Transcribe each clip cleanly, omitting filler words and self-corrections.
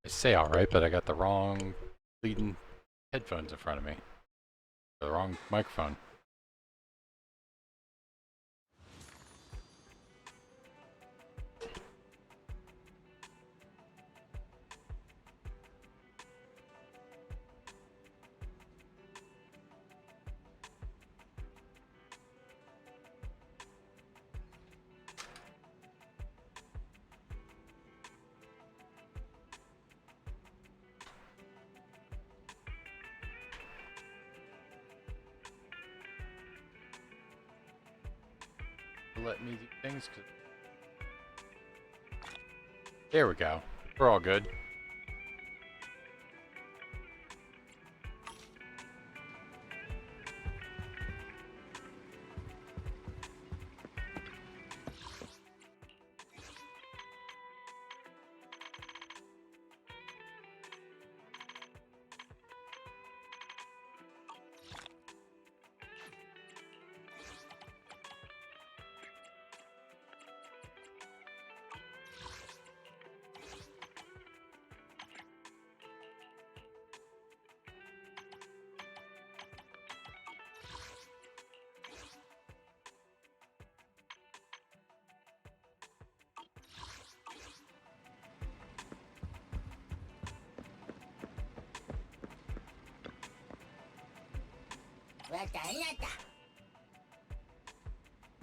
I say alright, but I got the wrong bleeding headphones in front of me. The wrong microphone. Let me do things. There we go. We're all good.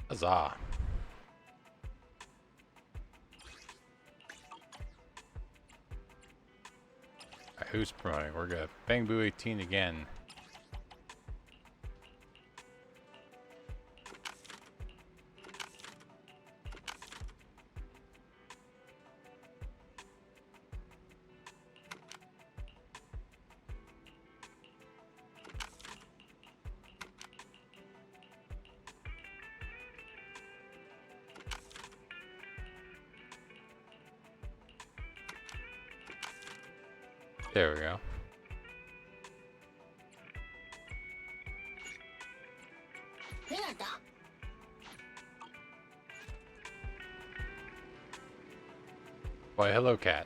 Huzzah. Alright, who's promoting? We're gonna Bang Boo 18 again. There we go. Why, hello, cat.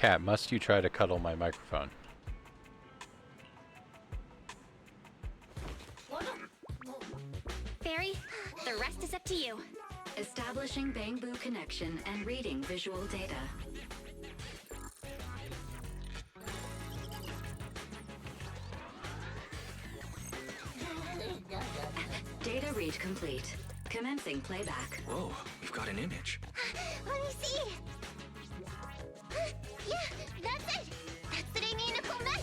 Cat, must you try to cuddle my microphone? Fairy, the rest is up to you. Establishing Bang Boo connection and reading visual data. Data read complete. Commencing playback. Whoa, we've got an image. Let me see. Yeah, that's it. That's the day me and Nicole met.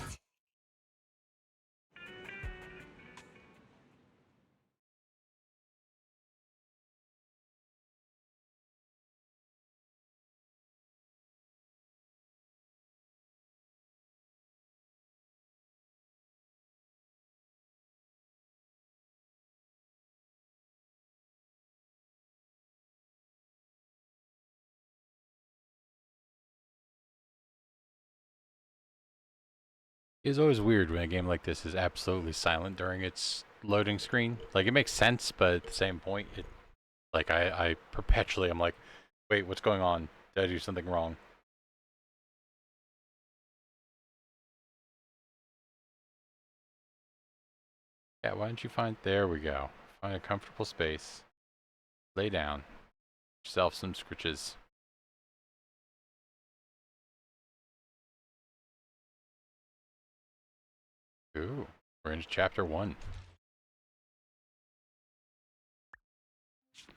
It's always weird when a game like this is absolutely silent during its loading screen. Like, it makes sense, but at the same point, Like I perpetually I'm like, wait, what's going on? Did I do something wrong? Yeah, why don't you find, there we go. Find a comfortable space. Lay down. Yourself some scritches. Ooh, we're into chapter 1.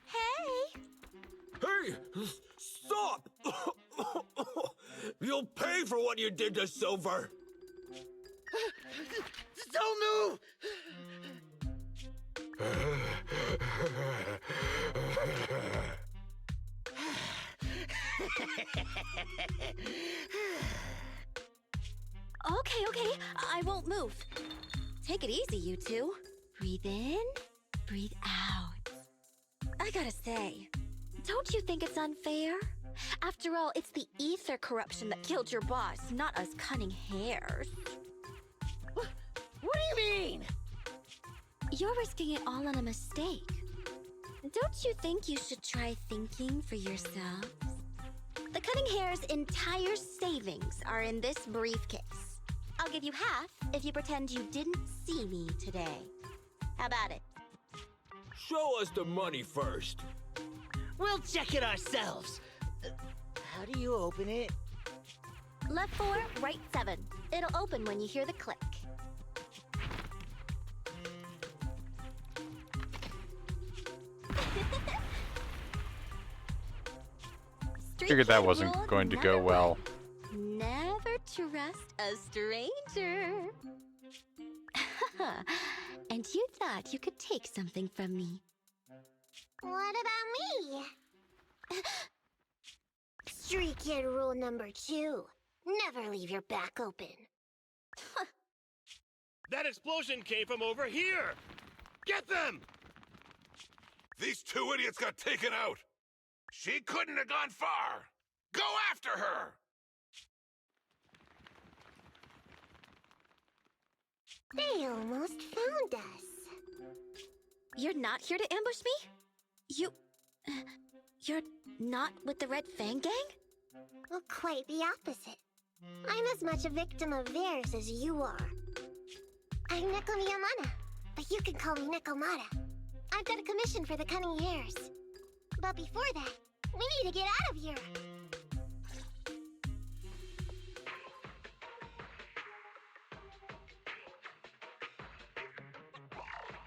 Hey! Hey! Stop! You'll pay for what you did to Silver! Don't move! Okay, I won't move. Take it easy, you two. Breathe in, breathe out. I gotta say, don't you think it's unfair? After all, it's the ether corruption that killed your boss, not us cunning hares. What do you mean? You're risking it all on a mistake. Don't you think you should try thinking for yourselves? The cunning hare's entire savings are in this briefcase. I'll give you half if you pretend you didn't see me today. How about it? Show us the money first. We'll check it ourselves. How do you open it? Left 4, right 7. It'll open when you hear the click. Figured that wasn't Rule going to go number well. 1. Never trust a stranger. And you thought you could take something from me. What about me? Street kid rule number 2. Never leave your back open. That explosion came from over here! Get them! These 2 idiots got taken out! She couldn't have gone far! Go after her! They almost found us. You're not here to ambush me? You're not with the Red Fang Gang? Well, quite the opposite. I'm as much a victim of theirs as you are. I'm Neko Miyamana, but you can call me Nekomata. I've got a commission for the Cunning Hares. But before that, we need to get out of here.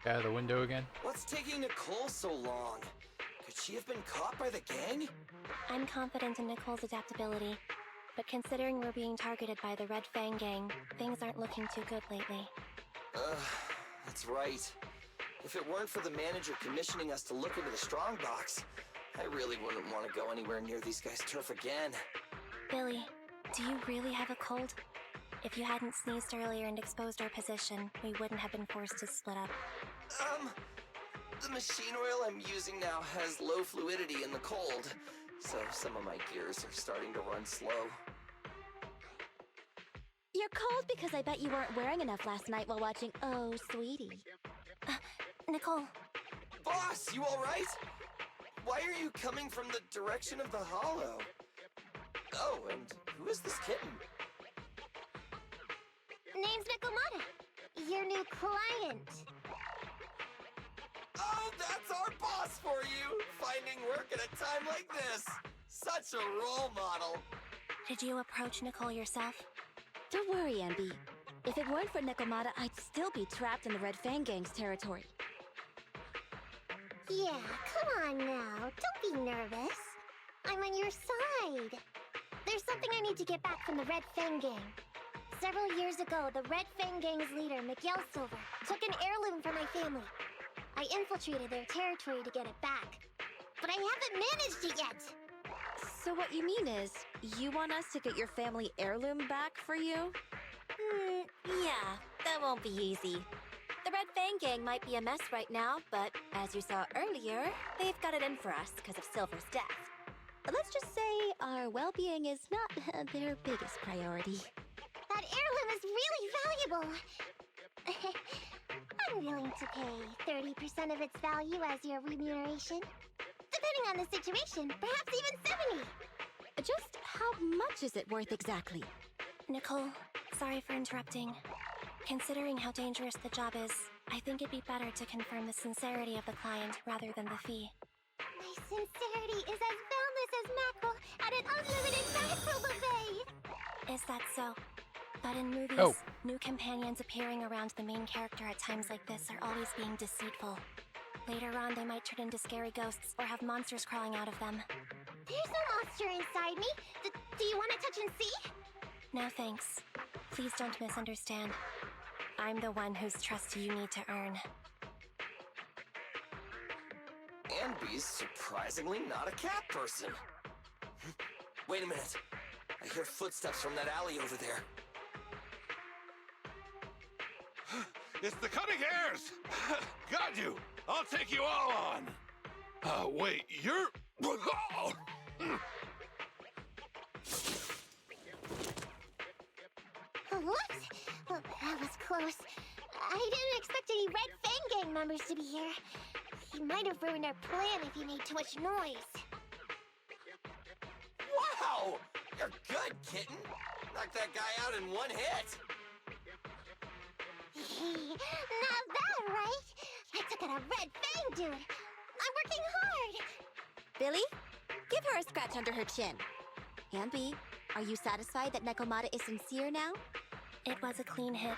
Out of the window again? What's taking Nicole so long? Could she have been caught by the gang? I'm confident in Nicole's adaptability, but considering we're being targeted by the Red Fang Gang, things aren't looking too good lately. That's right. If it weren't for the manager commissioning us to look into the strongbox, I really wouldn't want to go anywhere near these guys' turf again. Billy, do you really have a cold? If you hadn't sneezed earlier and exposed our position, we wouldn't have been forced to split up. The machine oil I'm using now has low fluidity in the cold, so some of my gears are starting to run slow. You're cold because I bet you weren't wearing enough last night while watching Oh, Sweetie. Nicole, Boss, you alright? Why are you coming from the direction of the hollow? Oh, and who is this kitten? Name's Nekomata, your new client. Oh, that's our boss for you! Finding work at a time like this! Such a role model! did you approach Nicole yourself? Don't worry, Envy. If it weren't for Nekomata, I'd still be trapped in the Red Fang Gang's territory. Yeah, come on now. Don't be nervous. I'm on your side. There's something I need to get back from the Red Fang Gang. Several years ago, the Red Fang Gang's leader, Miguel Silver, took an heirloom from my family. I infiltrated their territory to get it back. But I haven't managed it yet. So what you mean is, you want us to get your family heirloom back for you? Yeah, that won't be easy. The Red Fang Gang might be a mess right now, but as you saw earlier, they've got it in for us because of Silver's death. Let's just say our well-being is not their biggest priority. That heirloom is really valuable. I'm willing to pay 30% of its value as your remuneration. Depending on the situation, perhaps even 70. Just how much is it worth exactly? Nicole, sorry for interrupting. Considering how dangerous the job is, I think it'd be better to confirm the sincerity of the client rather than the fee. My sincerity is as boundless as mackerel at an unlimited mackerel buffet! Is that so? But in movies, Oh. new companions appearing around the main character at times like this are always being deceitful. Later on, they might turn into scary ghosts or have monsters crawling out of them. There's no monster inside me. Do you want to touch and see? No thanks. Please don't misunderstand. I'm the one whose trust you need to earn. Anby's surprisingly not a cat person. Wait a minute. I hear footsteps from that alley over there. It's the cunning hares! Got you! I'll take you all on! Wait, you're... What? Well, that was close. I didn't expect any Red Fang Gang members to be here. He might have ruined our plan if he made too much noise. Wow! You're good, kitten. Knocked that guy out in one hit. Not bad, right? I took out a Red Fang dude. I'm working hard. Billy, give her a scratch under her chin. Anby, are you satisfied that Nekomata is sincere now? It was a clean hit,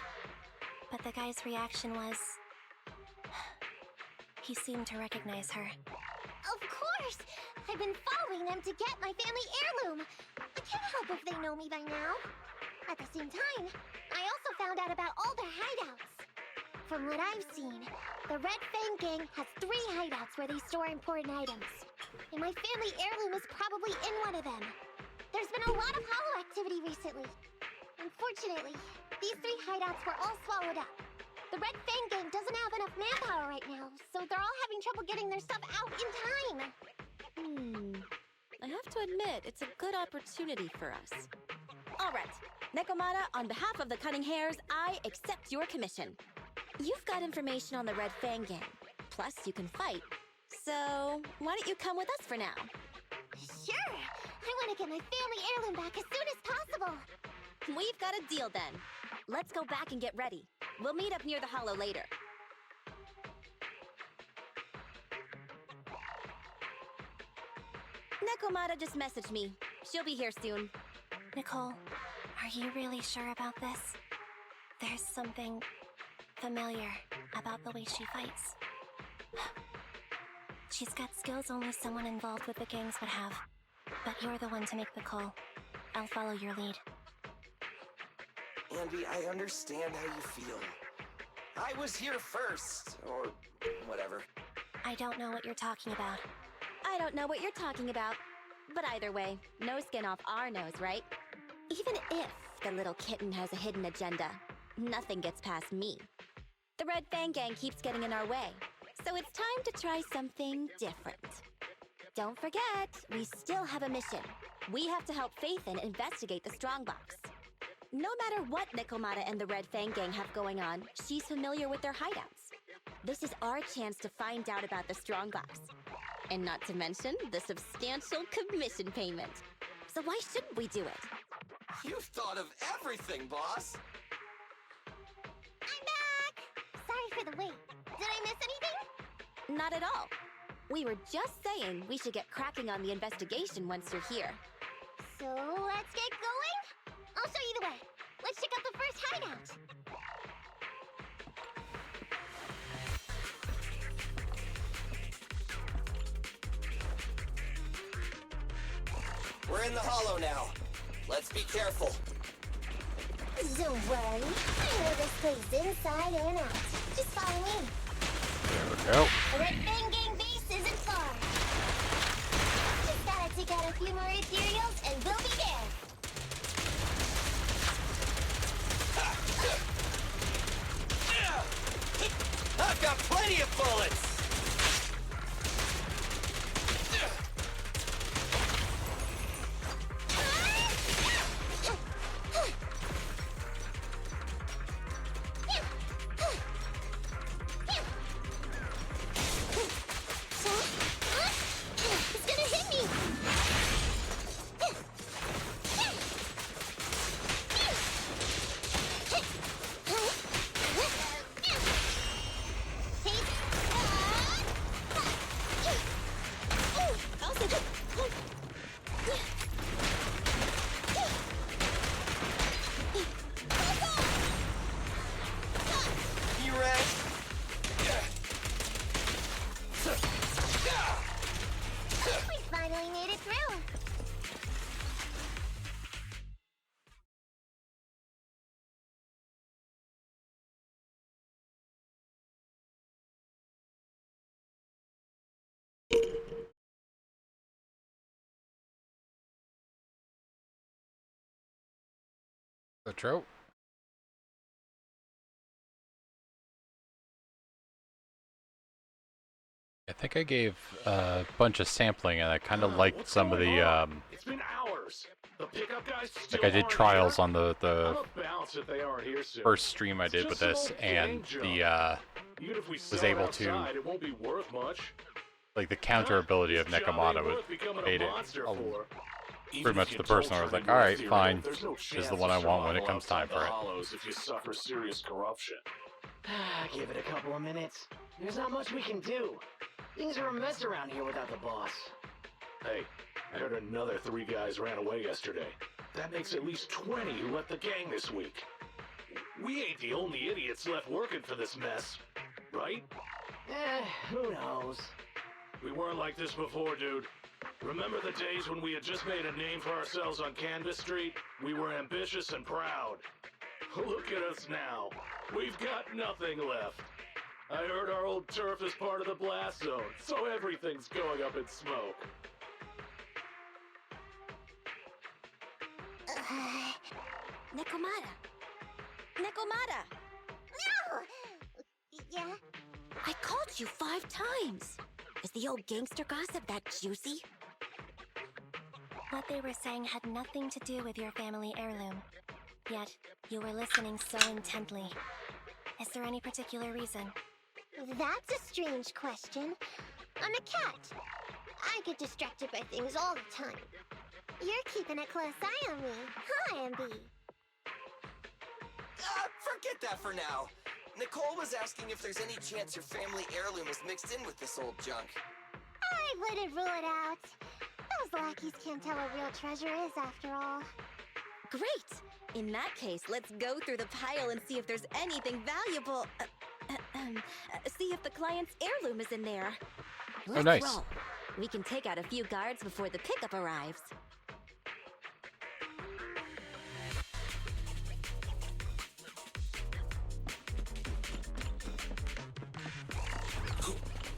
but the guy's reaction was... He seemed to recognize her. Of course! I've been following them to get my family heirloom. I can't help if they know me by now. At the same time, I also found out about all their hideouts. From what I've seen, the Red Fang Gang has 3 hideouts where they store important items. And my family heirloom is probably in one of them. There's been a lot of hollow activity recently. Unfortunately, these 3 hideouts were all swallowed up. The Red Fang Gang doesn't have enough manpower right now, so they're all having trouble getting their stuff out in time. I have to admit, it's a good opportunity for us. All right, Nekomata, on behalf of the Cunning Hares, I accept your commission. You've got information on the Red Fang Gang, plus you can fight. So, why don't you come with us for now? Sure! I want to get my family heirloom back as soon as possible. We've got a deal then. Let's go back and get ready. We'll meet up near the hollow later. Nekomata just messaged me. She'll be here soon. Nicole, are you really sure about this? There's something familiar about the way she fights. She's got skills only someone involved with the gangs would have. But you're the one to make the call. I'll follow your lead. Anby, I understand how you feel. I was here first, or whatever. I don't know what you're talking about. I don't know what you're talking about. But either way, no skin off our nose, right? Even if the little kitten has a hidden agenda, nothing gets past me. The Red Fang Gang keeps getting in our way, so it's time to try something different. Don't forget, we still have a mission. We have to help Faithin investigate the Strongbox. No matter what Nekomata and the Red Fang Gang have going on, she's familiar with their hideouts. This is our chance to find out about the Strongbox. And not to mention the substantial commission payment. So why shouldn't we do it? You've thought of everything, boss. I'm back! Sorry for the wait. Did I miss anything? Not at all. We were just saying we should get cracking on the investigation once you're here. So let's get going? I'll show you the way. Let's check out the first hideout. We're in the hollow now. Let's be careful. Don't worry. I know this place inside and out. Just follow me. There we go. The Red Fang Gang base isn't far. Just gotta take out a few more ethereals and we'll be there. I've got plenty of bullets! The trout. I think I gave a bunch of sampling, and I kind of liked What's some of going the on? It's been hours. The pickup guys still like I did aren't trials here? on the I'm about if they aren't here soon. first stream I It's did with just some this, old and gang the junk. Even if we was sell it able to outside, it won't be worth much. like the counter ability of This job Nekomata ain't was worth becoming a made it monster a- for. Even pretty if much you the don't person where I was turn like, into all a right, serial, fine, there's no this is chance the one of I want when it survival comes time outside for the it. hollows if you suffer serious corruption. Give it a couple of minutes. There's not much we can do. Things are a mess around here without the boss. Hey, I heard another 3 guys ran away yesterday. That makes at least 20 who left the gang this week. We ain't the only idiots left working for this mess, right? Who knows? We weren't like this before, dude. Remember the days when we had just made a name for ourselves on Canvas Street? We were ambitious and proud. Look at us now. We've got nothing left. I heard our old turf is part of the blast zone, so everything's going up in smoke. Nekomata. Nekomata! No! Yeah? I called you 5 times. Is the old gangster gossip that juicy? What they were saying had nothing to do with your family heirloom. Yet, you were listening so intently. Is there any particular reason? That's a strange question. I'm a cat. I get distracted by things all the time. You're keeping a close eye on me, huh, Ambi? Forget that for now. Nicole was asking if there's any chance your family heirloom is mixed in with this old junk. I wouldn't rule it out. Those lackeys can't tell what real treasure is, after all. Great! In that case, let's go through the pile and see if there's anything valuable. See if the client's heirloom is in there. Let's nice. roll. We can take out a few guards before the pickup arrives.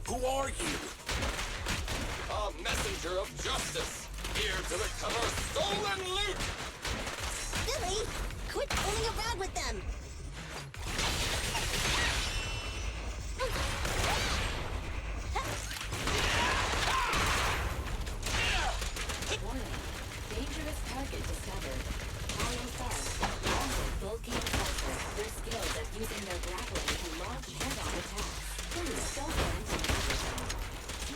Who are you? A messenger of justice, here to recover stolen loot! Billy, quit fooling around with them! Warning. Dangerous target discovered. Follow fast. Armed with bulky impulsors, their skills at using their grappling to launch head-on attacks. Please don't get intimidated.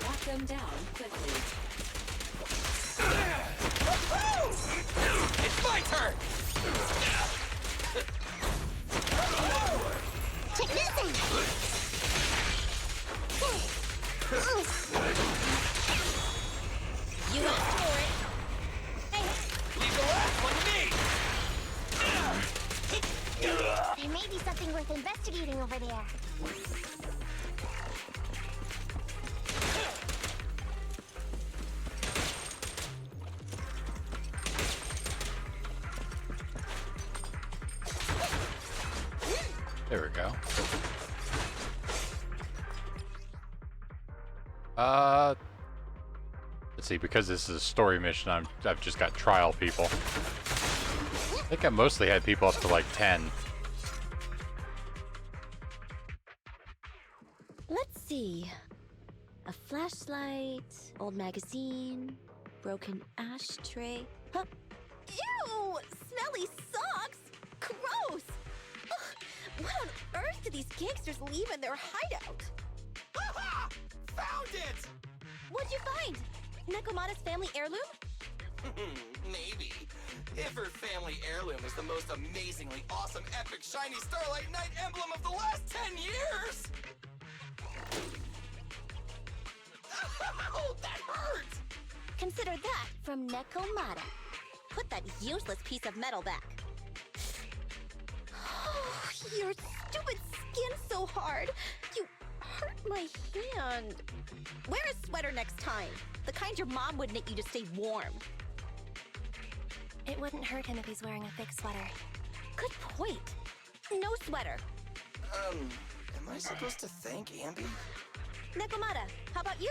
Knock them down quickly. It's my turn! Check this out! You asked for it! Hey, Leave the last one to me! There may be something worth investigating over there. There we go. Let's see, because this is a story mission, I've just got trial people. I think I mostly had people up to like 10. let's see. A flashlight, old magazine, broken ashtray. Huh? Ew! Smelly socks! Gross! Ugh, what on earth did these gangsters leave in their hideout? Haha! Found it! What'd you find? Nekomata's family heirloom? Maybe. If her family heirloom is the most amazingly awesome, epic, shiny Starlight Knight emblem of the last 10 years! Ow, that hurt! Consider that from Nekomata. Put that useless piece of metal back. Oh, your stupid skin's so hard. You hurt my hand. Wear a sweater next time. The kind your mom would knit you to stay warm. It wouldn't hurt him if he's wearing a thick sweater. Good point. No sweater. Am I supposed to thank Ambi? Nekomata, how about you?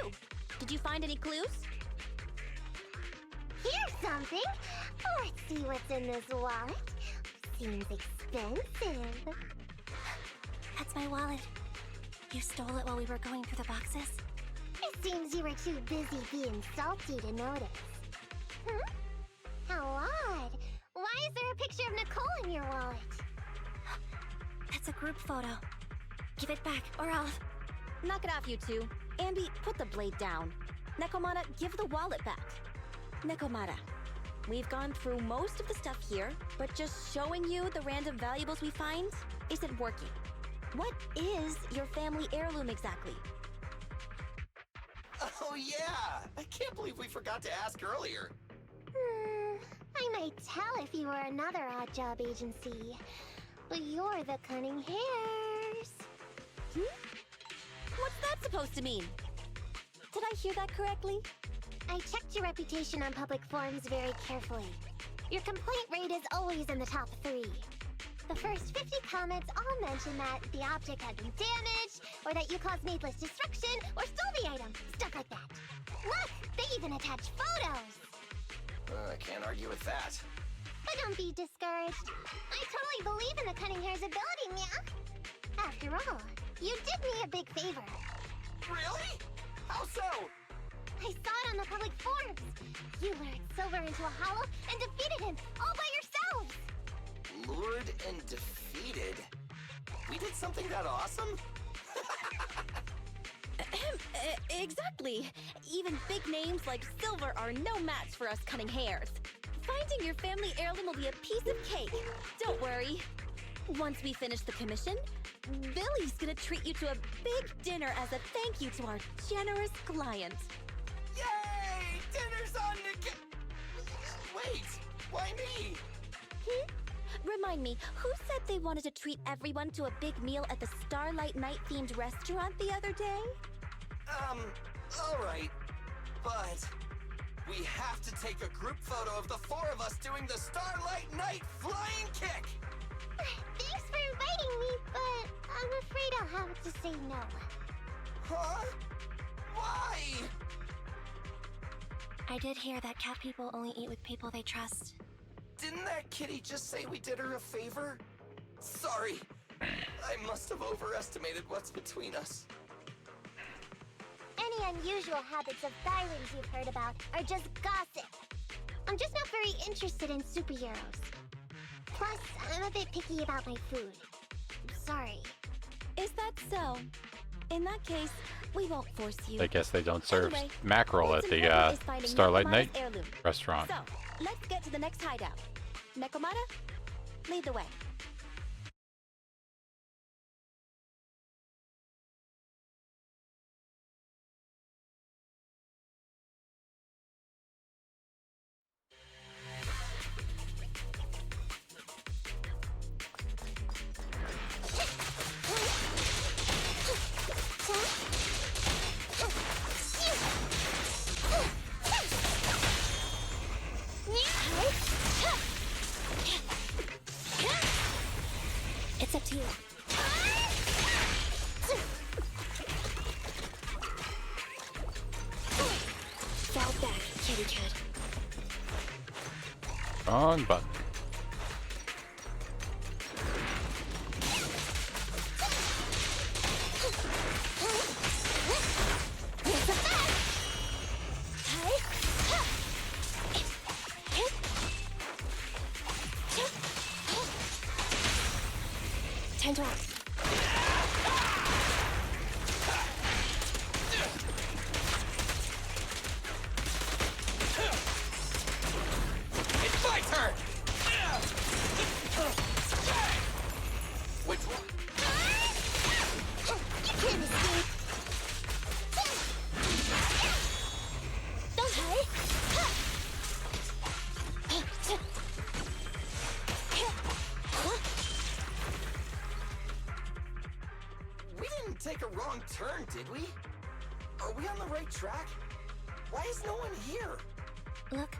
Did you find any clues? Here's something. Let's see what's in this wallet. seems expensive. That's my wallet. You stole it while we were going through the boxes? It seems you were too busy being salty to notice. How odd. Why is there a picture of Nicole in your wallet? That's a group photo. Give it back, or I'll... Knock it off, you two. Ambi, put the blade down. Nekomata, give the wallet back. Nekomata, we've gone through most of the stuff here, but just showing you the random valuables we find isn't working. What is your family heirloom exactly? Oh yeah! I can't believe we forgot to ask earlier. I might tell if you were another odd job agency, but you're the Cunning Hares. What's that supposed to mean? Did I hear that correctly? I checked your reputation on public forums very carefully. Your complaint rate is always in the top 3. The first 50 comments all mention that the object had been damaged, or that you caused needless destruction, or stole the item, stuff like that. Look, they even attach photos! I can't argue with that. But don't be discouraged. I totally believe in the Cunning Hare's ability, yeah? After all, you did me a big favor. Really? How so? I saw it on the public forums. You lured Silver into a hollow and defeated him all by yourselves! Lured and defeated? We did something that awesome? Exactly. Even big names like Silver are no match for us Cunning Hares. Finding your family heirloom will be a piece of cake. Don't worry. Once we finish the commission, Billy's gonna treat you to a big dinner as a thank you to our generous client. Yay! Dinner's on the... Wait, why me? Remind me, who said they wanted to treat everyone to a big meal at the Starlight Night-themed restaurant the other day? Alright. But... we have to take a group photo of the 4 of us doing the Starlight Night flying kick! Thanks for inviting me, but I'm afraid I'll have to say no. Huh? Why? I did hear that cat people only eat with people they trust. Didn't that kitty just say we did her a favor? Sorry. I must have overestimated what's between us. Any unusual habits of Thyron's you've heard about are just gossip. I'm just not very interested in superheroes. Plus, I'm a bit picky about my food. Sorry. Is that so? In that case, we won't force you. I guess they don't serve Anyway, mackerel what's at the important is finding Starlight Nekomata's Night heirloom. restaurant. So, let's get to the next hideout. Nekomata, lead the way. It's up to you. Fall back, kitty cat. Wrong button. Time to act. It's my turn! Which one? You can't escape. Don't hurry. We didn't take a wrong turn, did we? Are we on the right track? Why is no one here? Look,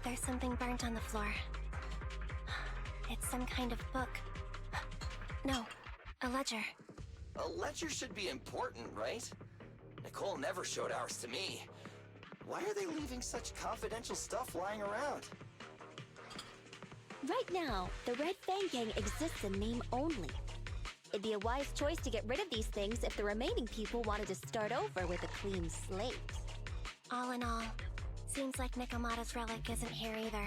there's something burnt on the floor. It's some kind of book. No, a ledger. A ledger should be important, right? Nicole never showed ours to me. Why are they leaving such confidential stuff lying around? Right now, the Red Fang Gang exists in name only. It'd be a wise choice to get rid of these things if the remaining people wanted to start over with a clean slate. All in all, seems like Nikomata's relic isn't here either.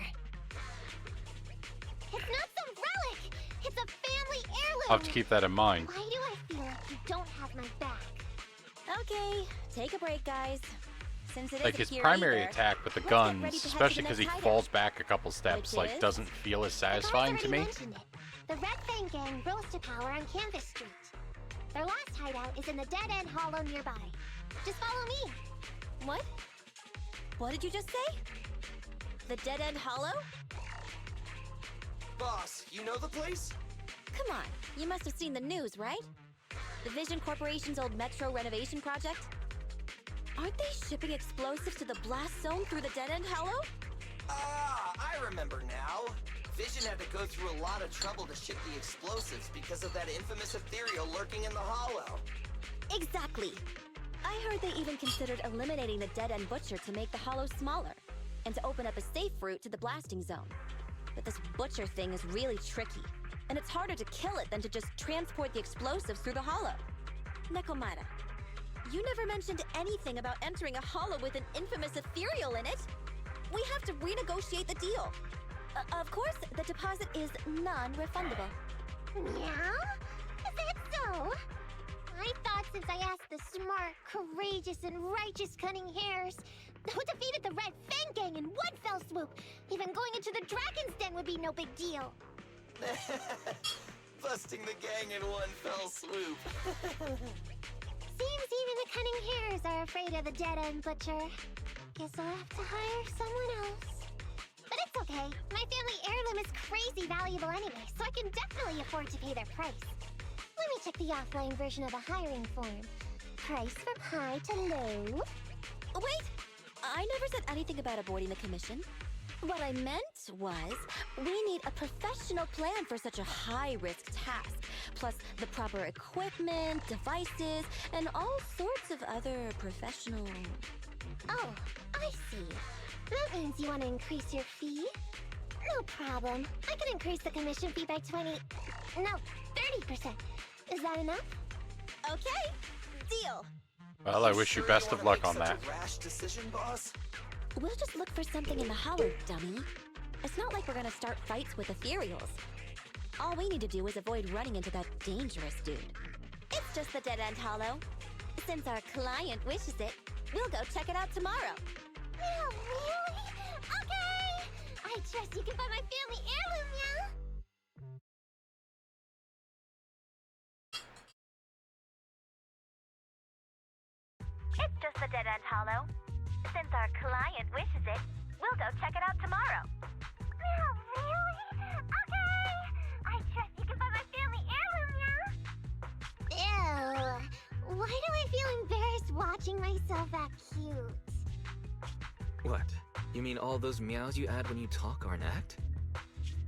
It's not some relic! It's a family heirloom! I'll have to keep that in mind. Why do I feel like you don't have my back? Okay, take a break, guys. Since it Like isn't his here primary either, attack with the let's get ready guns, to head to especially the because he next falls hideout. back a couple steps, Which like is? doesn't feel as The guys satisfying to already me. mentioned it. The Red Fang Gang rose to power on Canvas Street. Their last hideout is in the Dead End Hollow nearby. Just follow me. What? What did you just say? The Dead End Hollow? Boss, you know the place? Come on, you must have seen the news, right? The Vision Corporation's old metro renovation project? Aren't they shipping explosives to the blast zone through the Dead End Hollow? Ah, I remember now. Vision had to go through a lot of trouble to ship the explosives because of that infamous ethereal lurking in the hollow. Exactly. I heard they even considered eliminating the Dead End Butcher to make the hollow smaller, and to open up a safe route to the blasting zone. But this Butcher thing is really tricky, and it's harder to kill it than to just transport the explosives through the hollow. Nekomata, you never mentioned anything about entering a hollow with an infamous ethereal in it. We have to renegotiate the deal. Of course, the deposit is non-refundable. Meow? Is that so? I thought since I asked the smart, courageous, and righteous Cunning Hares, who defeated the Red Fang Gang in one fell swoop, even going into the Dragon's Den would be no big deal. Busting the gang in one fell swoop. Seems even the Cunning Hares are afraid of the Dead End Butcher. Guess I'll have to hire someone else. But it's okay. My family heirloom is crazy valuable anyway, so I can definitely afford to pay their price. Let me check the offline version of the hiring form. Price from high to low. Wait! I never said anything about avoiding the commission. What I meant was, we need a professional plan for such a high-risk task, plus the proper equipment, devices, and all sorts of other professional... Oh, I see. That means you want to increase your fee? No problem. I can increase the commission fee by 30%. Is that enough? Okay, deal. Well, I wish you best of luck on Such that. a rash decision, boss? We'll just look for something in the hollow, dummy. It's not like we're gonna start fights with ethereals. All we need to do is avoid running into that dangerous dude. It's just the Dead End Hollow. Since our client wishes it, we'll go check it out tomorrow. Oh, really? Okay! I trust you can find my family heirloom, yeah? It's just the Dead End Hollow. Since our client wishes it, we'll go check it out tomorrow. Oh, really? Okay! I trust you can find my family heirloom, yeah? Ew. Why do I feel embarrassed watching myself act cute? What? You mean all those meows you add when you talk are an act?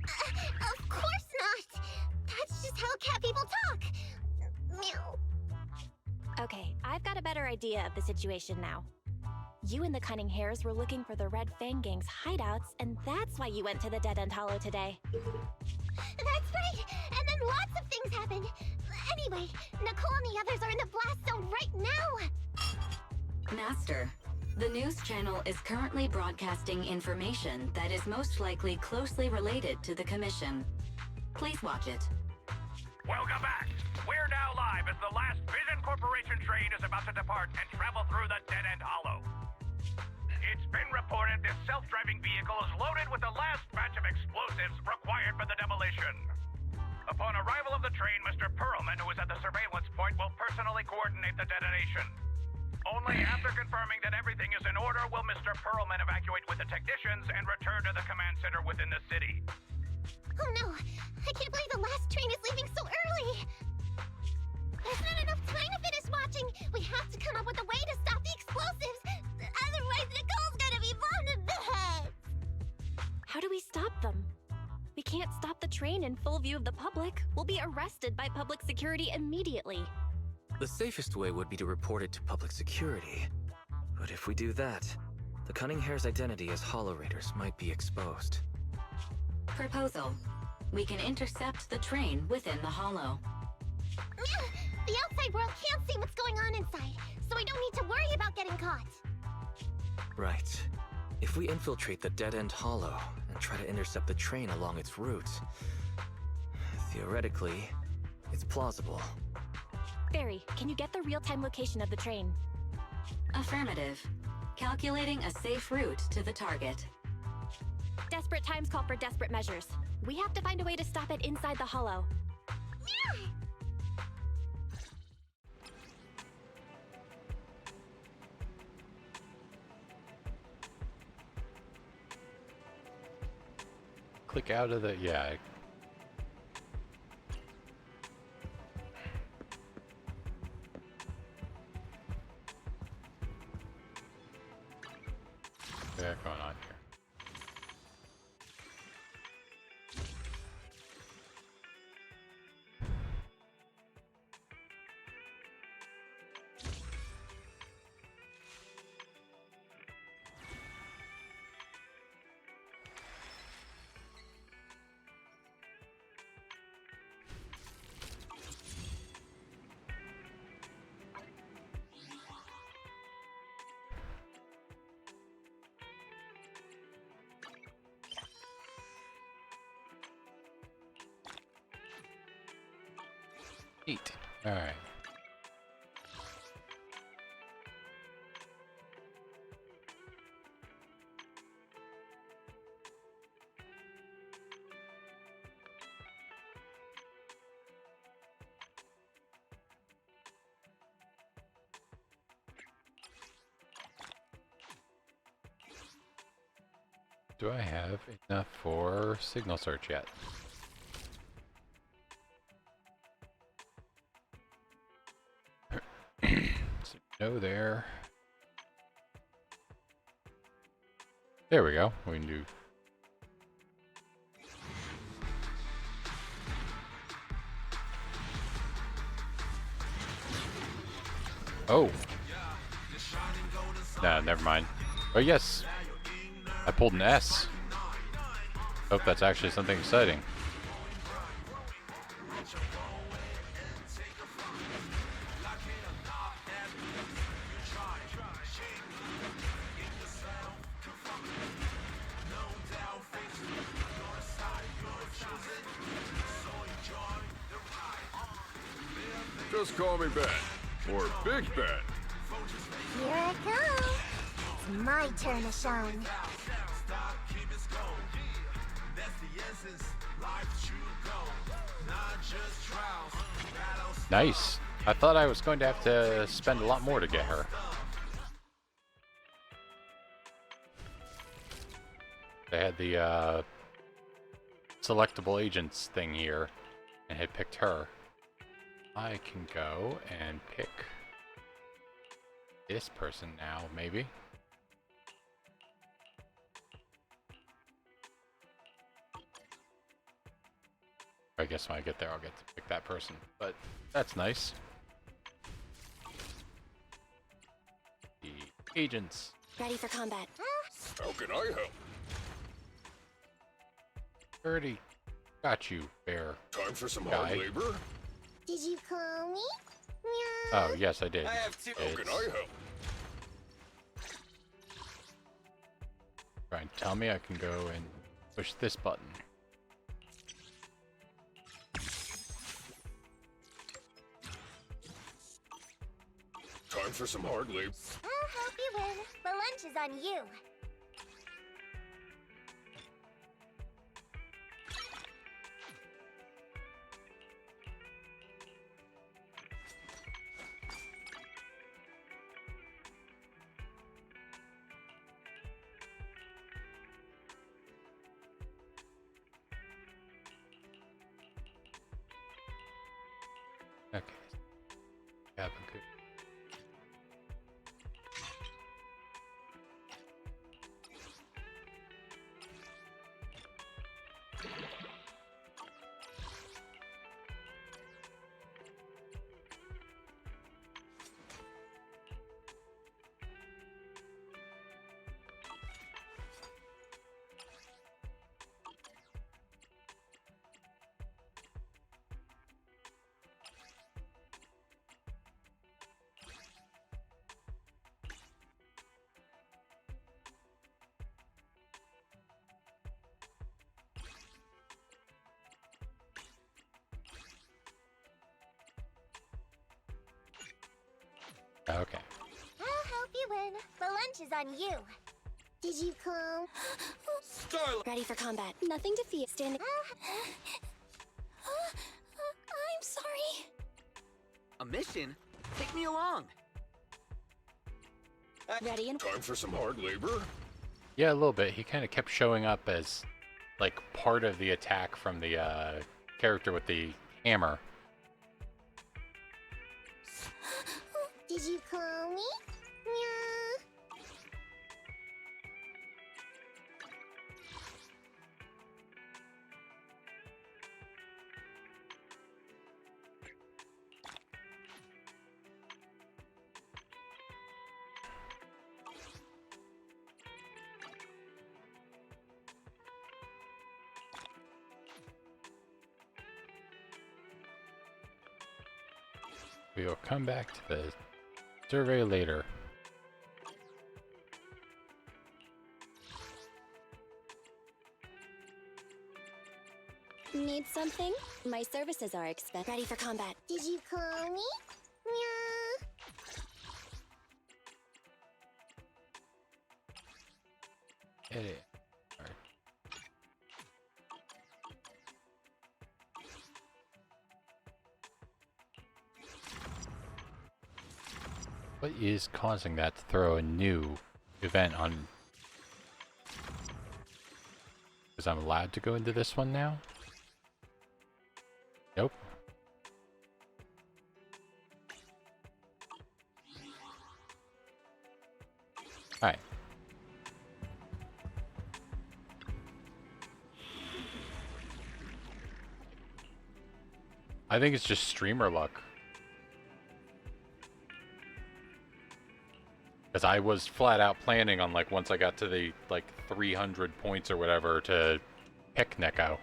Of course not! That's just how cat people talk! Meow. Okay, I've got a better idea of the situation now. You and the Cunning Hares were looking for the Red Fang Gang's hideouts, and that's why you went to the Dead End Hollow today. That's right! And then lots of things happened! Anyway, Nicole and the others are in the blast zone right now! Master, the news channel is currently broadcasting information that is most likely closely related to the Commission. Please watch it. Welcome back! We're now live as the last Vision Corporation train is about to depart and travel through the Dead End Hollow. It's been reported this self-driving vehicle is loaded with the last batch of explosives required for the demolition. Upon arrival of the train, Mr. Perlman, who is at the surveillance point, will personally coordinate the detonation. Only after confirming that everything is in order will Mr. Perlman evacuate with the technicians and return to the command center within the city. Oh no! I can't believe the last train is leaving so early! There's not enough time to finish watching! We have to come up with a way to stop the explosives! Otherwise, Nicole's gonna be blown to bits! How do we stop them? We can't stop the train in full view of the public. We'll be arrested by public security immediately. The safest way would be to report it to public security. But if we do that, the Cunning Hare's identity as Hollow Raiders might be exposed. Proposal. We can intercept the train within the hollow. The outside world can't see what's going on inside, so I don't need to worry about getting caught. Right. If we infiltrate the dead-end hollow and try to intercept the train along its route, theoretically, it's plausible. Barry, can you get the real-time location of the train? Affirmative. Calculating a safe route to the target. Desperate times call for desperate measures. We have to find a way to stop it inside the hollow. Click out of the, yeah. What's going on here? Neat. All right. Do I have enough for signal search yet? So no there. There we go. We can do. Oh. Nah, never mind. Oh yes. I pulled an S. Hope that's actually something exciting. Just call me Ben. Or Big Ben. Here I go. It's my turn to shine. Nice. I thought I was going to have to spend a lot more to get her. They had the selectable agents thing here and had picked her. I can go and pick this person now, maybe. I guess when I get there, I'll get to pick that person, but that's nice. The agents. Ready for combat. How can I help? Already got you, bear. Time for some guy. hard labor? Did you call me? Meow. Oh, yes, I did. I have two. How can I help? Try and tell me I can go and push this button. Time for some hard labor. I'll help you win. The lunch is on you. Okay. Have a good. Okay. I'll help you win. The lunch is on you. Did you come? Starlight! Ready for combat. Nothing to fear. Standing. I'm sorry. A mission? Take me along. Ready and Time for some hard labor? Yeah, a little bit. He kind of kept showing up as, like, part of the attack from the character with the hammer. Did you call me? Yeah. We will come back to the survey later. Need something? My services are expected. Ready for combat. Did you call me? Yeah. Edit. Alright. What is causing that to throw a new event on? Because I'm allowed to go into this one now? Nope. Alright. I think it's just streamer luck. Because I was flat out planning on, like, once I got to the, like, 300 points or whatever to pick Neko.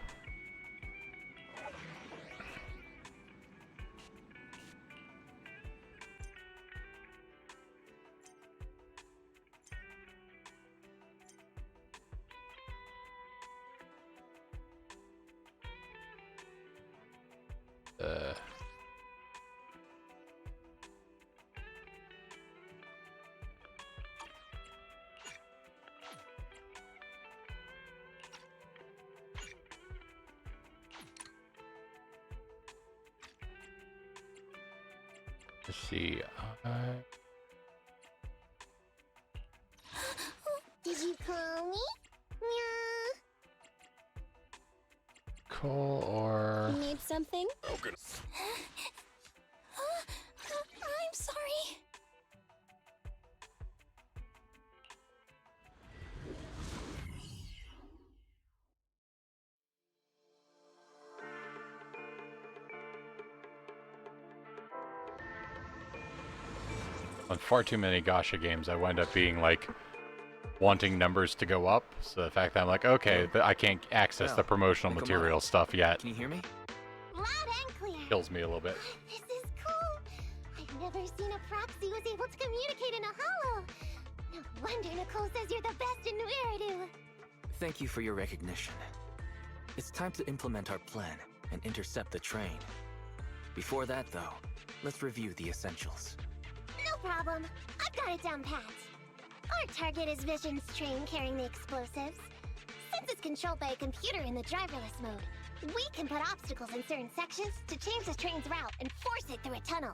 Let's see. Did you call me? Yeah. Cole or... Need something? Okay. I'm sorry. On far too many Gacha games, I wind up being like wanting numbers to go up. So the fact that I'm like, okay, I can't access the promotional come material on. stuff yet Can you hear me? Loud and clear. kills me a little bit. This is cool. I've never seen a proxy who's able to communicate in a hollow. No wonder Nicole says you're the best in New Eridu. Thank you for your recognition. It's time to implement our plan and intercept the train. Before that, though, let's review the essentials. No problem. I've got it down pat. Our target is Vision's train carrying the explosives. Since it's controlled by a computer in the driverless mode, we can put obstacles in certain sections to change the train's route and force it through a tunnel.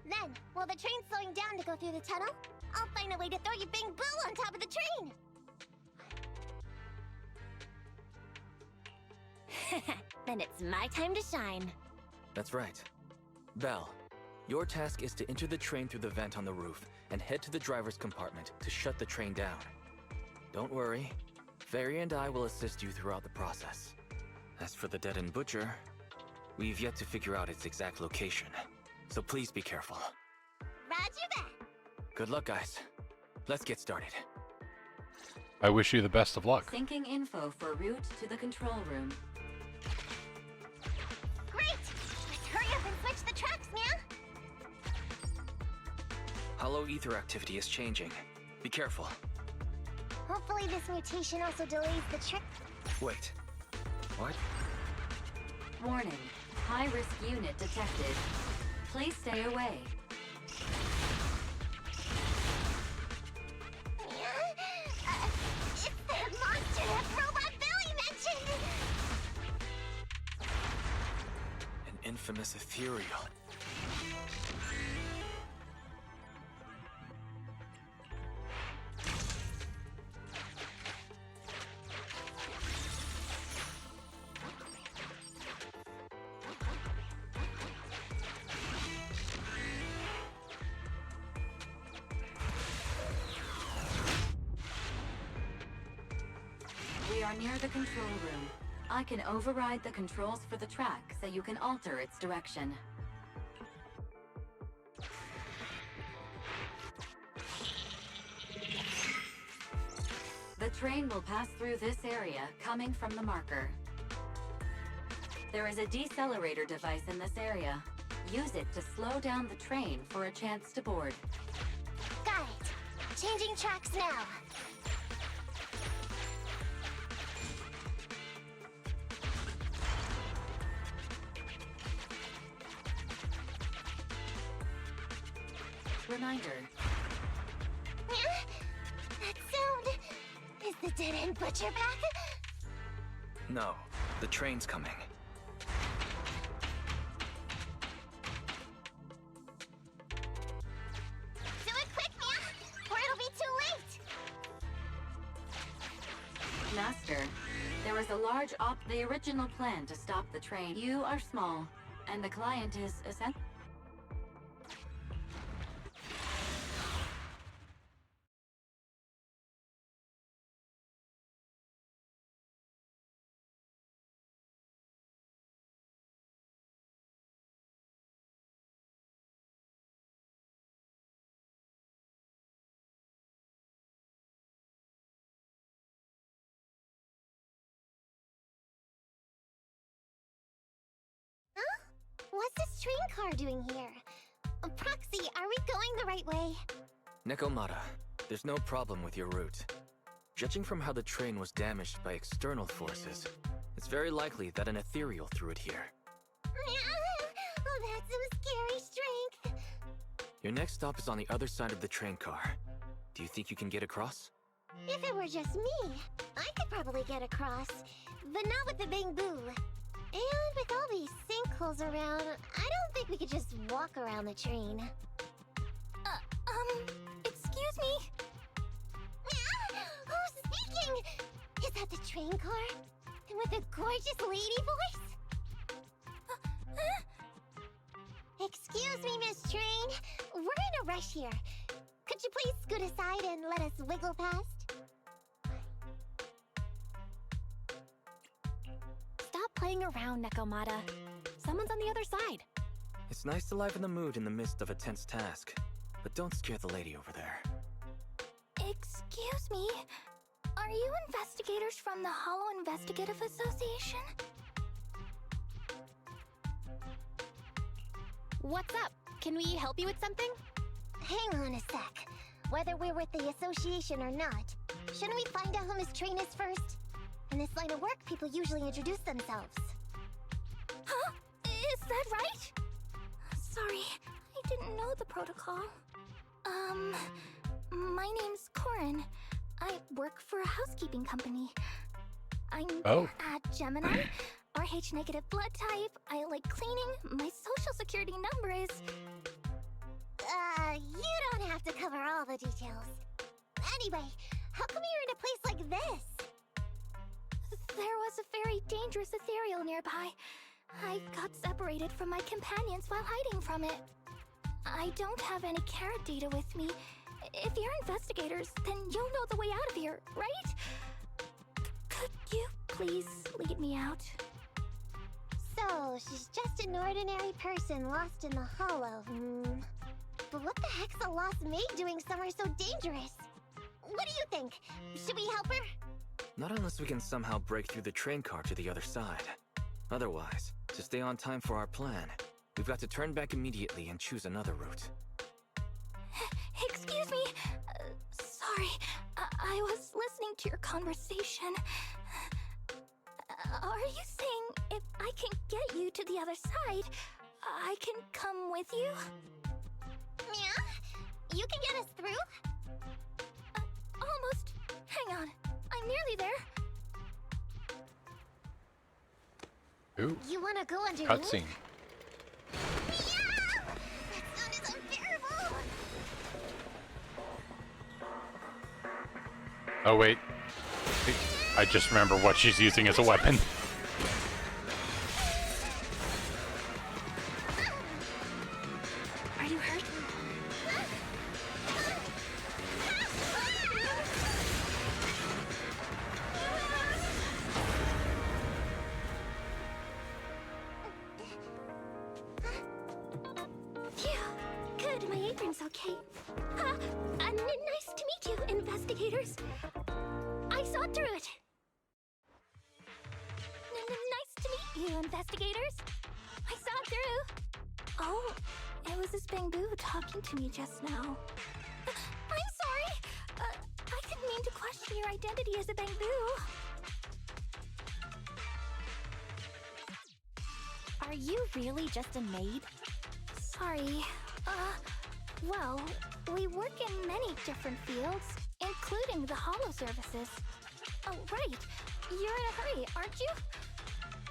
Then, while the train's slowing down to go through the tunnel, I'll find a way to throw you Bing Boo on top of the train. Then it's my time to shine. That's right. Val, your task is to enter the train through the vent on the roof and head to the driver's compartment to shut the train down. Don't worry. Fairy and I will assist you throughout the process. As for the dead-end butcher, we've yet to figure out its exact location, so please be careful. Roger that. Good luck, guys. Let's get started. I wish you the best of luck. Syncing info for route to the control room. Great! Let's hurry up and switch the tracks, man! Hollow ether activity is changing. Be careful. Hopefully this mutation also delays the trip. Wait. What? Warning. High-risk unit detected. Please stay away. infamous ethereal. We are near the control room. I can override the controls for the track so you can alter its direction. The train will pass through this area, coming from the marker. There is a decelerator device in this area. Use it to slow down the train for a chance to board. Got it. Changing tracks now. Reminder. That sound... Is the dead-end butcher back? No, the train's coming. Do it quick, man, or it'll be too late! Master, there is a large the original plan to stop the train. You are small, and the client is essential. What's this train car doing here? Proxy, are we going the right way? Nekomata, there's no problem with your route. Judging from how the train was damaged by external forces, it's very likely that an ethereal threw it here. Oh, that's some scary strength. Your next stop is on the other side of the train car. Do you think you can get across? If it were just me, I could probably get across, but not with the Bang Boo. And with all these sinkholes around, I don't think we could just walk around the train. Excuse me? Who's speaking? Is that the train car? And with a gorgeous lady voice? Excuse me, Miss Train. We're in a rush here. Could you please scoot aside and let us wiggle past? Stop playing around, Nekomata. Someone's on the other side. It's nice to liven the mood in the midst of a tense task, but don't scare the lady over there. Excuse me? Are you investigators from the Hollow Investigative Association? What's up? Can we help you with something? Hang on a sec. Whether we're with the association or not, shouldn't we find out who Miss Train is first? In this line of work, people usually introduce themselves. Huh? Is that right? Sorry, I didn't know the protocol. My name's Corin. I work for a housekeeping company. I'm at Gemini, RH negative blood type, I like cleaning, my social security number is... You don't have to cover all the details. Anyway, how come you're in a place like this? There was a very dangerous ethereal nearby. I got separated from my companions while hiding from it. I don't have any carrot data with me. If you're investigators, then you'll know the way out of here, right? Could you please lead me out? So, she's just an ordinary person lost in the Hollow, But what the heck's a lost maid doing somewhere so dangerous? What do you think? Should we help her? Not unless we can somehow break through the train car to the other side. Otherwise, to stay on time for our plan, we've got to turn back immediately and choose another route. Excuse me. Sorry, I was listening to your conversation. Are you saying if I can get you to the other side, I can come with you? Yeah? You can get us through? Almost. Hang on. I'm nearly there. Ooh. You wanna go underneath? Cutscene. Oh wait, I just remember what she's using as a weapon. Are you hurt? Phew. Good, my apron's okay. Nice to meet you, investigators. I saw through it. Nice to meet you, investigators. I saw through. Oh, it was this bamboo talking to me just now. I'm sorry. I didn't mean to question your identity as a bamboo. Are you really just a maid? Sorry. Well, we work in many different fields, including the holo services. Oh, right. You're in a hurry, aren't you?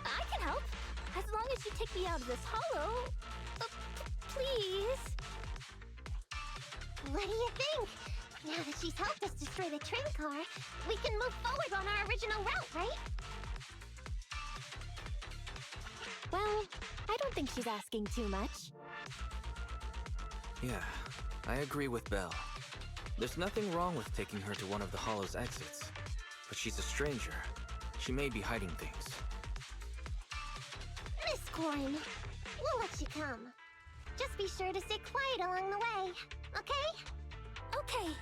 I can help. As long as you take me out of this holo. Please. What do you think? Now that she's helped us destroy the train car, we can move forward on our original route, right? Well, I don't think she's asking too much. Yeah, I agree with Belle. There's nothing wrong with taking her to one of the holo's exits. But she's a stranger. She may be hiding things. Miss Corin, we'll let you come. Just be sure to stay quiet along the way, okay? Okay.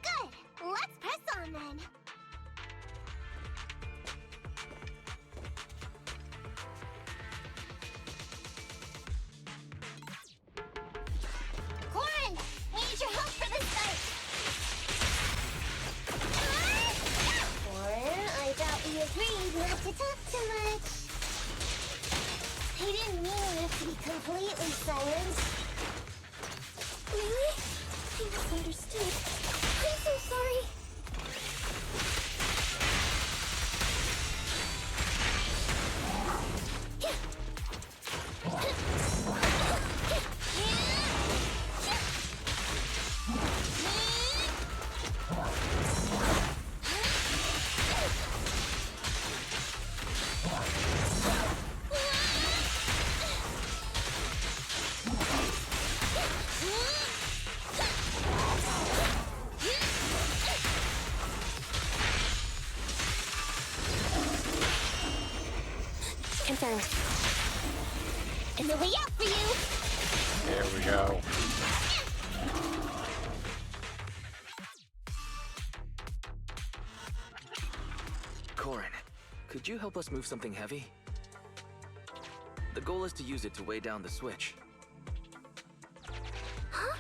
Good! Let's press on then! Corin! We need your help for this fight! Corin, I thought we agreed not to talk too much. He didn't mean you have to be completely silent. Really? I misunderstood. I'm so sorry. Confirmed. And the way out for you! There we go. Corin, could you help us move something heavy? The goal is to use it to weigh down the switch. Huh?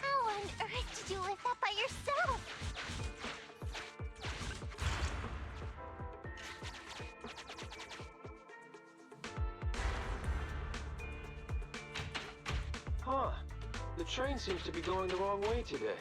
How on earth did you lift that by yourself? Huh. The train seems to be going the wrong way today.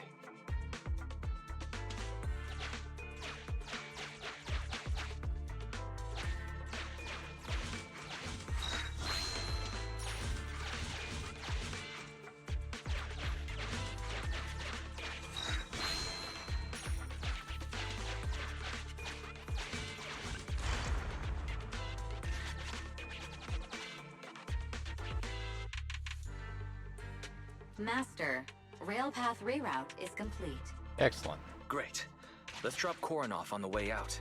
Master, railpath reroute is complete. Excellent. Great. Let's drop Corin off on the way out.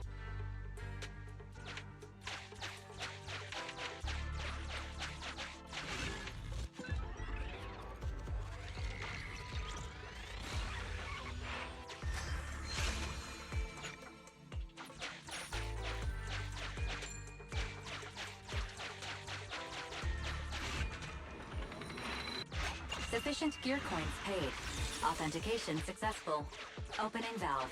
Sufficient gear coins paid. Authentication successful. Opening valve.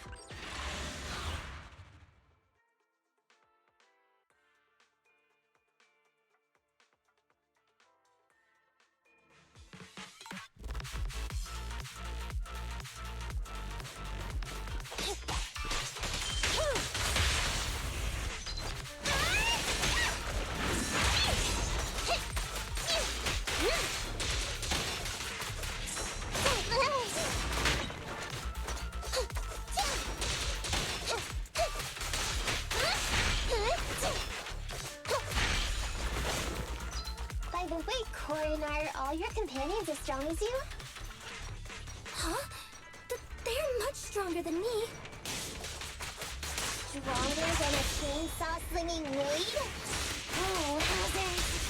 companions as strong as you? Huh? They're much stronger than me. Stronger than a chainsaw-slinging Wade? Oh, how's it?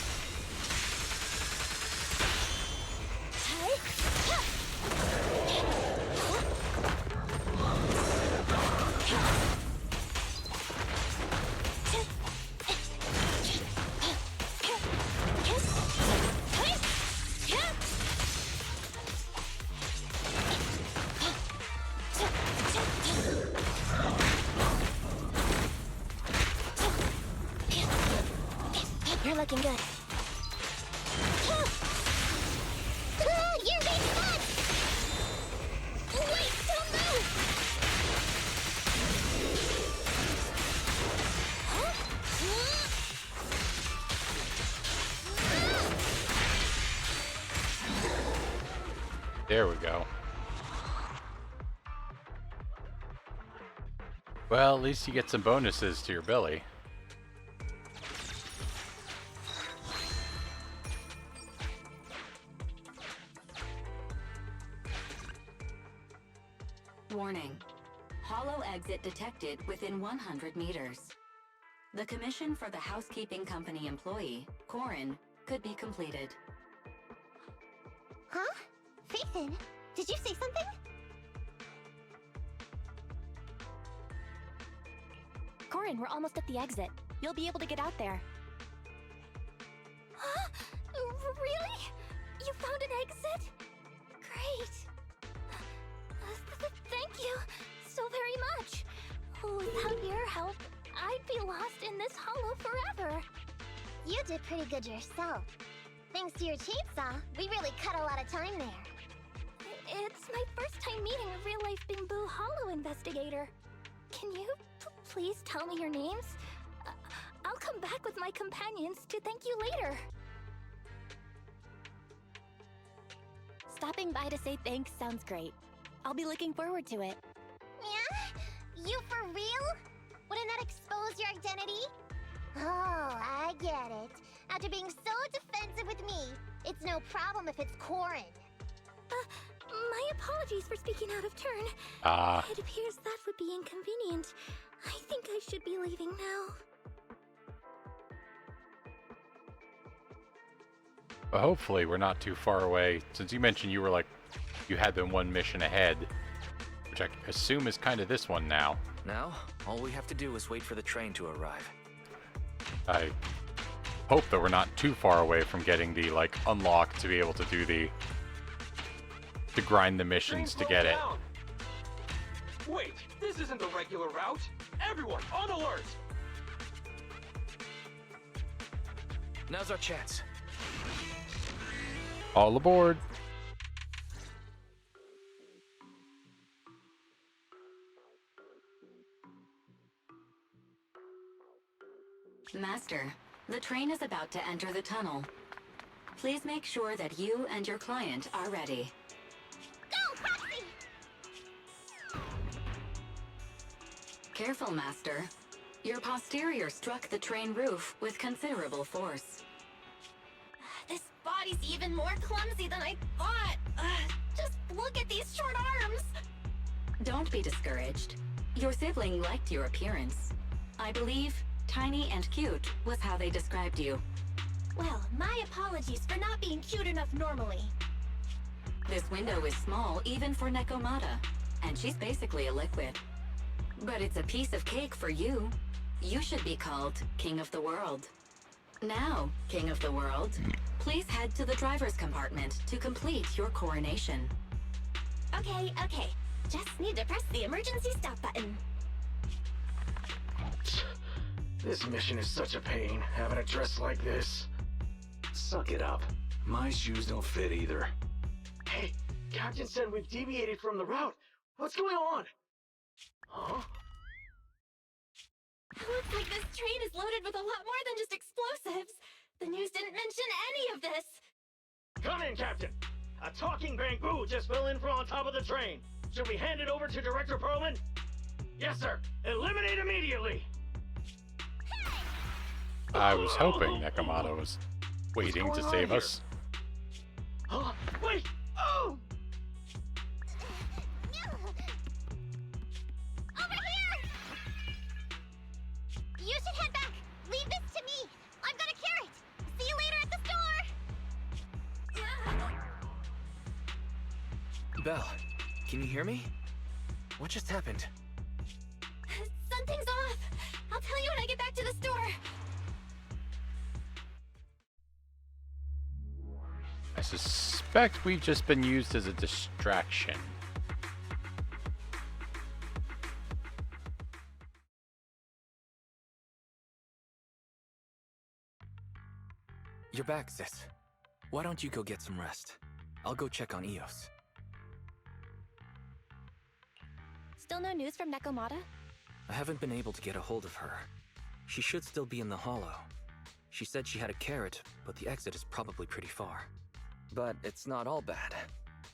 You're looking good. You're being fun! Wait, don't move! There we go. Well, at least you get some bonuses to your Billy. Warning. Hollow exit detected within 100 meters. The commission for the housekeeping company employee, Corin, could be completed. Huh? Phaethon, did you say something? Corin, we're almost at the exit. You'll be able to get out there. Huh? Really? You found an exit? Great. Thank you so very much. Without your help, I'd be lost in this hollow forever. You did pretty good yourself. Thanks to your chainsaw, we really cut a lot of time there. It's my first time meeting a real-life Bamboo Hollow investigator. Can you please tell me your names? I'll come back with my companions to thank you later. Stopping by to say thanks sounds great. I'll be looking forward to it. Yeah? You for real? Wouldn't that expose your identity? Oh, I get it. After being so defensive with me, it's no problem if it's Corin. My apologies for speaking out of turn. It appears that would be inconvenient. I think I should be leaving now. Well, hopefully we're not too far away, since you mentioned you were like, you had been one mission ahead, which I assume is kind of this one now. Now, all we have to do is wait for the train to arrive. I hope that we're not too far away from getting the, like, unlock to be able to do the... to grind the missions to get it. Wait, this isn't the regular route. Everyone, on alert! Now's our chance. All aboard! Master, the train is about to enter the tunnel. Please make sure that you and your client are ready. Go, Roxy! Careful, Master. Your posterior struck the train roof with considerable force. This body's even more clumsy than I thought. Just look at these short arms. Don't be discouraged. Your sibling liked your appearance. I believe tiny and cute was how they described you. Well, my apologies for not being cute enough normally. This window is small even for Nekomata, and she's basically a liquid. But it's a piece of cake for you. You should be called King of the World. Now, King of the World, please head to the driver's compartment to complete your coronation. Okay. Just need to press the emergency stop button. This mission is such a pain, having a dress like this. Suck it up. My shoes don't fit either. Hey, Captain said we've deviated from the route. What's going on? Huh? Looks like this train is loaded with a lot more than just explosives. The news didn't mention any of this. Come in, Captain. A talking bamboo just fell in from on top of the train. Should we hand it over to Director Perlman? Yes, sir. Eliminate immediately. I was hoping Nekomata was waiting to save us. Huh? Oh! Over here! You should head back. Leave this to me. I'm gonna cure it. See you later at the store. Belle, can you hear me? What just happened? Something's off. I'll tell you when I get back to the store. I suspect we've just been used as a distraction. You're back, sis. Why don't you go get some rest? I'll go check on Eos. Still no news from Nekomata? I haven't been able to get a hold of her. She should still be in the hollow. She said she had a carrot, but the exit is probably pretty far. But it's not all bad.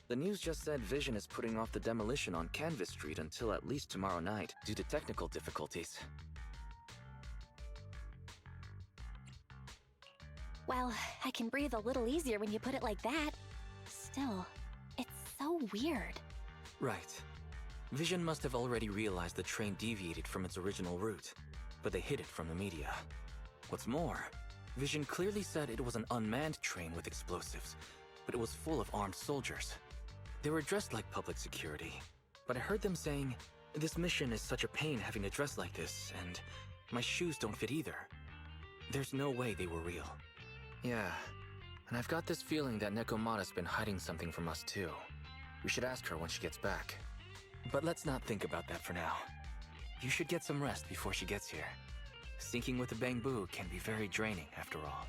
The news just said Vision is putting off the demolition on Canvas Street until at least tomorrow night due to technical difficulties. Well, I can breathe a little easier when you put it like that. Still, it's so weird. Right. Vision must have already realized the train deviated from its original route, but they hid it from the media. What's more, Vision clearly said it was an unmanned train with explosives, but it was full of armed soldiers. They were dressed like public security, but I heard them saying, "This mission is such a pain having to dress like this, and my shoes don't fit either." There's no way they were real. Yeah, and I've got this feeling that Nekomata's been hiding something from us too. We should ask her when she gets back. But let's not think about that for now. You should get some rest before she gets here. Syncing with the Bangbu can be very draining after all.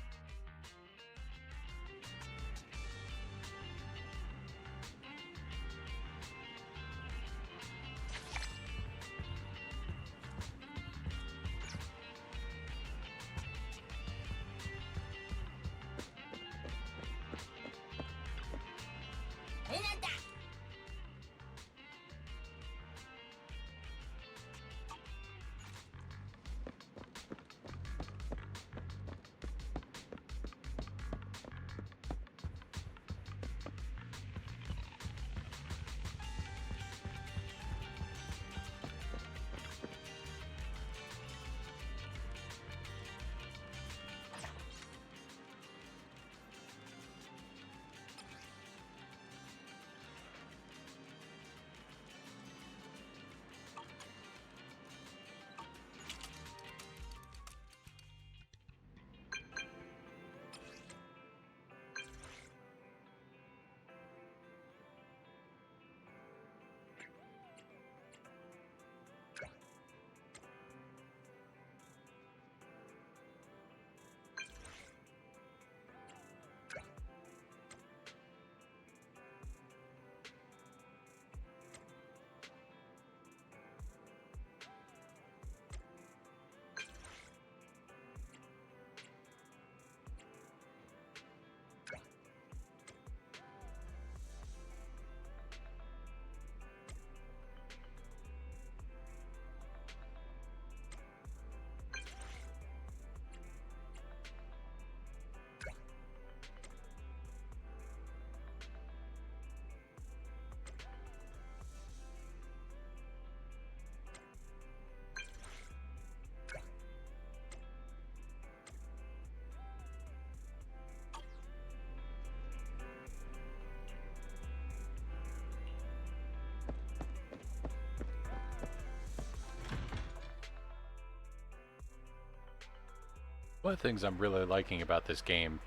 One of the things I'm really liking about this game,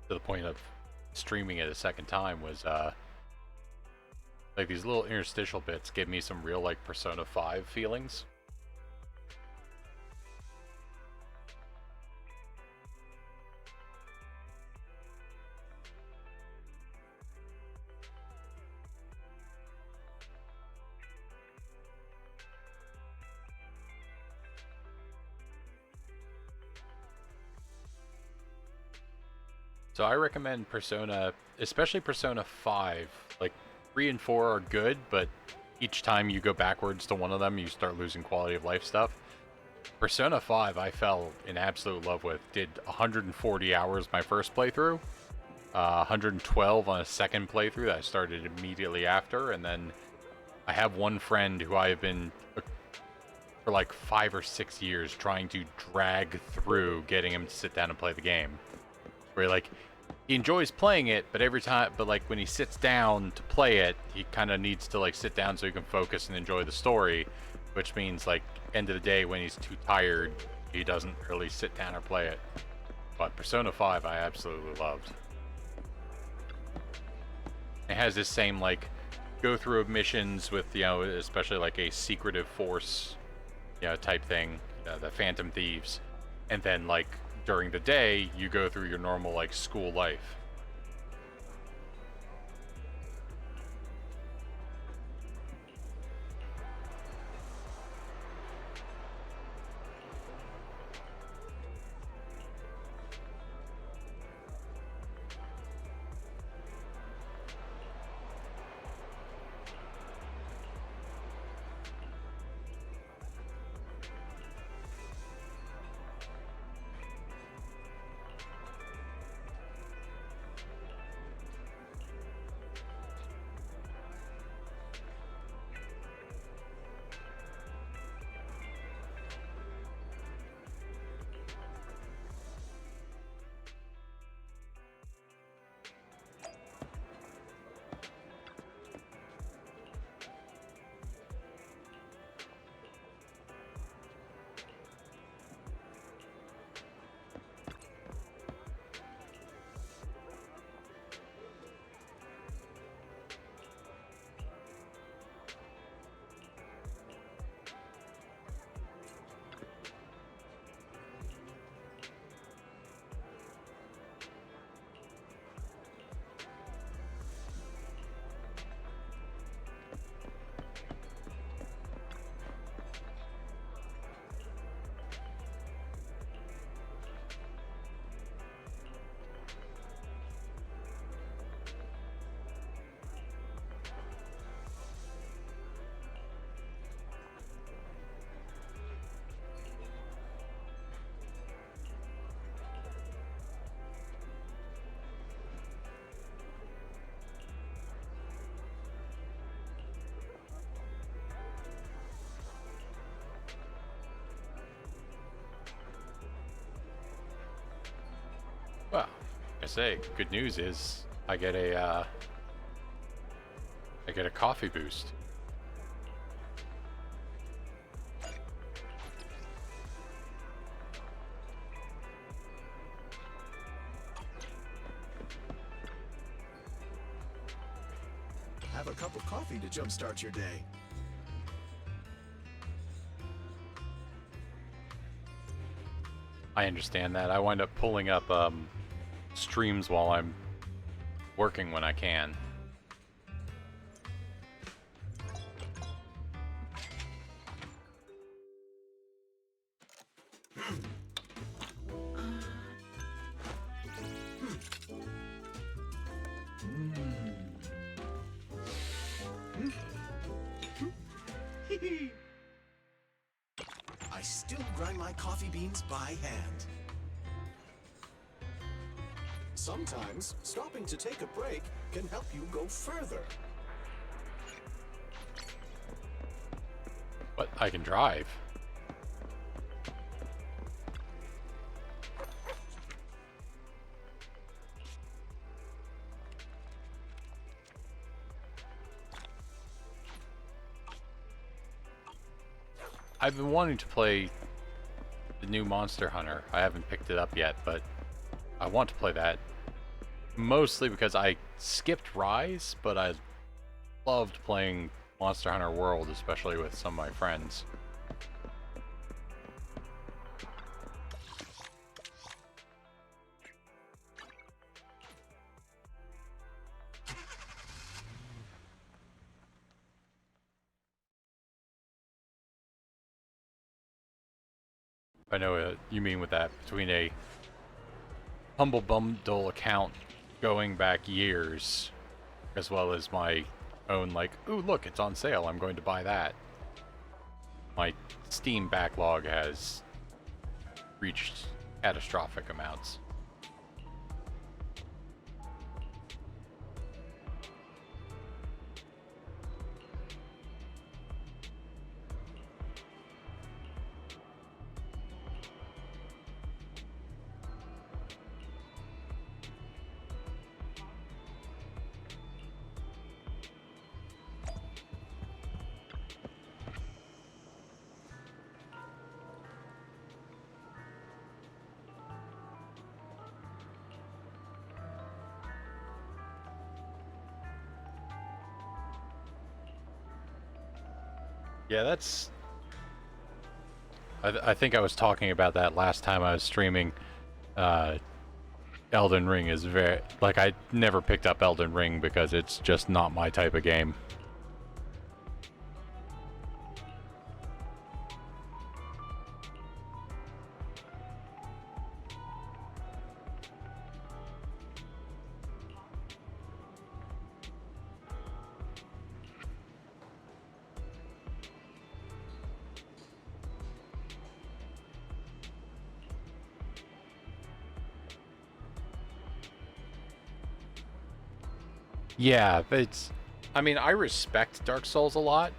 to the point of streaming it a second time, was like these little interstitial bits give me some real like Persona 5 feelings. So I recommend Persona, especially Persona 5. Like 3 and 4 are good, but each time you go backwards to one of them, you start losing quality of life stuff. Persona 5 I fell in absolute love with. Did 140 hours my first playthrough. 112 on a second playthrough that I started immediately after, and then I have one friend who I have been for like 5 or 6 years trying to drag through getting him to sit down and play the game. Where like he enjoys playing it, but like when he sits down to play it, he kind of needs to like sit down so he can focus and enjoy the story, which means like end of the day when he's too tired, he doesn't really sit down or play it. But Persona 5 I absolutely loved. It has this same like go through missions with, you know, especially like a secretive force, you know, type thing, the Phantom Thieves, and then like during the day you go through your normal like school life. Well, I say, good news is I get a coffee boost. Have a cup of coffee to jumpstart your day. I understand that. I wind up pulling up streams while I'm working when I can. I still grind my coffee beans by hand. Sometimes, stopping to take a break can help you go further. But I can drive. I've been wanting to play the new Monster Hunter. I haven't picked it up yet, but I want to play that. Mostly because I skipped Rise, but I loved playing Monster Hunter World, especially with some of my friends. I know what you mean with that, between a Humble Bundle account going back years, as well as my own like, ooh look, it's on sale, I'm going to buy that. My Steam backlog has reached catastrophic amounts. Yeah, that's... I think I was talking about that last time I was streaming. Elden Ring is very... Like, I never picked up Elden Ring because it's just not my type of game. Yeah, it's... I mean, I respect Dark Souls a lot.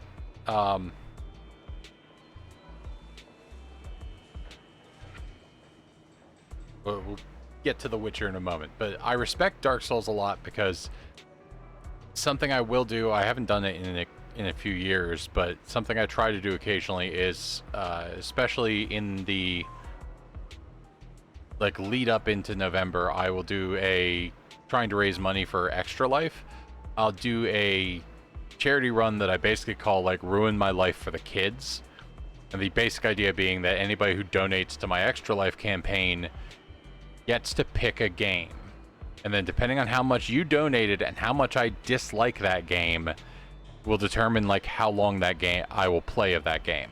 We'll get to The Witcher in a moment, but I respect Dark Souls a lot because something I will do, I haven't done it in a few years, but something I try to do occasionally is, especially in the like lead up into November, I will do trying to raise money for Extra Life. I'll do a charity run that I basically call like Ruin My Life for the Kids. And the basic idea being that anybody who donates to my Extra Life campaign gets to pick a game. And then depending on how much you donated and how much I dislike that game will determine like how long that game I will play of that game.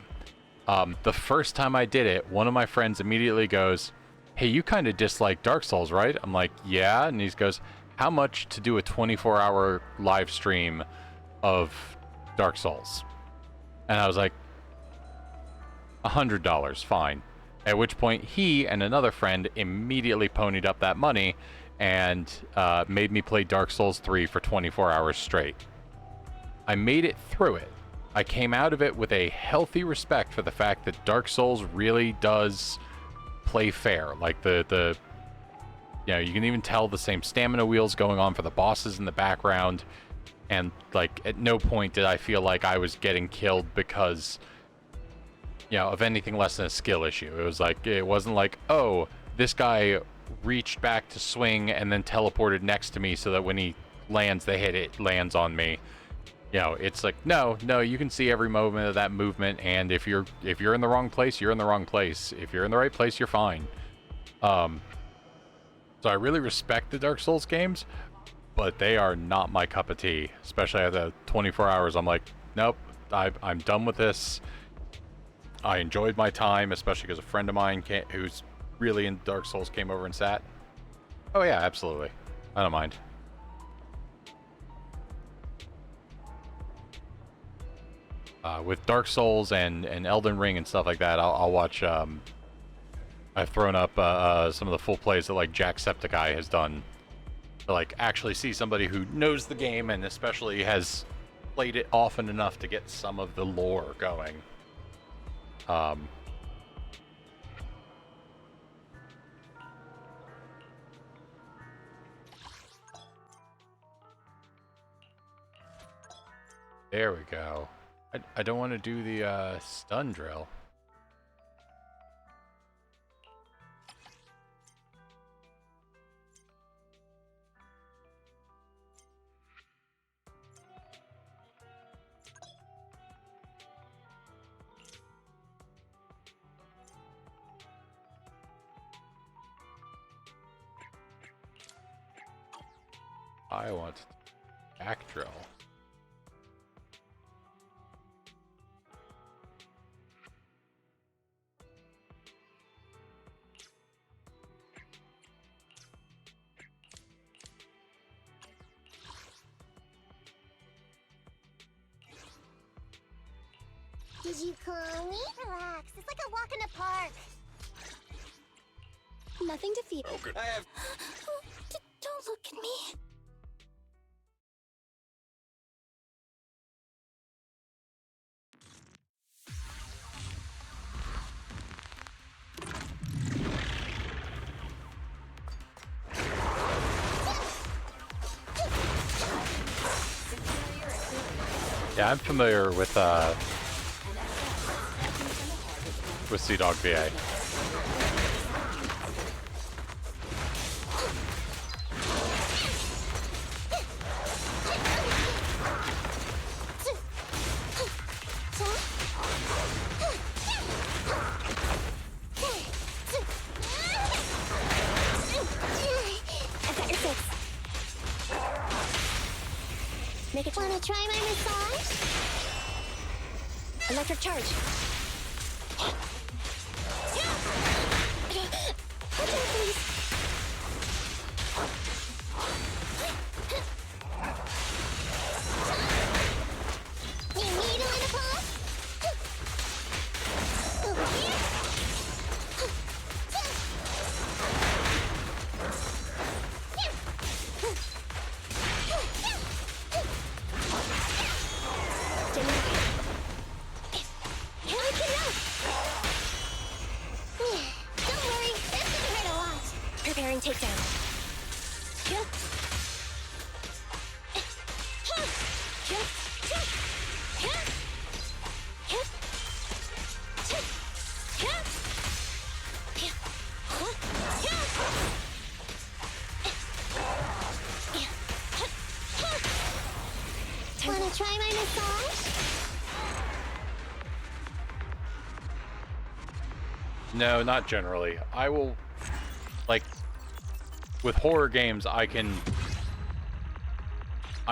The first time I did it, one of my friends immediately goes, "Hey, you kind of dislike Dark Souls, right?" I'm like, "Yeah." And he goes, "How much to do a 24-hour live stream of Dark Souls?" And I was like, $100, fine. At which point he and another friend immediately ponied up that money and made me play Dark Souls 3 for 24 hours straight. I made it through it. I came out of it with a healthy respect for the fact that Dark Souls really does play fair. Like the you know, you can even tell the same stamina wheels going on for the bosses in the background, and like at no point did I feel like I was getting killed because, you know, of anything less than a skill issue. It was like, it wasn't like, oh, this guy reached back to swing and then teleported next to me so that when he lands, it lands on me. You know, it's like, no, you can see every moment of that movement, and if you're in the wrong place, you're in the wrong place. If you're in the right place, you're fine. So I really respect the Dark Souls games, but they are not my cup of tea. Especially after 24 hours, I'm like, nope, I'm done with this. I enjoyed my time, especially because a friend of mine who's really in Dark Souls came over and sat. Oh yeah, absolutely. I don't mind. With Dark Souls and Elden Ring and stuff like that, I'll watch. I've thrown up some of the full plays that like Jacksepticeye has done to like actually see somebody who knows the game and especially has played it often enough to get some of the lore going. There we go. I don't want to do the stun drill. I want back drill. Did you call me? Relax. It's like a walk in the park. Nothing to fear. I have... Don't look at me. Yeah, I'm familiar with Sea Dog VA. try my massage? Electric charge. Hold on, please. Need needle in a paw? Over here. Don't worry, this didn't hurt a lot. Preparing takedown. Wanna try my massage? No, not generally. I will, like, with horror games, I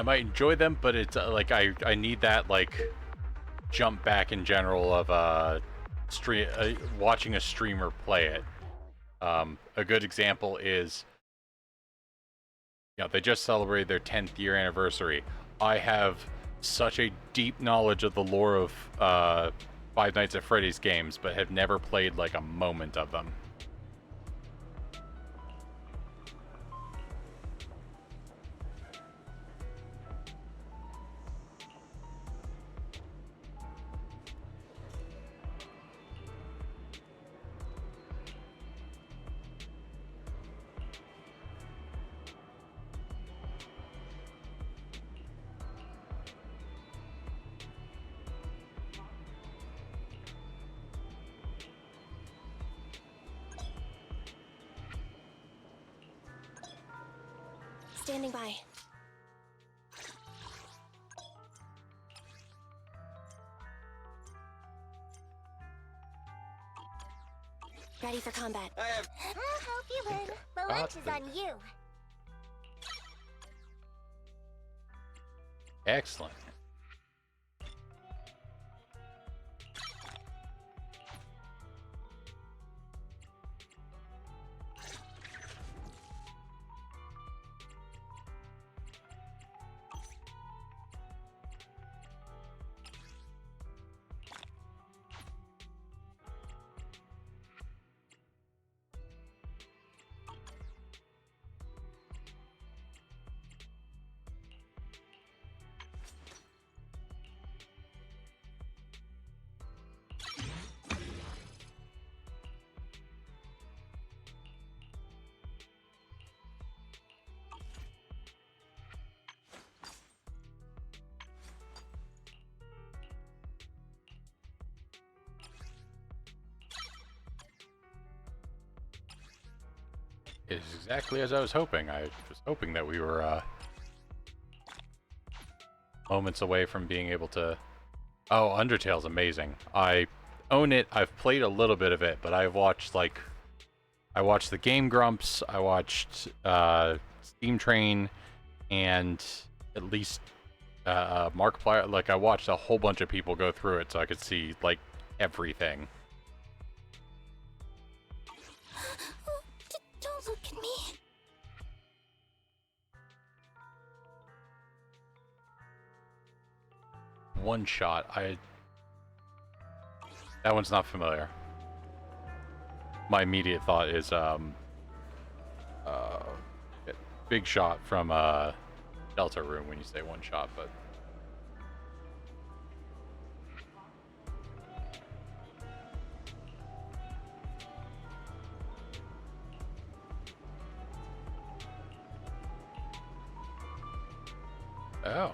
might enjoy them, but it's like I need that like jump back in general of watching a streamer play it. A good example is, they just celebrated their 10th year anniversary. I have such a deep knowledge of the lore of Five Nights at Freddy's games, but have never played like a moment of them. Standing by. Ready for combat. I have... I'll help you win. The lunch is on you. Excellent. It's exactly as I was hoping. I was hoping that we were moments away from being able to... Oh, Undertale's amazing. I own it. I've played a little bit of it, but I've watched, like... I watched the Game Grumps, I watched Steam Train, and at least Markiplier. Like, I watched a whole bunch of people go through it so I could see, like, everything. Don't look at me. One Shot, that one's not familiar. My immediate thought is Big Shot from Delta Room when you say One Shot, but oh.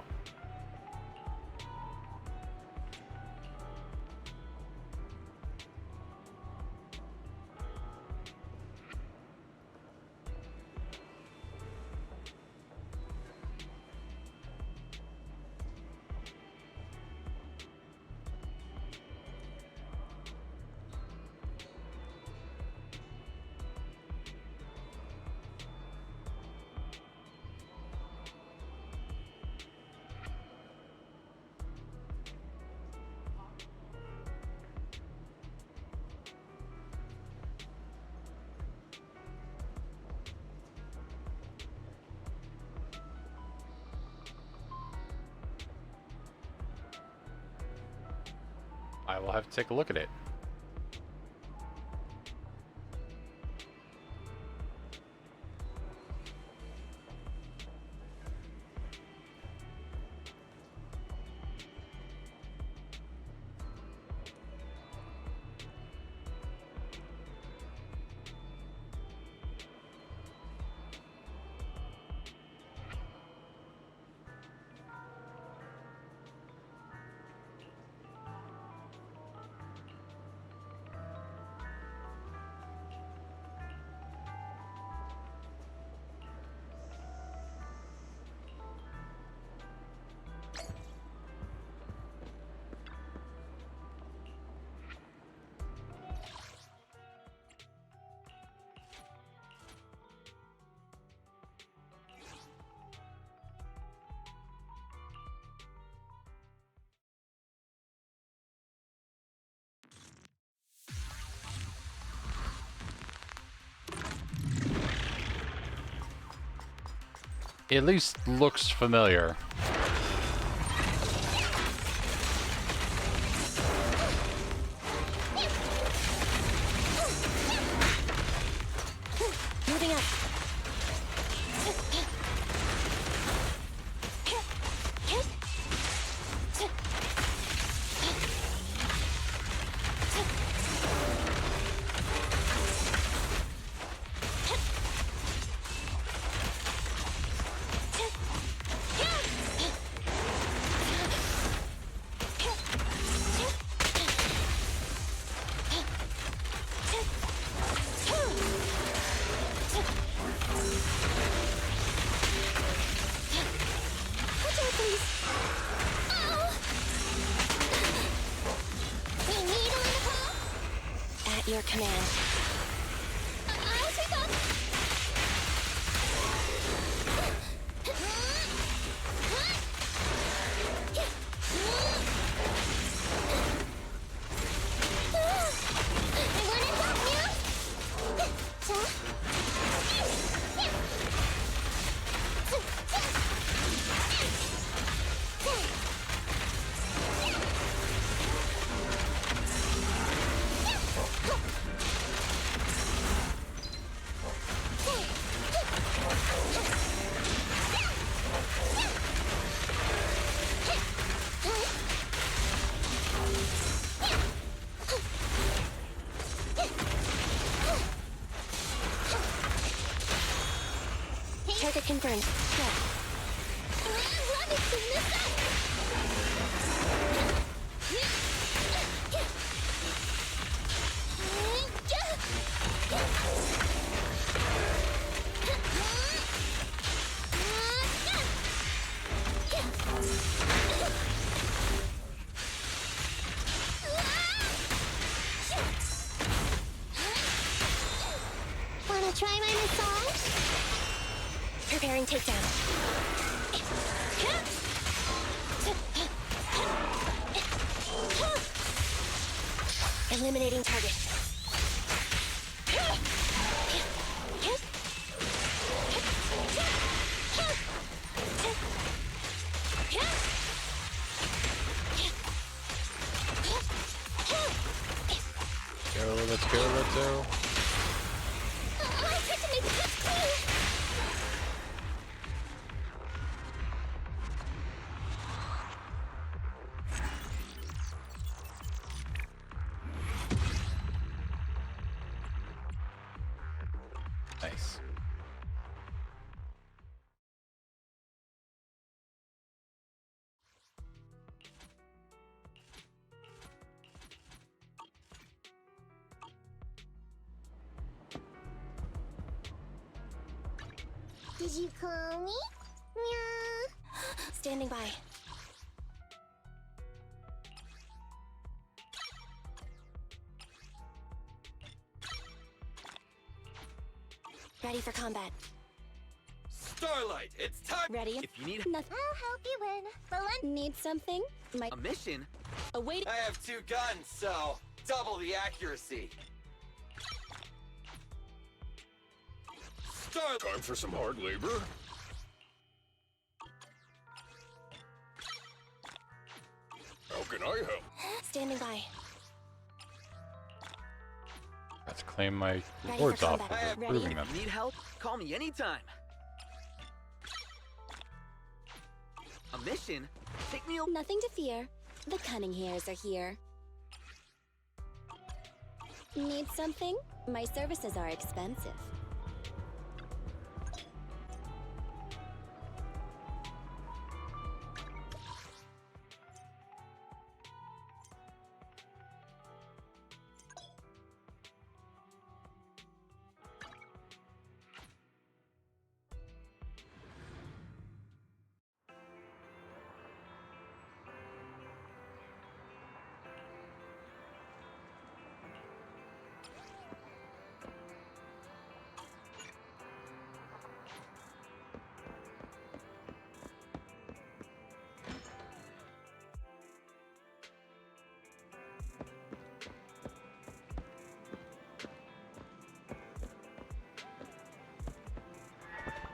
I will have to take a look at it. It at least looks familiar. Moving up. At your command. I'll take off. Target confirmed. Yeah. Let me clean this up. Wanna try my massage? Preparing takedown. Eliminating target. Go, let's go, let's go. I tried to make the cuts clean. Nice. Did you call me? Meow. Standing by. Ready for combat. Starlight, it's time! Ready? If you need Nothing. I'll help you win. But Need something? My a mission, await. I have 2 guns, so double the accuracy. Starlight! Time for some hard labor? How can I help? Standing by. Let's claim my Ready for rewards off combat. of Ready? improving them. Need help? Call me anytime. A mission? Take me Nothing to fear. The cunning hairs are here. Need something? My services are expensive.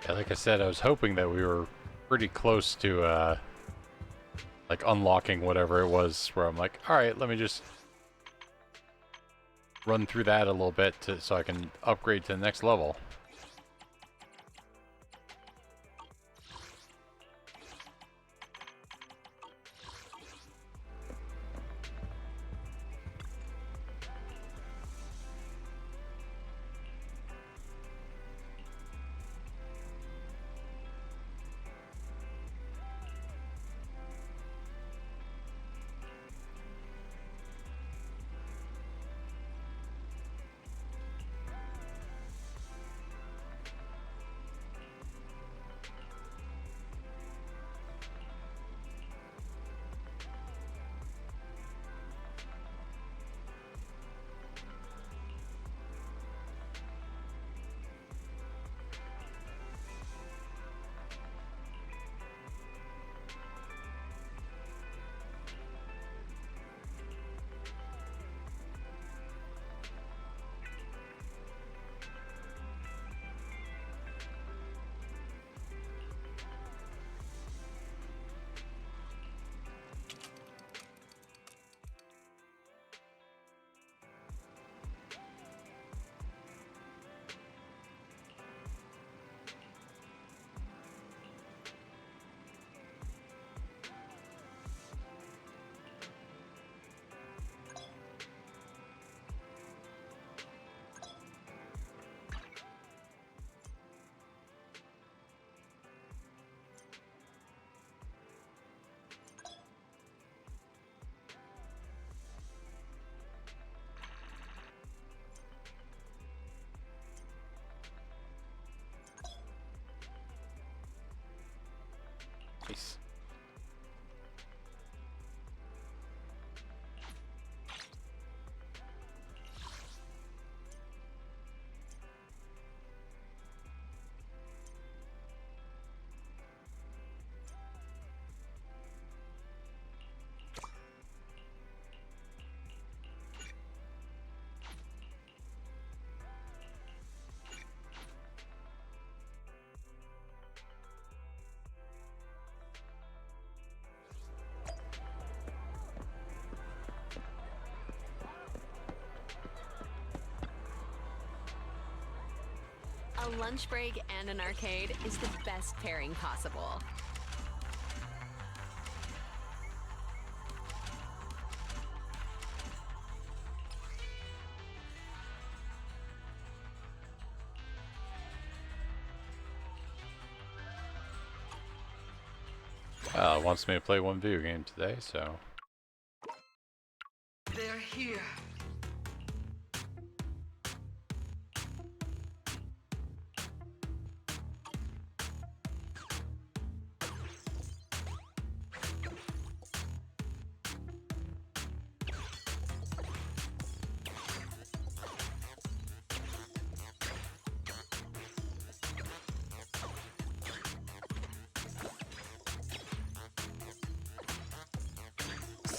Yeah, like I said, I was hoping that we were pretty close to, like, unlocking whatever it was, where I'm like, alright, let me just run through that a little bit so I can upgrade to the next level. Nice. A lunch break and an arcade is the best pairing possible. It wants me to play one video game today, so... They're here.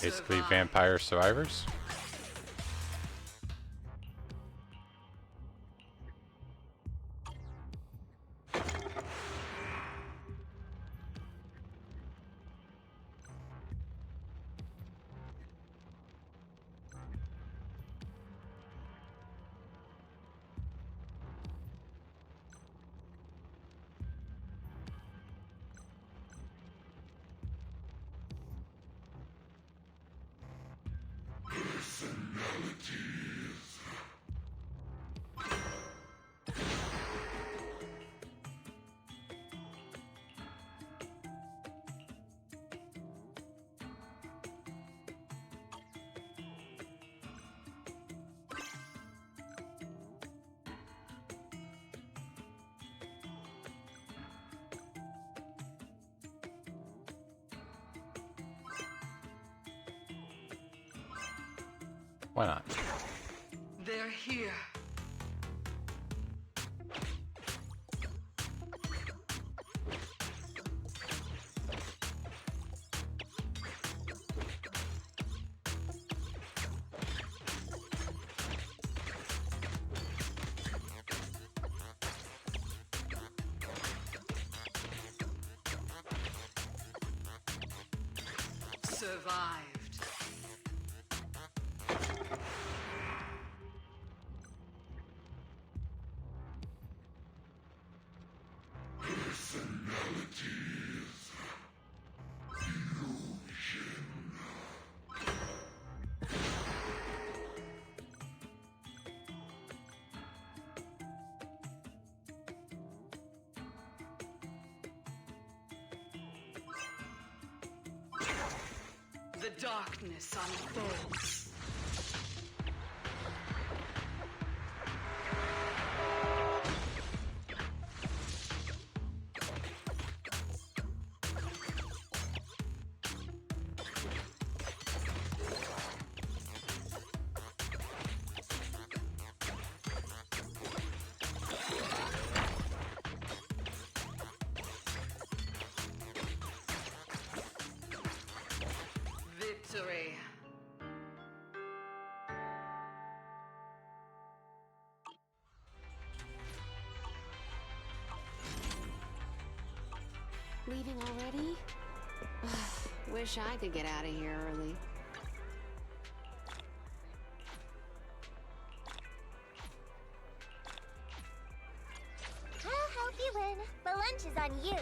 Basically vampire survivors. Why not? They're here. Survived. The darkness unfolds. Victory. Leaving already? Wish I could get out of here early. I'll help you win, but lunch is on you.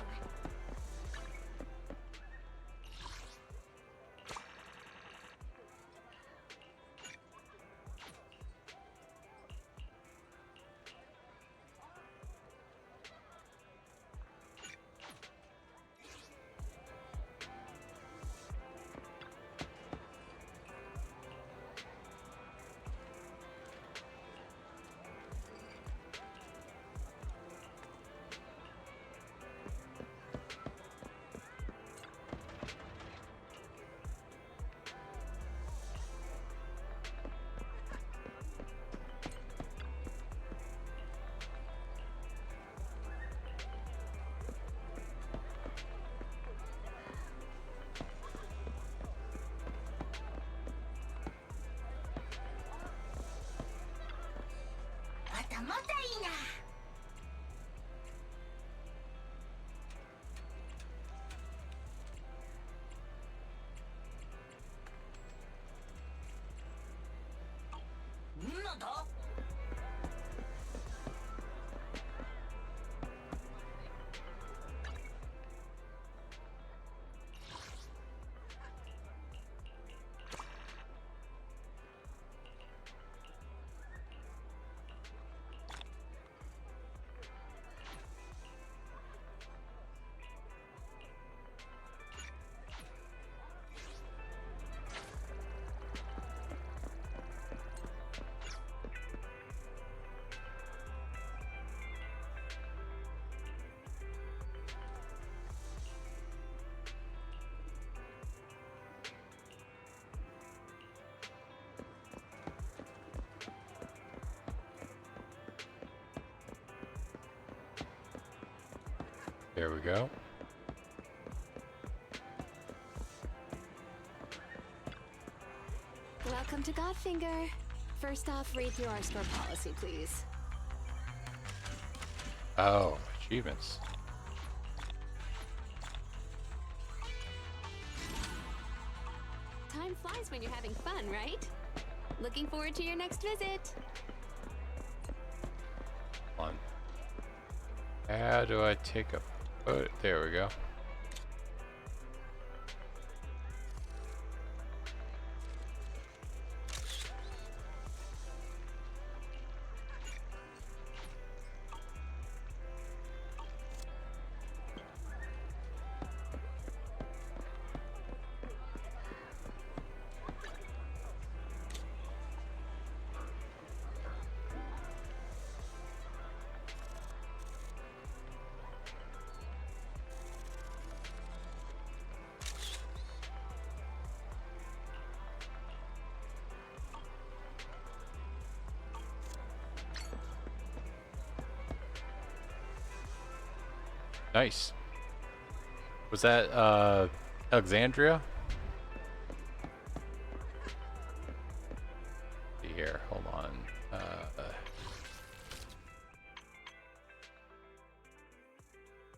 There we go. Welcome to Godfinger. First off, read through our store policy, please. Oh, achievements. Time flies when you're having fun, right? Looking forward to your next visit. Fun. How do I take a photo? There we go. Nice. Was that Alexandria? See here, hold on.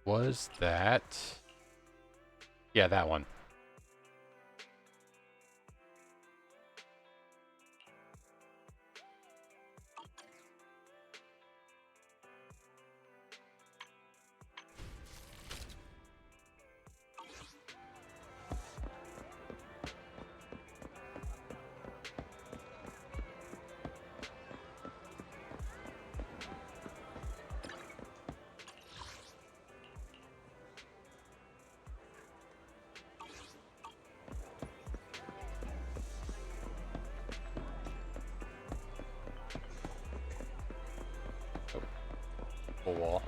Was that? Yeah, that one. Full wall.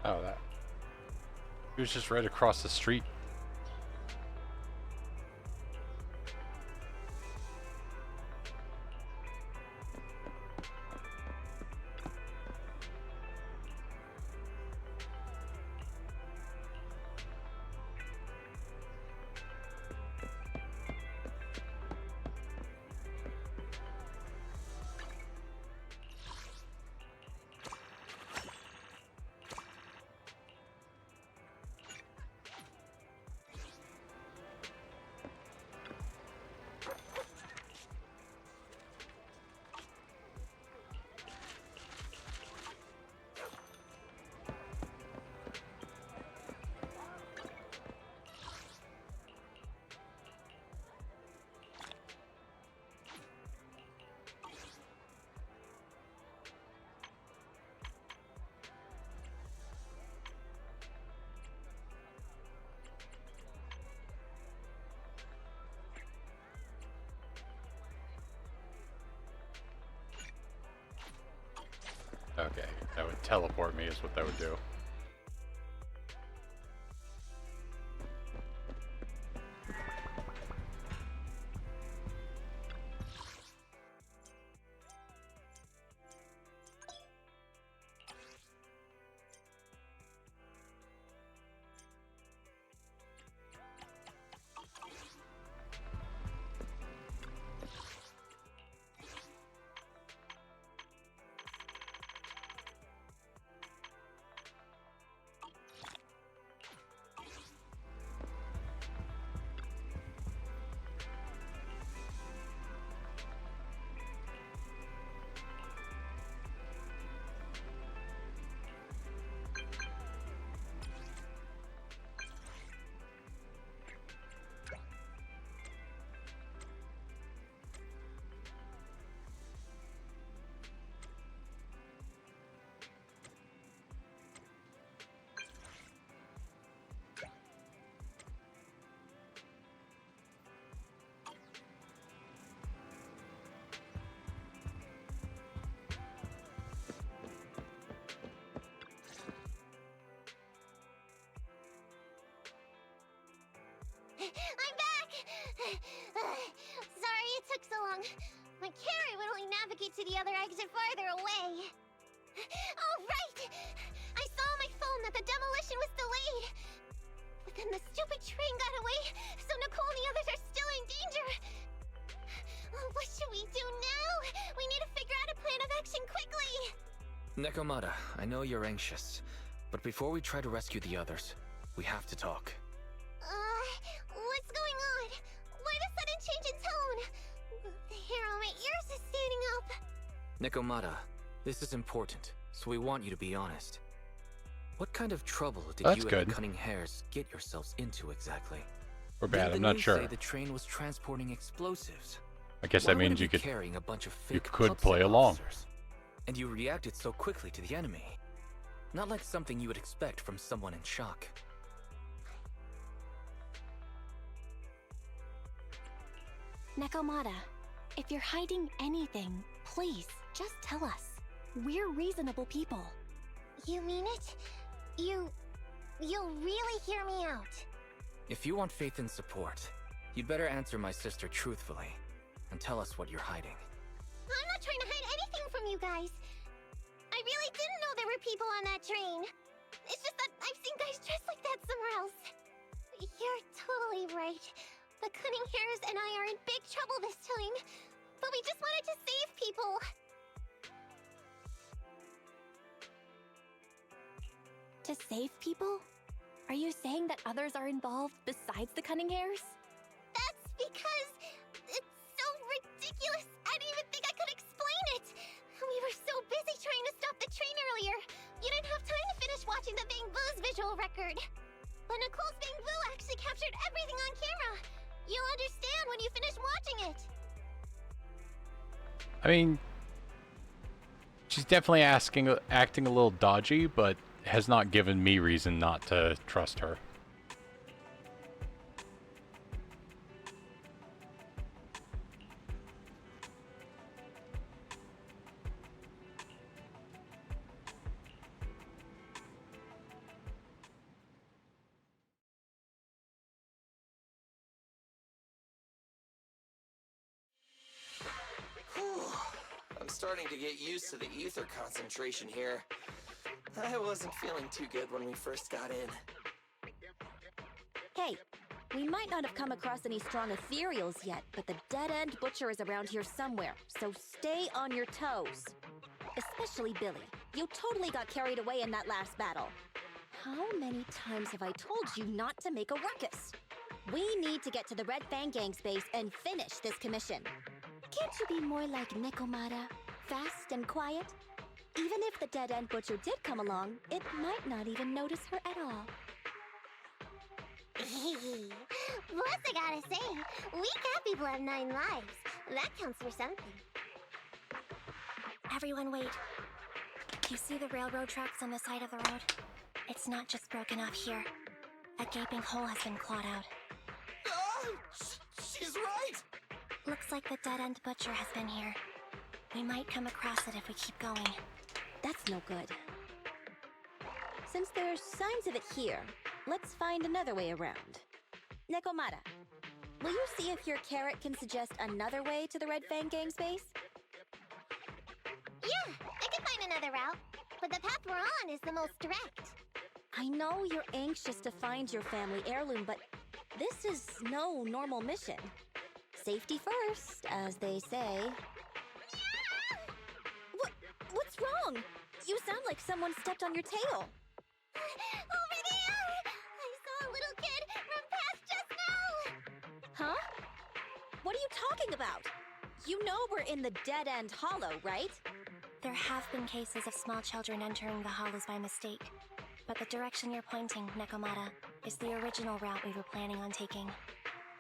Oh, that. He was just right across the street. Okay, that would teleport me is what that would do. I'm back! Sorry it took so long. My carrot would only navigate to the other exit farther away. Oh, right! I saw on my phone that the demolition was delayed. But then the stupid train got away, so Nicole and the others are still in danger. Oh, what should we do now? We need to figure out a plan of action quickly! Nekomata, I know you're anxious, but before we try to rescue the others, we have to talk. What's going on? Why the sudden change in tone? The hair on my ears is standing up. Nekomata, this is important, so we want you to be honest. What kind of trouble did That's you good. and the Cunning Hares get yourselves into exactly? Or bad, Did I'm the not news sure. say the train was transporting explosives? I guess Why that would means I you be could carrying a bunch of you fake could pups play and along. officers? And you reacted so quickly to the enemy. Not like something you would expect from someone in shock. Nekomata, if you're hiding anything, please, just tell us. We're reasonable people. You mean it? You'll really hear me out. If you want faith and support, you'd better answer my sister truthfully and tell us what you're hiding. I'm not trying to hide anything from you guys. I really didn't know there were people on that train. It's just that I've seen guys dressed like that somewhere else. You're totally right. The Cunning Hares and I are in big trouble this time. But we just wanted to save people. To save people? Are you saying that others are involved besides the Cunning Hares? That's because it's so ridiculous. I didn't even think I could explain it. We were so busy trying to stop the train earlier. You didn't have time to finish watching the Bang Boo's visual record. But Nicole's Bang Boo actually captured everything on camera. You'll understand when you finish watching it. I mean, she's definitely acting a little dodgy, but has not given me reason not to trust her. I'm starting to get used to the ether concentration here. I wasn't feeling too good when we first got in. Hey, we might not have come across any strong ethereals yet, but the dead-end butcher is around here somewhere, so stay on your toes. Especially Billy. You totally got carried away in that last battle. How many times have I told you not to make a ruckus? We need to get to the Red Fang Gang's base and finish this commission. Can't you be more like Nekomata? Fast and quiet? Even if the dead-end butcher did come along, it might not even notice her at all. Plus, I gotta say, we cat people have 9 lives. That counts for something. Everyone wait. You see the railroad tracks on the side of the road? It's not just broken off here. A gaping hole has been clawed out. She's right! Looks like the dead-end butcher has been here. We might come across it if we keep going. That's no good. Since there's signs of it here, let's find another way around. Nekomata, will you see if your carrot can suggest another way to the Red Fang Gang's base? Yeah, I can find another route, but the path we're on is the most direct. I know you're anxious to find your family heirloom, but this is no normal mission. Safety first, as they say. What's wrong? You sound like someone stepped on your tail. Over there! I saw a little kid run past just now! Huh? What are you talking about? You know we're in the dead-end hollow, right? There have been cases of small children entering the hollows by mistake. But the direction you're pointing, Nekomata, is the original route we were planning on taking.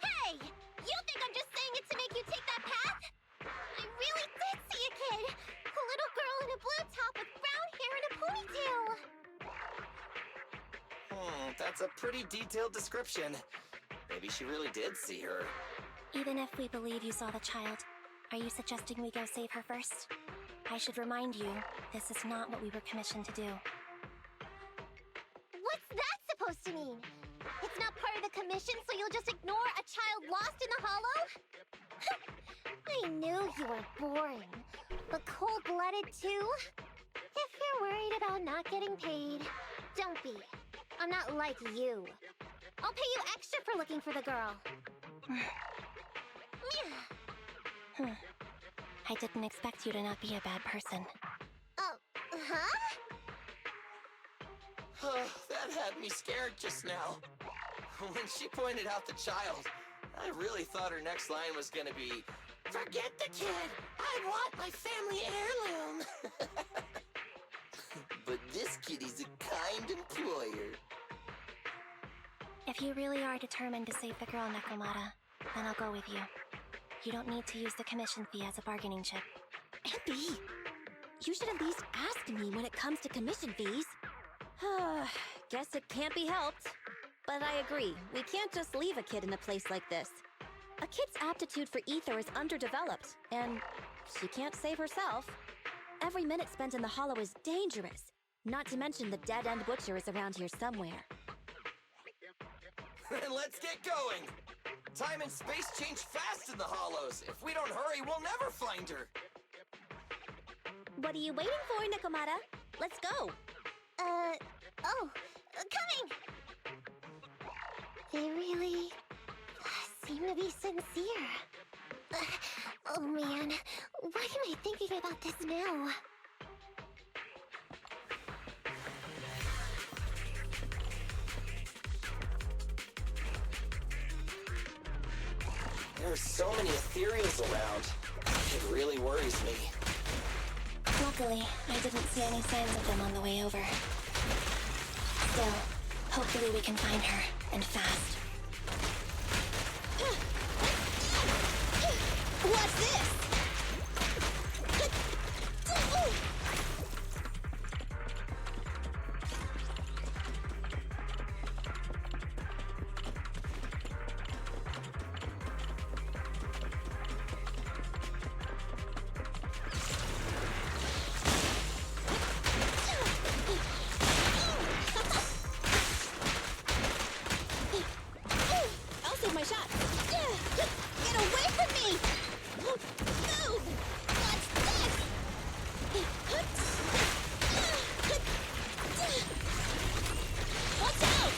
Hey! You think I'm just saying it to make you take that path? I really did see a kid! A little girl in a blue top with brown hair and a ponytail! That's a pretty detailed description. Maybe she really did see her. Even if we believe you saw the child, are you suggesting we go save her first? I should remind you, this is not what we were commissioned to do. What's that supposed to mean? It's not part of the commission, so you'll just ignore a child lost in the hollow? I knew you were boring. But cold-blooded, too? If you're worried about not getting paid, don't be. I'm not like you. I'll pay you extra for looking for the girl. I didn't expect you to not be a bad person. Oh, huh? That had me scared just now. When she pointed out the child, I really thought her next line was gonna be, "Forget the kid! I want my family heirloom!" But this kitty's a kind employer. If you really are determined to save the girl, Nekomata, then I'll go with you. You don't need to use the commission fee as a bargaining chip. Abby, you should at least ask me when it comes to commission fees. Guess it can't be helped. But I agree, we can't just leave a kid in a place like this. A kid's aptitude for ether is underdeveloped, and she can't save herself. Every minute spent in the hollow is dangerous, not to mention the dead-end butcher is around here somewhere. Then let's get going! Time and space change fast in the hollows. If we don't hurry, we'll never find her. What are you waiting for, Nakamata? Let's go! Coming! They really seem to be sincere. Oh man, why am I thinking about this now? There are so many ethereals around. It really worries me. Luckily, I didn't see any signs of them on the way over. Still, hopefully we can find her, and fast. What's this? I'll save my shot. Get away from me! Move! What's this? Watch out!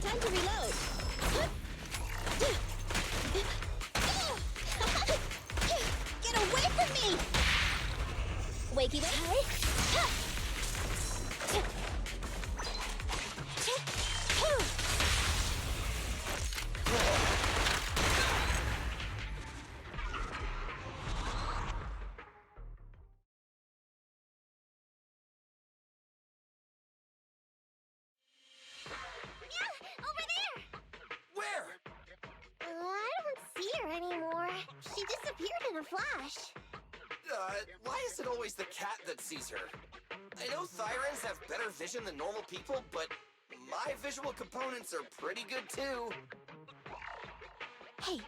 Time to reload. Get away from me! Wakey wake. Over there! Where? I don't see her anymore. She disappeared in a flash. Why is it always the cat that sees her? I know Thyrans have better vision than normal people, but my visual components are pretty good too. Hey,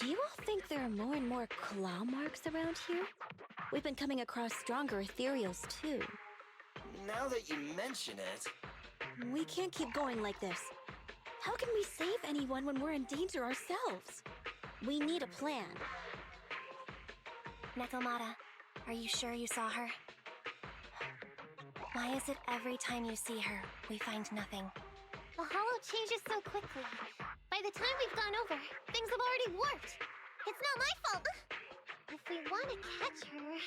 do you all think there are more and more claw marks around here? We've been coming across stronger ethereals too. Now that you mention it... We can't keep going like this. How can we save anyone when we're in danger ourselves? We need a plan. Nakamata, are you sure you saw her? Why is it every time you see her, we find nothing? The hollow changes so quickly. By the time we've gone over, things have already warped. It's not my fault. If we want to catch her,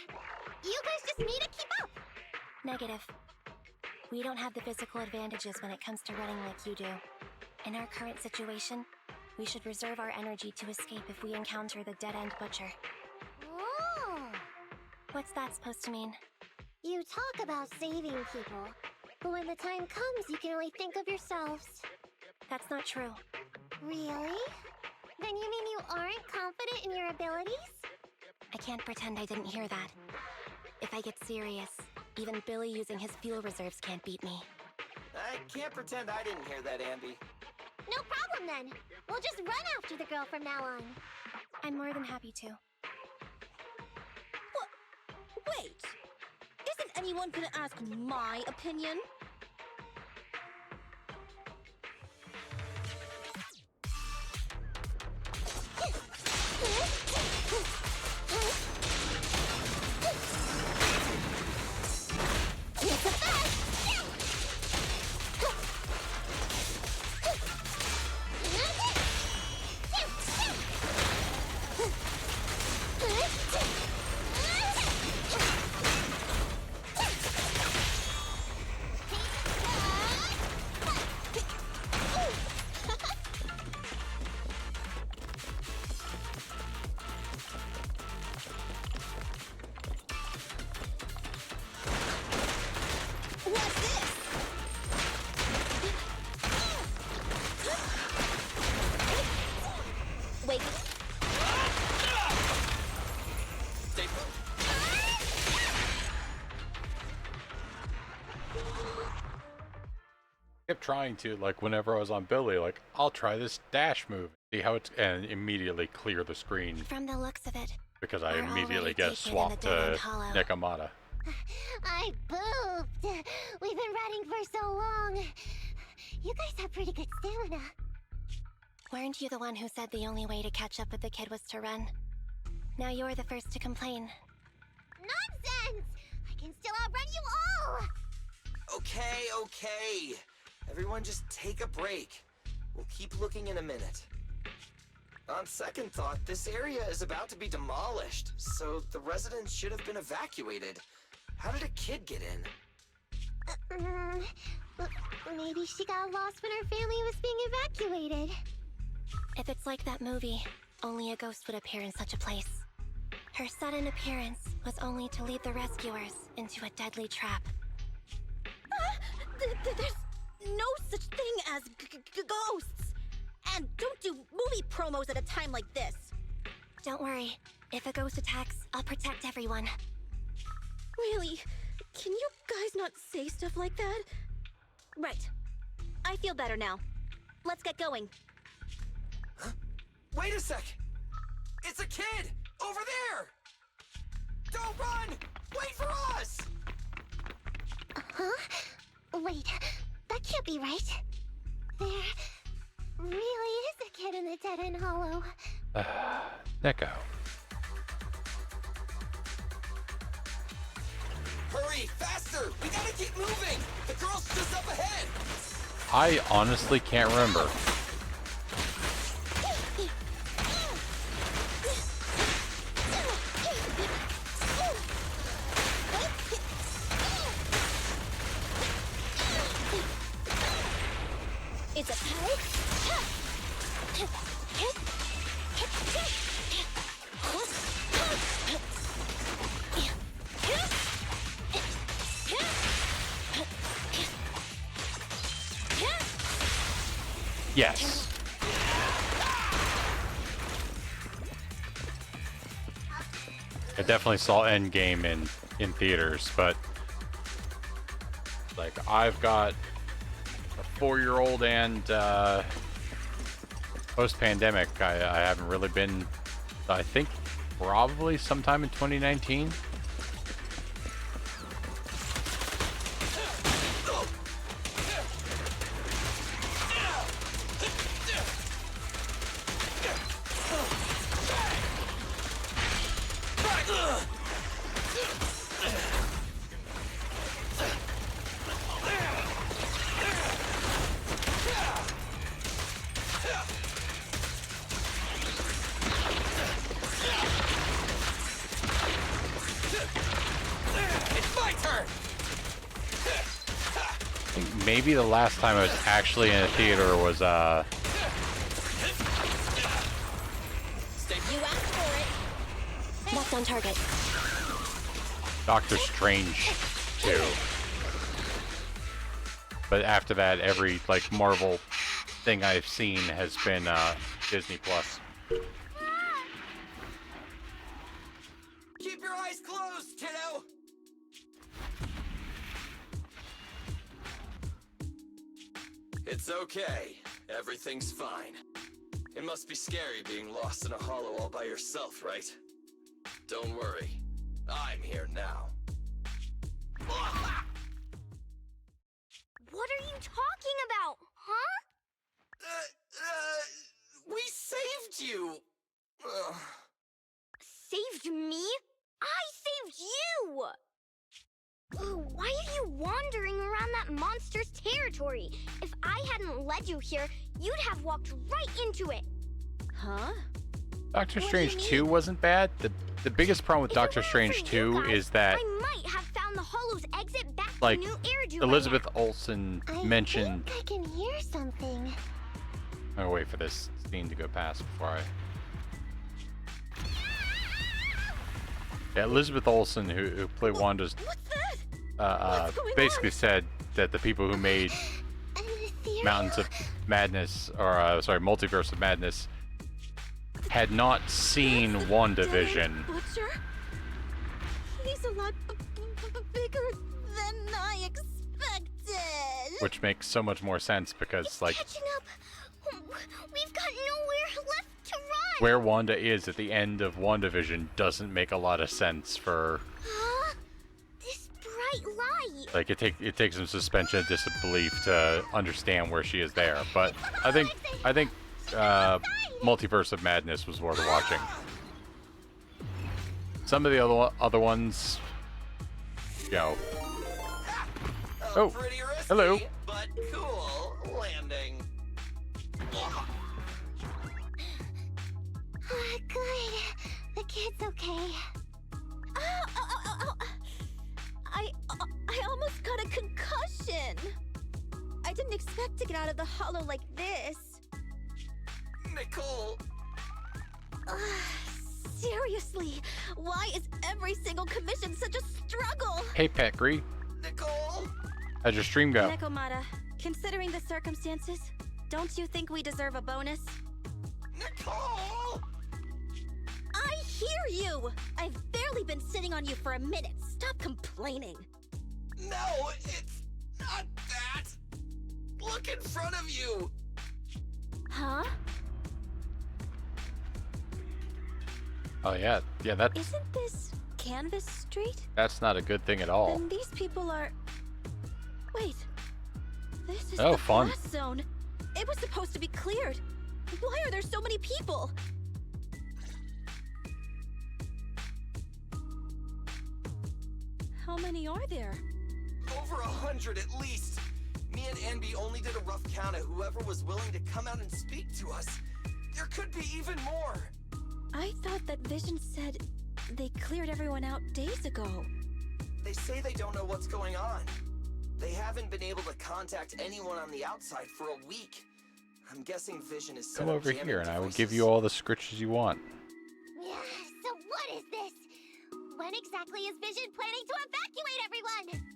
you guys just need to keep up. Negative. We don't have the physical advantages when it comes to running like you do. In our current situation, we should reserve our energy to escape if we encounter the dead-end butcher. Oh! What's that supposed to mean? You talk about saving people, but when the time comes, you can only think of yourselves. That's not true. Really? Then you mean you aren't confident in your abilities? I can't pretend I didn't hear that. If I get serious, even Billy using his fuel reserves can't beat me. I can't pretend I didn't hear that, Ambi. No problem then. We'll just run after the girl from now on. I'm more than happy to. Wait! Isn't anyone gonna ask my opinion? kept trying to, like, whenever I was on Billy, like, I'll try this dash move, see how it's, and immediately clear the screen From the looks of it, because I we're immediately already get taken in swapped the dead-end to hollow. Nekomata. I pooped. We've been running for so long. You guys have pretty good stamina. Weren't you the one who said the only way to catch up with the kid was to run? Now you're the first to complain. Nonsense! I can still outrun you all! Okay. Everyone just take a break. We'll keep looking in a minute. On second thought, this area is about to be demolished, so the residents should have been evacuated. How did a kid get in? Maybe she got lost when her family was being evacuated. If it's like that movie, only a ghost would appear in such a place. Her sudden appearance was only to lead the rescuers into a deadly trap. There's no such thing as ghosts. And don't do movie promos at a time like this. Don't worry. If a ghost attacks, I'll protect everyone. Really? Can you guys not say stuff like that? Right. I feel better now. Let's get going. Huh? Wait a sec! It's a kid! Over there! Don't run! Wait for us! Huh? Wait, that can't be right. There really is a kid in the dead-end hollow. Neko. Hurry, faster! We gotta keep moving! The girl's just up ahead! I honestly can't remember. It's a power. Yes. I definitely saw Endgame in theaters, but like I've got a 4-year-old and post-pandemic, I haven't really been. I think probably sometime in 2019. Maybe the last time I was actually in a theater was You asked for it. Locked on target. Doctor Strange 2. But after that, every like Marvel thing I've seen has been Disney Plus. Keep your eyes closed, kiddo! It's okay. Everything's fine. It must be scary being lost in a hollow all by yourself, right? Don't worry. I'm here now. What are you talking about, huh? We saved you! Saved me? I saved you! Why are you wandering around that monster's territory? If I hadn't led you here, you'd have walked right into it. Huh? Doctor Strange 2 wasn't bad. The biggest problem with Doctor Strange 2 is that I might have found the Hollow's exit back like to New Eridu. Elizabeth Olsen mentioned. I can hear something. I'm gonna wait for this scene to go past before I. Yeah, Elizabeth Olsen, who played Wanda's, basically said that the people who made Mountains of Madness, or sorry, Multiverse of Madness, had not seen WandaVision. Butcher? He's a lot bigger than I expected. Which makes so much more sense because, like, Catching up. We've got nowhere left to run. where Wanda is at the end of WandaVision doesn't make a lot of sense for. This bright light. Like, it takes some suspension of disbelief to understand where she is there. But I think Multiverse of Madness was worth watching. Some of the other ones, you know. Oh, Pretty risky, hello. but cool landing. Good. The kid's okay. I almost got a concussion. I didn't expect to get out of the hollow like this. Nicole. Seriously, why is every single commission such a struggle? Hey, Petri. Nicole. How'd your stream go? Nekomata, considering the circumstances, don't you think we deserve a bonus? Nicole. I hear you! I've barely been sitting on you for a minute. Stop complaining. No, it's not that. Look in front of you. Huh? Oh yeah, that's Isn't this Canvas Street? not a good thing at all. Then these people are... Wait. This is Oh, the fun. blast zone. It was supposed to be cleared. Why are there so many people? How many are there? Over 100 at least. Me and Envy only did a rough count of whoever was willing to come out and speak to us. There could be even more. I thought that Vision said they cleared everyone out days ago. They say they don't know what's going on. They haven't been able to contact anyone on the outside for a week. I'm guessing Vision is set Come up over jamming here and I will devices. give you all the scritches you want. Yeah, so what is this? When exactly is Vision planning to evacuate everyone?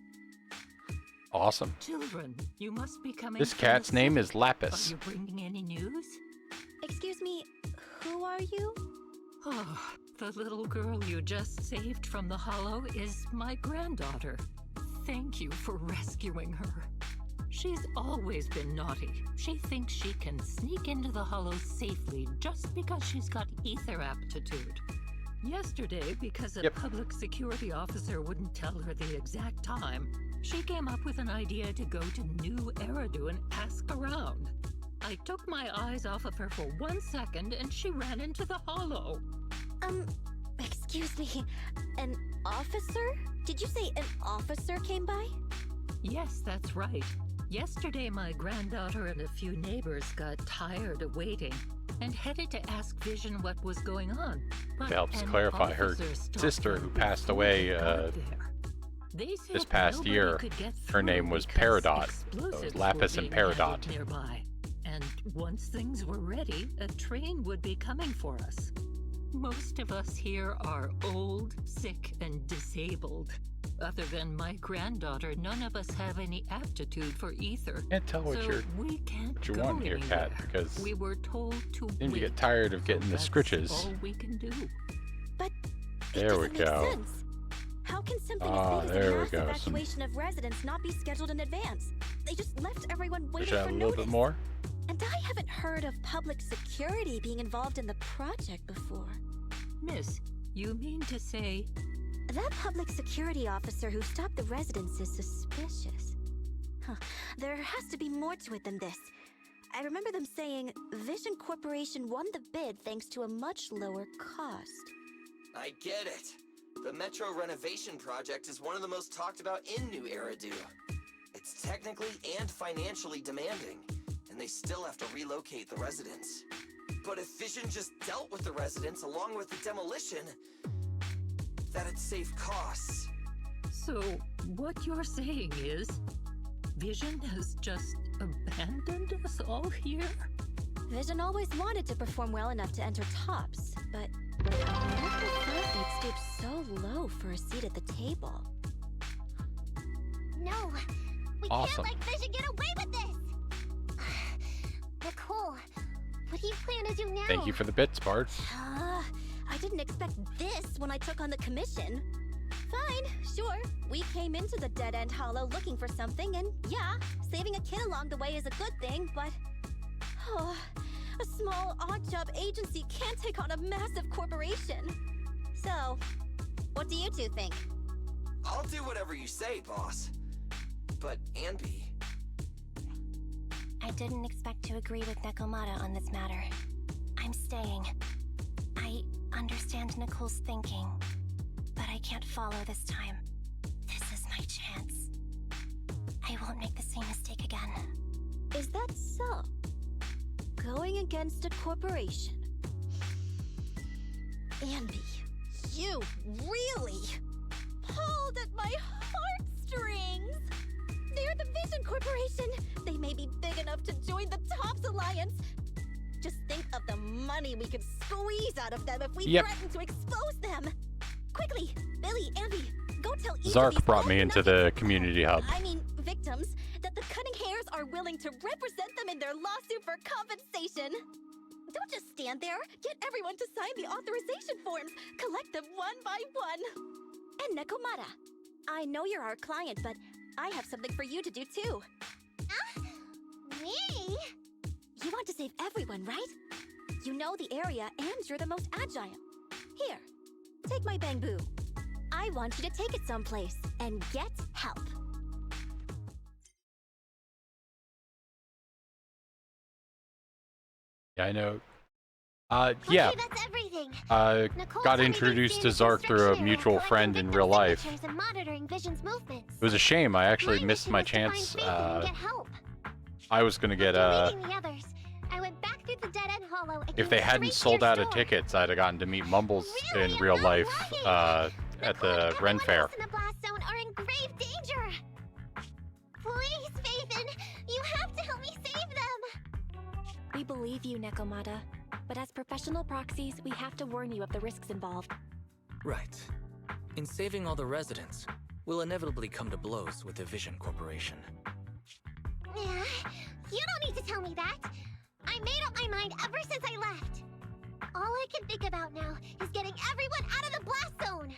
Awesome. Children, you must be coming. This from cat's the name city. is Lapis. Are you bringing any news? Excuse me, who are you? Oh, the little girl you just saved from the hollow is my granddaughter. Thank you for rescuing her. She's always been naughty. She thinks she can sneak into the hollow safely just because she's got ether aptitude. Yesterday, because a public security officer wouldn't tell her the exact time, she came up with an idea to go to New Eridu and ask around. I took my eyes off of her for 1 second and she ran into the hollow. Excuse me, an officer? Did you say an officer came by? Yes, that's right. Yesterday, my granddaughter and a few neighbors got tired of waiting and headed to ask Vision what was going on. But To help an clarify, her officer stopped sister, her who passed before away they got there. They said this past nobody year, could get her name through was because Peridot. So it was explosives Lapis were and being Peridot. handled nearby. And once things were ready, a train would be coming for us. Most of us here are old, sick, and disabled. Other than my granddaughter, none of us have any aptitude for ether. Can't tell what so you're we can't what you go want here, anywhere. Cat, because we were told to seem to wait. get tired of getting the That's scritches. all we can do. But There we doesn't make go. sense. How can something Ah, as big as there a we mass go. evacuation of residents not be scheduled in advance? They just left everyone Push waiting out for a little notice. bit more. And I haven't heard of public security being involved in the project before. Miss, you mean to say... That public security officer who stopped the residents is suspicious. Huh. There has to be more to it than this. I remember them saying Vision Corporation won the bid thanks to a much lower cost. I get it. The Metro renovation project is one of the most talked about in New Eridu. It's technically and financially demanding, and they still have to relocate the residents. But if Vision just dealt with the residents along with the demolition, that'd save costs. So, what you're saying is, Vision has just abandoned us all here? Vision always wanted to perform well enough to enter tops, but I never thought they'd stoop so low for a seat at the table. No, we Awesome. can't let Vision get away with this! Nicole, what do you plan to do now? Thank you for the bits, Bart. I didn't expect this when I took on the commission. Fine, sure. We came into the dead-end hollow looking for something, and yeah, saving a kid along the way is a good thing, but... Oh, a small, odd-job agency can't take on a massive corporation. So, what do you two think? I'll do whatever you say, boss. But, Anby... I didn't expect to agree with Nekomata on this matter. I'm staying. I understand Nicole's thinking, but I can't follow this time. This is my chance. I won't make the same mistake again. Is that so? Going against a corporation? Andy, you really pulled at my heartstrings! They're the Vision Corporation! They may be big enough to join the TOPS Alliance! Just think of the money we could squeeze out of them if we threaten to expose them! Quickly, Billy, Andy, go tell each of Zark these brought me into the community hub. I mean, victims, that the Cunning Hares are willing to represent them in their lawsuit for compensation. Don't just stand there. Get everyone to sign the authorization forms. Collect them one by one. And Nekomata, I know you're our client, but I have something for you to do too. Me? You want to save everyone, right? You know the area and you're the most agile. Here, take my bamboo. I want you to take it someplace and get help. Yeah, I know. Okay, Yeah. that's everything. Nicole Got told me introduced to there's Zark through a construction area mutual collecting friend in victims' real life. signatures and monitoring Vision's movements. It was a shame. I actually My missed mission my was to find chance. Faith and get help. I was gonna get After meeting the others, I went back through the dead-end hollow and if came they hadn't straight to sold your out of store. tickets, I'd have gotten to meet Mumbles in real life at the Ren Fair. Everyone else in the blast zone are in grave danger. Please, Faithin, you have to help me save them. We believe you, Nekomata. But as professional proxies, we have to warn you of the risks involved. Right. In saving all the residents, we'll inevitably come to blows with the Vision Corporation. Yeah, you don't need to tell me that. I made up my mind ever since I left. All I can think about now is getting everyone out of the blast zone.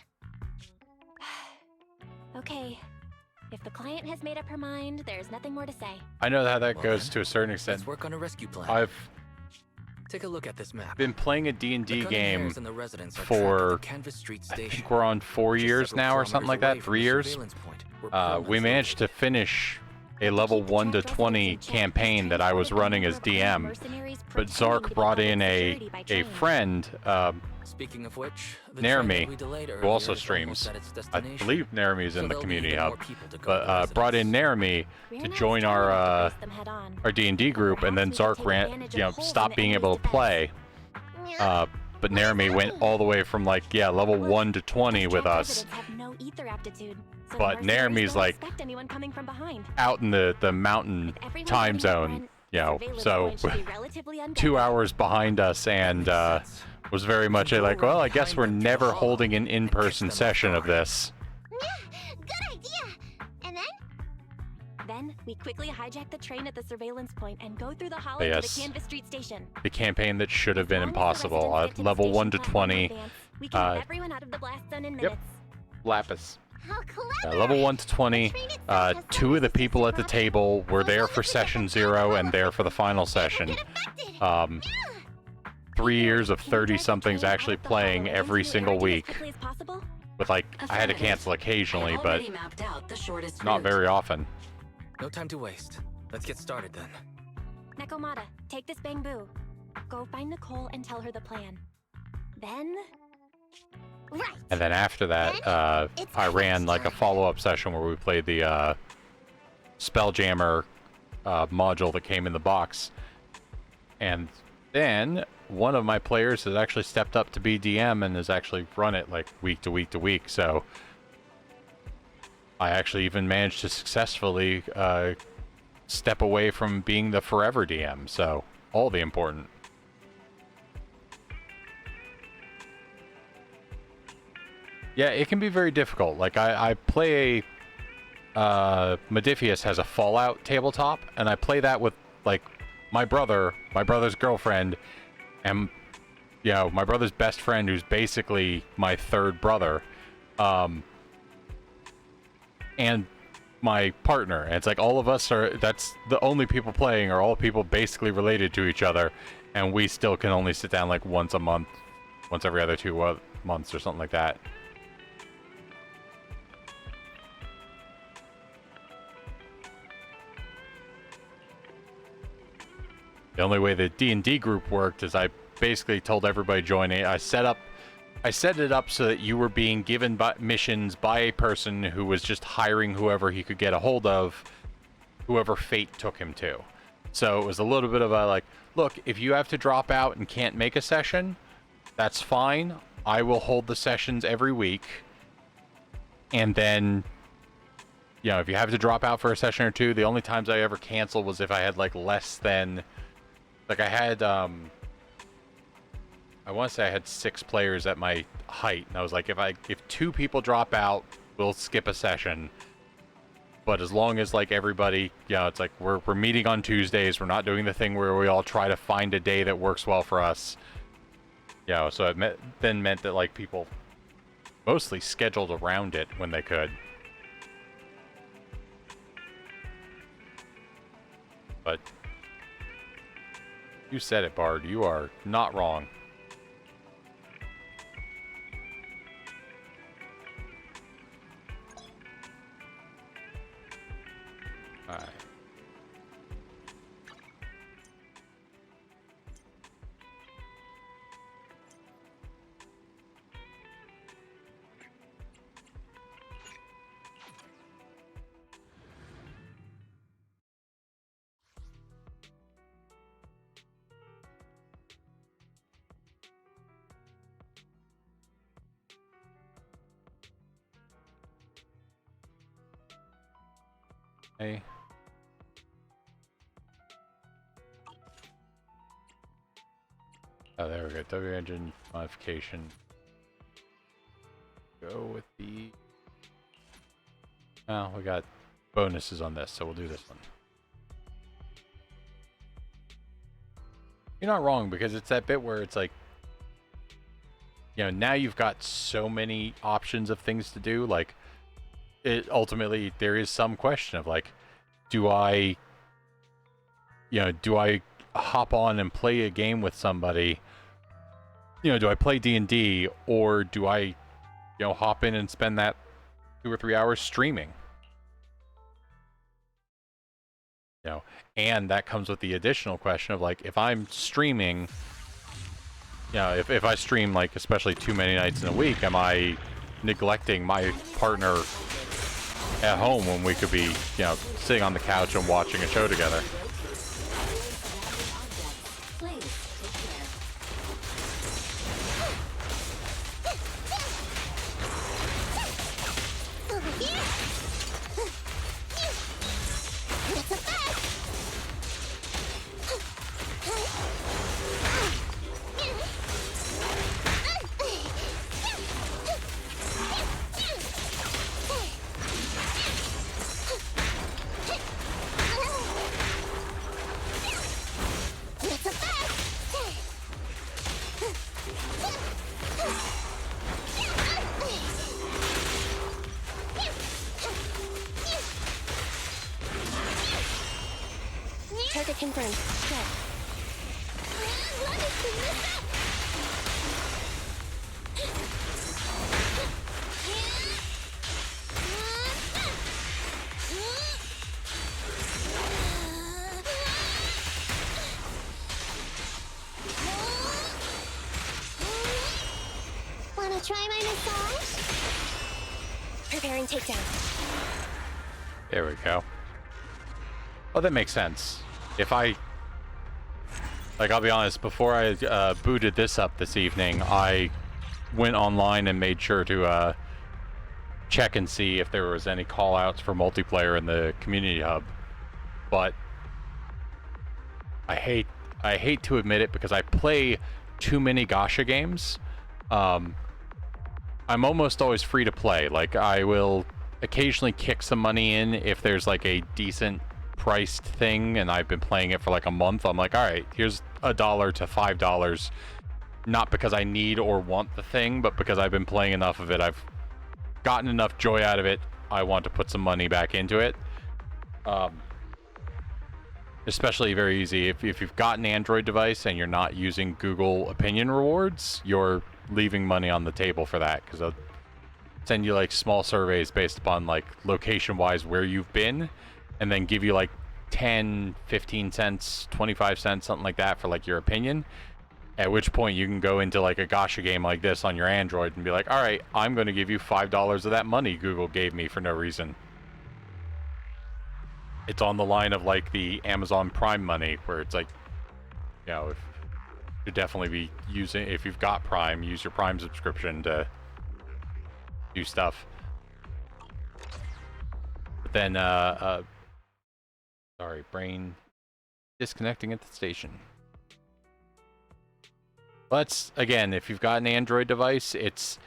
Okay. If the client has made up her mind, there's nothing more to say. I know how that goes to a certain extent. Let's work on a rescue plan. I've Take a look at this map. been playing a D&D The Cunning game Hares and the residents are trapped for, at the Canvas Street I station. think we're on 4 years several now or something like that, kilometers 3 away from the years. surveillance point, where We managed to finish a level 1 to 20 campaign that I was running as DM, but Zark brought in a friend, Speaking of which, the Naomi, train that we delayed who earlier also is streams. almost at its I destination. believe Naomi's in So the there'll be community even hub, more people to go but to the brought in Naomi to join our D&D group, and then Zark stopped being able to play. But Naomi went all the way from level 1 to 20 with us. Have no ether aptitude, so But the mercenaries Naomi's don't like expect anyone coming from behind. out in the mountain time zone, so 2 hours behind us, and was very much well, I guess we're never holding an in-person session of this. Good idea. And then? Then we quickly hijack the train at the surveillance point and go through the hollow But to yes, the Canvas Street station. the campaign that should have been impossible. Level 1 to 20. We can get everyone out of the blast zone in minutes. Lapis. How clever. Level 1 to 20. 2 of the people at the table were there for session 0 and there for the final session. 3 years of 30-somethings actually playing every single week. With I had to cancel occasionally, but not very often. No time to waste. Let's get started then. Nekomata, take this bamboo. Go find Nicole and tell her the plan. Then... Right. And then after that, I ran a follow-up session where we played the Spelljammer module that came in the box. And then one of my players has actually stepped up to be DM and has actually run it week to week to week. So I actually even managed to successfully step away from being the forever DM. So all the important. Yeah, it can be very difficult. I play Modifius has a Fallout tabletop, and I play that with my brother's girlfriend, and my brother's best friend, who's basically my third brother. and my partner. And it's like all of us are, that's the only people playing are all people basically related to each other, and we still can only sit down like once a month, once every other 2 months or something like that. The only way the D&D group worked is I basically told everybody joining. I set it up so that you were being given missions by a person who was just hiring whoever he could get a hold of, whoever fate took him to. So it was a little bit of a like, look, if you have to drop out and can't make a session, that's fine. I will hold the sessions every week. And then, you know, if you have to drop out for a session or two, the only times I ever canceled was if I had like less than, like I had, I want to say I had 6 players at my height, and I was like, if 2 people drop out, we'll skip a session. But as long as like everybody, you know, it's like we're meeting on Tuesdays, we're not doing the thing where we all try to find a day that works well for us. You know, so it then meant that like people mostly scheduled around it when they could. But you said it, Bard. You are not wrong. Alright. Hey. Oh, there we go. W engine modification. Go with the... Oh, we got bonuses on this, so we'll do this one. You're not wrong, because it's that bit where it's like, you know, now you've got so many options of things to do, like, it ultimately, there is some question of like, do I hop on and play a game with somebody? You know, do I play D&D, or do I, you know, hop in and spend that 2 or 3 hours streaming? You know, and that comes with the additional question of like, if I'm streaming, you know, if I stream like especially too many nights in a week, am I neglecting my partner at home when we could be, you know, sitting on the couch and watching a show together? Target confirmed. Check. Wanna try my massage? Preparing takedown. There we go. Oh, that makes sense. If I... Like, I'll be honest, before I booted this up this evening, I went online and made sure to check and see if there was any call-outs for multiplayer in the community hub. But I hate to admit it because I play too many gacha games. I'm almost always free to play. Like, I will occasionally kick some money in if there's like a decent priced thing and I've been playing it for like a month. I'm like, all right, here's $1 to $5, not because I need or want the thing, but because I've been playing enough of it, I've gotten enough joy out of it, I want to put some money back into it. Especially very easy if you've got an Android device and you're not using Google Opinion Rewards, you're leaving money on the table for that, because they'll send you like small surveys based upon like location wise where you've been, and then give you like 10, 15 cents, 25 cents, something like that for like your opinion. At which point you can go into like a gacha game like this on your Android and be like, all right, I'm going to give you $5 of that money Google gave me for no reason. It's on the line of like the Amazon Prime money, where it's like, you know, if you definitely be using, if you've got Prime, use your Prime subscription to do stuff. But then, sorry, brain disconnecting at the station. But again, if you've got an Android device, it's,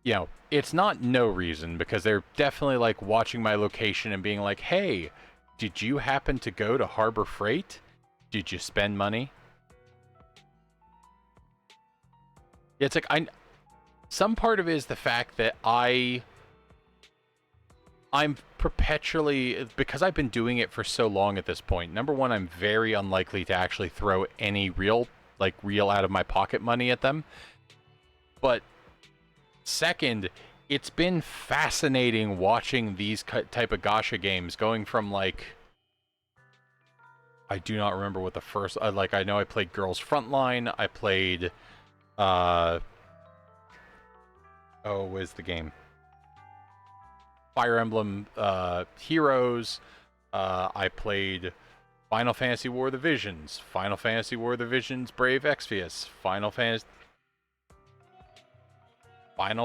you know, it's not no reason, because they're definitely like watching my location and being like, hey, did you happen to go to Harbor Freight? Did you spend money? It's like, some part of it is the fact that I'm perpetually, because I've been doing it for so long at this point, number one, I'm very unlikely to actually throw any real out of my pocket money at them. But second, it's been fascinating watching these type of gacha games, going from like, I do not remember what the first, like, I know I played Girls Frontline, I played, oh, where's the game? Fire Emblem Heroes, I played Final Fantasy War of the Visions, Final Fantasy War of the Visions Brave Exvius, Final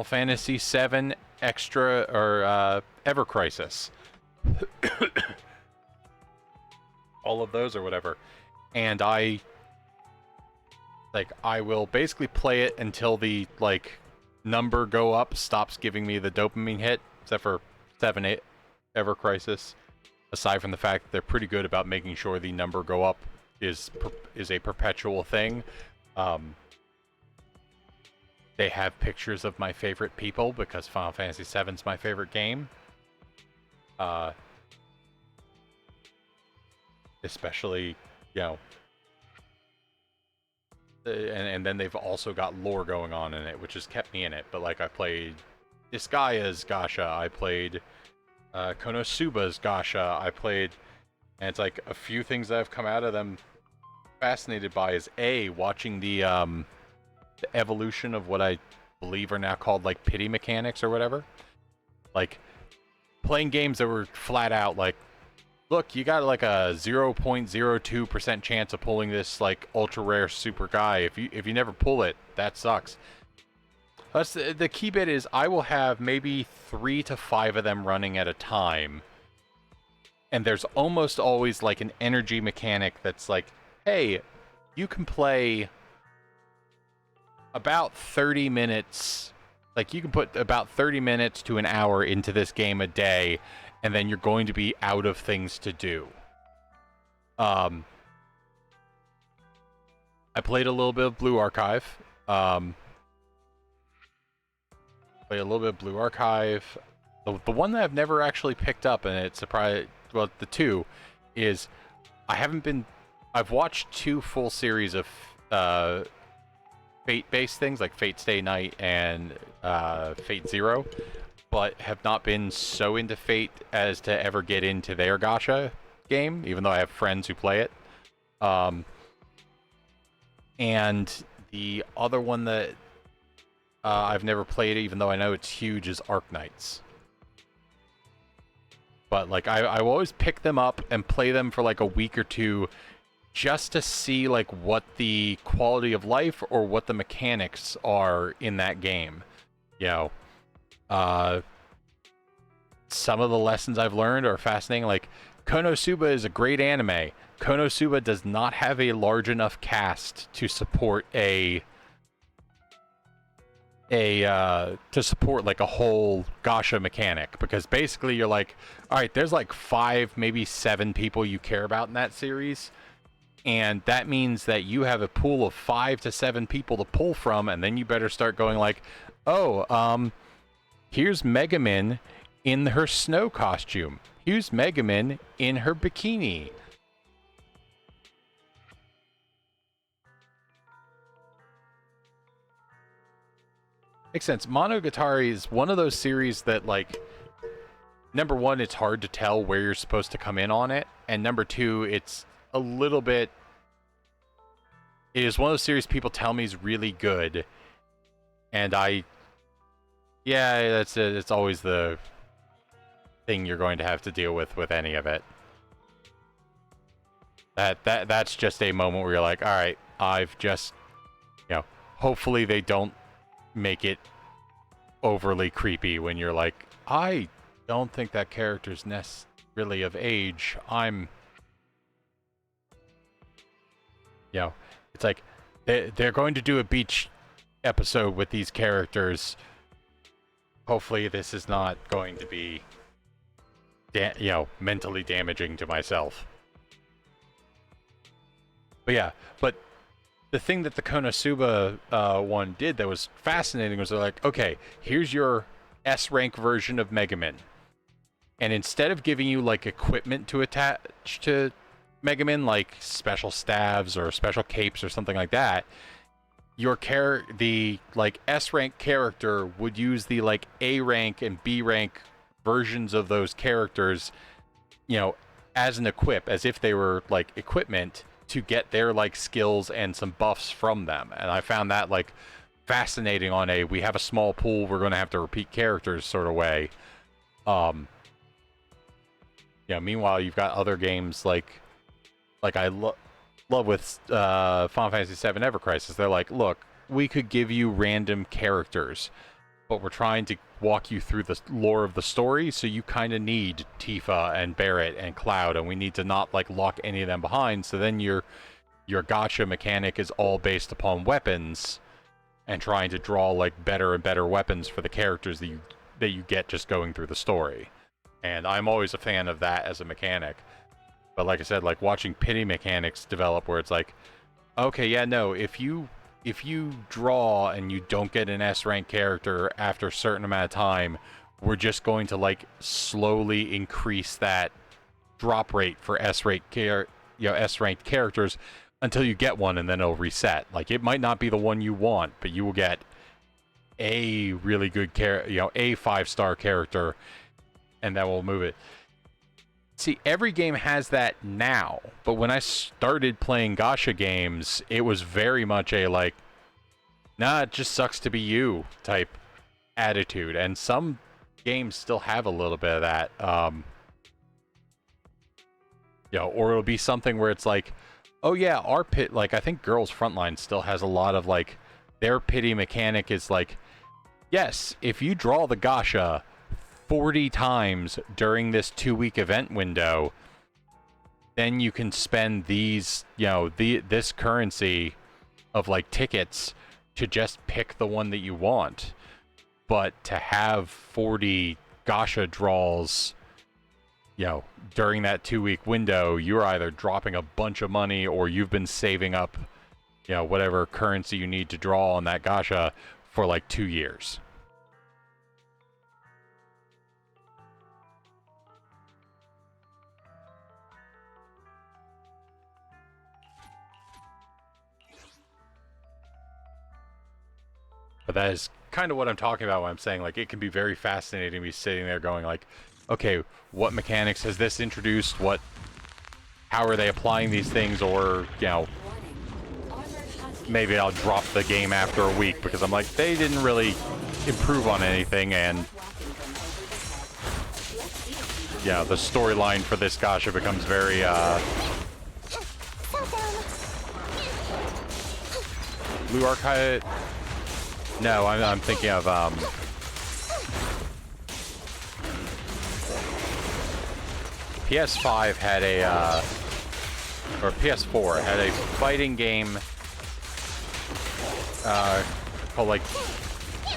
Fantasy VII Extra, or Ever Crisis. All of those or whatever. And I will basically play it until the like number go up stops giving me the dopamine hit, except for 7, 8 Ever Crisis. Aside from the fact that they're pretty good about making sure the number go up is a perpetual thing. They have pictures of my favorite people, because Final Fantasy VII's my favorite game. Especially, you know, and then they've also got lore going on in it, which has kept me in it. But like, I played Disgaea's gacha, I played Konosuba's gacha, I played, and it's like a few things that have come out of them fascinated by is watching the evolution of what I believe are now called like pity mechanics or whatever. Like playing games that were flat out like, look, you got like a 0.02% chance of pulling this like ultra rare super guy. If you never pull it, that sucks. That's the key bit is I will have maybe 3 to 5 of them running at a time. And there's almost always like an energy mechanic that's like, hey, you can play about 30 minutes. Like you can put about 30 minutes to an hour into this game a day, and then you're going to be out of things to do. I played a little bit of Blue Archive. Played a little bit of Blue Archive. The one that I've never actually picked up, and it surprised, well, the two, is I've watched 2 full series of Fate-based things, like Fate Stay Night and Fate Zero, but have not been so into Fate as to ever get into their gacha game, even though I have friends who play it. And the other one that I've never played, even though I know it's huge, is Arc Knights. But like I will always pick them up and play them for like a week or two, just to see like what the quality of life or what the mechanics are in that game. You know, some of the lessons I've learned are fascinating. Like Konosuba is a great anime. Konosuba does not have a large enough cast to support to support like a whole gacha mechanic, because basically you're like, all right, there's like 5, maybe 7 people you care about in that series, and that means that you have a pool of 5 to 7 people to pull from, and then you better start going like, oh, here's Megamin in her snow costume. Here's Megumin in her bikini. Makes sense. Monogatari is one of those series that, like, number one, it's hard to tell where you're supposed to come in on it, and number two, it's a little bit... It is one of those series people tell me is really good, and yeah, that's it. It's always the thing you're going to have to deal with any of it. That's just a moment where you're like, all right, I've just, hopefully they don't make it overly creepy when you're like, I don't think that character's really of age. It's like they're going to do a beach episode with these characters. Hopefully this is not going to be mentally damaging to myself. But the thing that the Konosuba one did that was fascinating was they're like, okay, here's your S rank version of Megumin, and instead of giving you like equipment to attach to Megumin, like special staves or special capes or something like that, the like S rank character would use the like A rank and B rank versions of those characters, as an equip, as if they were like equipment, to get their like skills and some buffs from them. And I found that like fascinating on we have a small pool, we're going to have to repeat characters sort of way. Meanwhile, you've got other games like I love with Final Fantasy VII Ever Crisis. They're like, look, we could give you random characters, but we're trying to walk you through the lore of the story, so you kind of need Tifa and Barret and Cloud, and we need to not like lock any of them behind. So then your gacha mechanic is all based upon weapons and trying to draw like better and better weapons for the characters that you get just going through the story. And I'm always a fan of that as a mechanic. But like I said, like watching pity mechanics develop where it's like, okay, yeah, no, if you draw and you don't get an S rank character after a certain amount of time, we're just going to like slowly increase that drop rate for S ranked characters until you get one, and then it'll reset. Like, it might not be the one you want, but you will get a really good a 5-star character, and that will move it. See, every game has that now, but when I started playing gacha games, it was very much a like, nah, it just sucks to be you type attitude, and some games still have a little bit of that. Or it'll be something where it's like, oh yeah, our pit, like I think Girls Frontline still has a lot of like, their pity mechanic is like, yes, if you draw the gacha 40 times during this 2-week event window, then you can spend these, this currency of like tickets to just pick the one that you want. But to have 40 gacha draws, during that 2-week window, you're either dropping a bunch of money or you've been saving up, whatever currency you need to draw on that gacha for like 2 years. But that is kind of what I'm talking about when I'm saying, like, it can be very fascinating to be sitting there going, like, okay, what mechanics has this introduced? How are they applying these things? Or, maybe I'll drop the game after a week because I'm like, they didn't really improve on anything, and, the storyline for this gacha becomes very, Blue Archive... No, I'm thinking of, PS5 had or PS4 had a fighting game, called, like,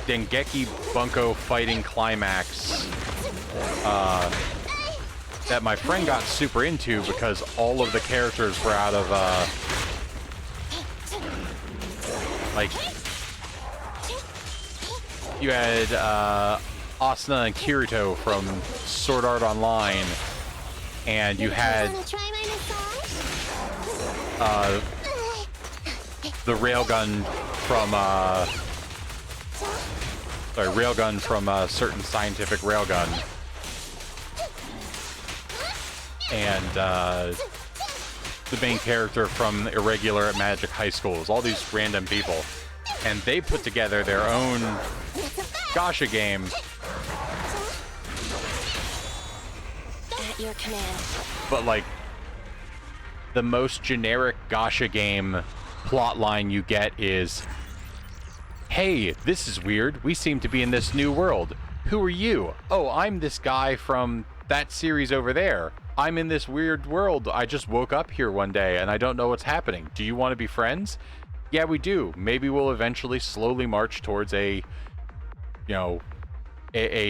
Dengeki Bunko Fighting Climax, that my friend got super into because all of the characters were out of, like... You had Asuna and Kirito from Sword Art Online, and you had the railgun from railgun from a certain scientific railgun, and the main character from Irregular at Magic High Schools, all these random people, and they put together their own gacha game. At your command. But like the most generic gacha game plot line you get is, hey, this is weird. We seem to be in this new world. Who are you? Oh, I'm this guy from that series over there. I'm in this weird world. I just woke up here one day and I don't know what's happening. Do you want to be friends? Yeah, we do. Maybe we'll eventually slowly march towards a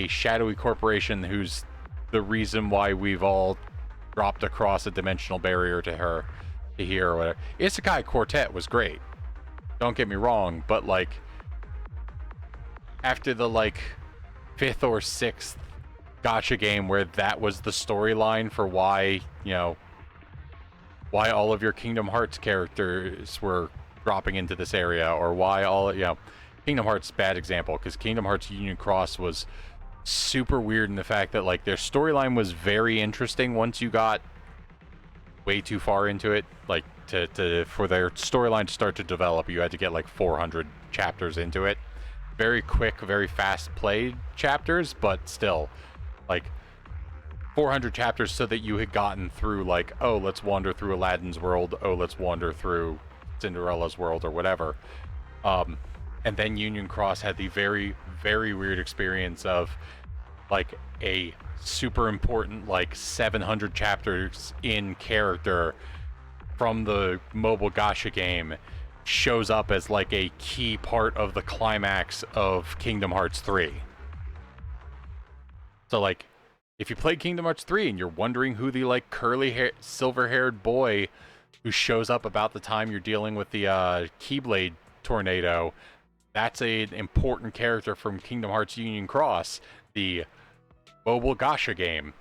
shadowy corporation who's the reason why we've all dropped across a dimensional barrier to here or whatever. Isekai Quartet was great. Don't get me wrong, but like after the like 5th or 6th gacha game where that was the storyline for why all of your Kingdom Hearts characters were dropping into this area, or why Kingdom Hearts, bad example, because Kingdom Hearts Union Cross was super weird in the fact that like their storyline was very interesting once you got way too far into it. Like for their storyline to start to develop, you had to get like 400 chapters into it. Very quick, very fast played chapters, but still like 400 chapters so that you had gotten through like, oh, let's wander through Aladdin's world, oh, let's wander through Cinderella's world or whatever. And then Union Cross had the very, very weird experience of like a super important like 700 chapters in character from the mobile gacha game shows up as like a key part of the climax of Kingdom Hearts 3. So like if you played Kingdom Hearts 3 and you're wondering who the like curly silver-haired boy who shows up about the time you're dealing with the Keyblade tornado, that's an important character from Kingdom Hearts Union Cross, the mobile gacha game.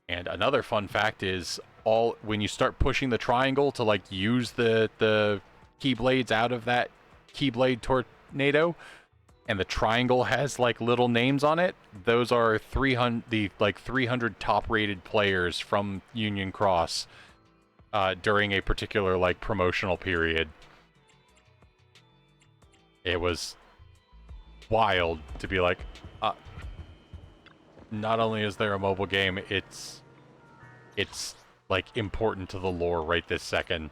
And another fun fact is, when you start pushing the triangle to like use the Keyblades out of that Keyblade tornado, and the triangle has like little names on it, those are 300 top rated players from Union Cross during a particular like promotional period. It was wild to be like, not only is there a mobile game, it's like important to the lore right this second.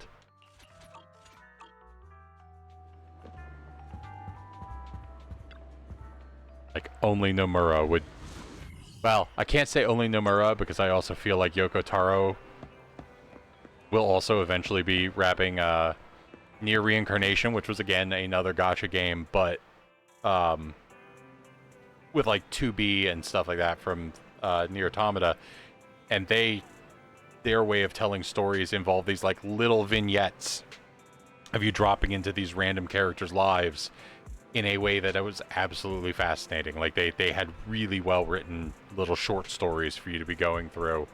Like only Nomura would, well, I can't say only Nomura because I also feel like Yoko Taro will also eventually be wrapping Near Reincarnation, which was again another gacha game, but with like 2B and stuff like that from Nier Automata, and their way of telling stories involved these like little vignettes of you dropping into these random characters' lives in a way that it was absolutely fascinating. Like they had really well written little short stories for you to be going through.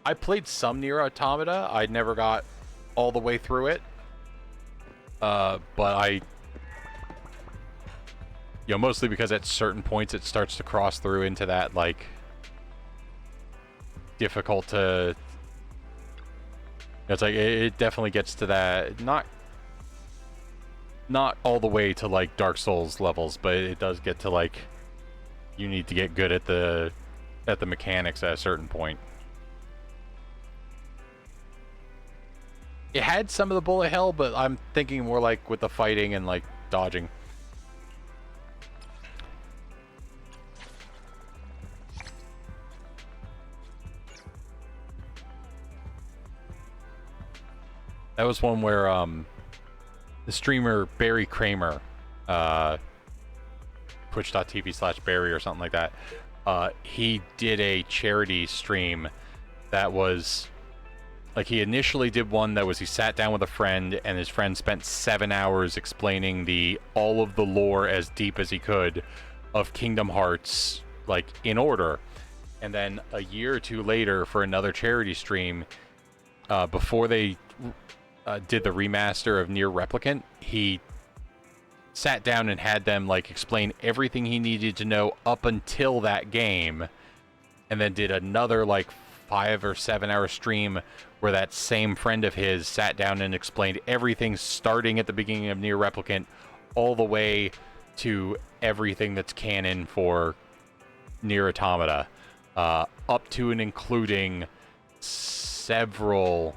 I played some Nier Automata. I never got all the way through it. But I, mostly because at certain points it starts to cross through into that, like, difficult to, it's like, it definitely gets to that, not all the way to, like, Dark Souls levels, but it does get to, like, you need to get good at the mechanics at a certain point. It had some of the bullet hell, but I'm thinking more like with the fighting and like dodging. That was one where the streamer Barry Kramer, twitch.tv/Barry or something like that, he did a charity stream that was like, he initially did one that was he sat down with a friend and his friend spent 7 hours explaining all of the lore as deep as he could of Kingdom Hearts, like, in order. And then a year or two later, for another charity stream, before they did the remaster of Nier Replicant, he sat down and had them, like, explain everything he needed to know up until that game, and then did another, like, 5 or 7 hour stream where that same friend of his sat down and explained everything starting at the beginning of Nier Replicant all the way to everything that's canon for Nier Automata, up to and including several,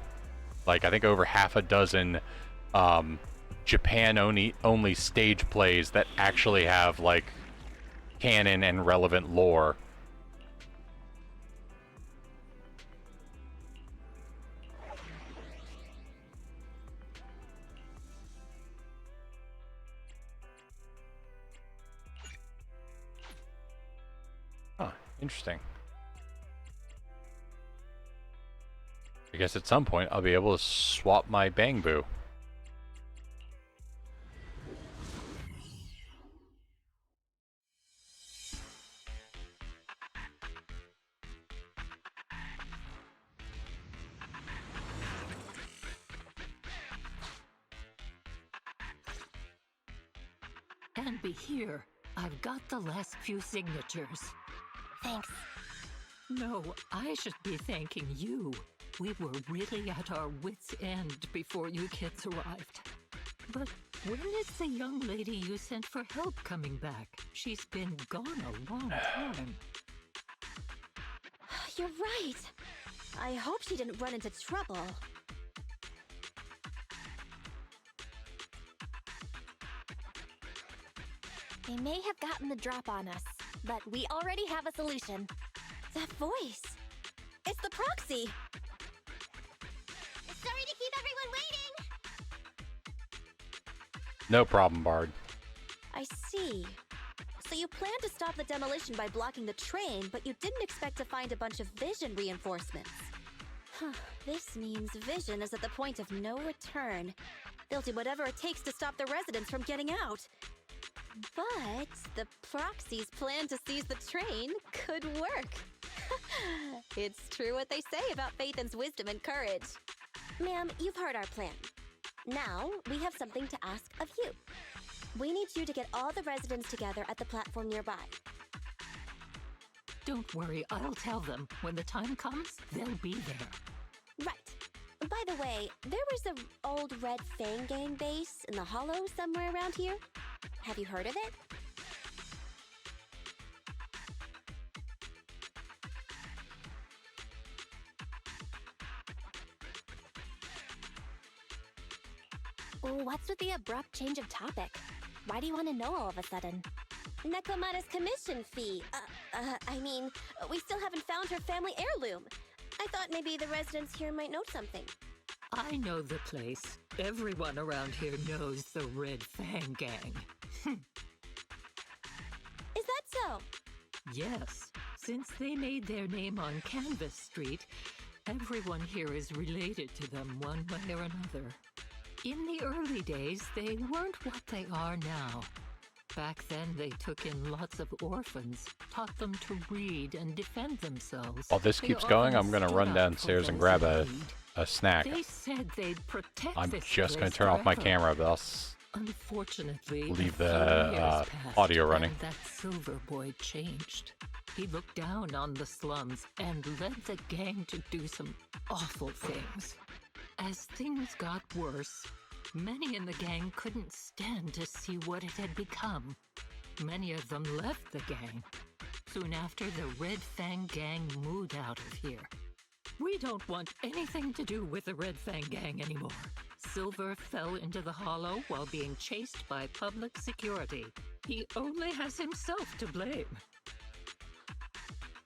like, I think over half a dozen Japan only stage plays that actually have, like, canon and relevant lore. Huh, interesting. I guess at some point I'll be able to swap my Bang Boo. And be here. I've got the last few signatures. Thanks. No, I should be thanking you. We were really at our wits' end before you kids arrived. But when is the young lady you sent for help coming back? She's been gone a long time. You're right. I hope she didn't run into trouble. They may have gotten the drop on us, but we already have a solution. That voice. It's the proxy. Sorry to keep everyone waiting. No problem, Bard. I see. So you planned to stop the demolition by blocking the train, but you didn't expect to find a bunch of vision reinforcements. Huh. This means Vision is at the point of no return. They'll do whatever it takes to stop the residents from getting out. But the proxy's plan to seize the train could work. It's true what they say about Phaethon's wisdom and courage. Ma'am, you've heard our plan. Now, we have something to ask of you. We need you to get all the residents together at the platform nearby. Don't worry, I'll tell them. When the time comes, they'll be there. Right. By the way, there was an old Red Fang Gang base in the Hollow somewhere around here. Have you heard of it? What's with the abrupt change of topic? Why do you want to know all of a sudden? Nekomata's commission fee. We still haven't found her family heirloom. I thought maybe the residents here might know something. I know the place. Everyone around here knows the Red Fang Gang. Is that so? Yes. Since they made their name on Canvas Street, everyone here is related to them one way or another. In the early days, they weren't what they are now. Back then, they took in lots of orphans, taught them to read and defend themselves. While this They keeps going, often I'm gonna stood run up downstairs for and those grab in need. a snack. They said they'd protect I'm this just gonna place turn off my forever. camera, but I'll Unfortunately, leave a few the years passed, audio running. and that silver boy changed. He looked down on the slums and led the gang to do some awful things. As things got worse, many in the gang couldn't stand to see what it had become. Many of them left the gang. Soon after, the Red Fang Gang moved out of here. We don't want anything to do with the Red Fang Gang anymore. Silver fell into the Hollow while being chased by public security. He only has himself to blame.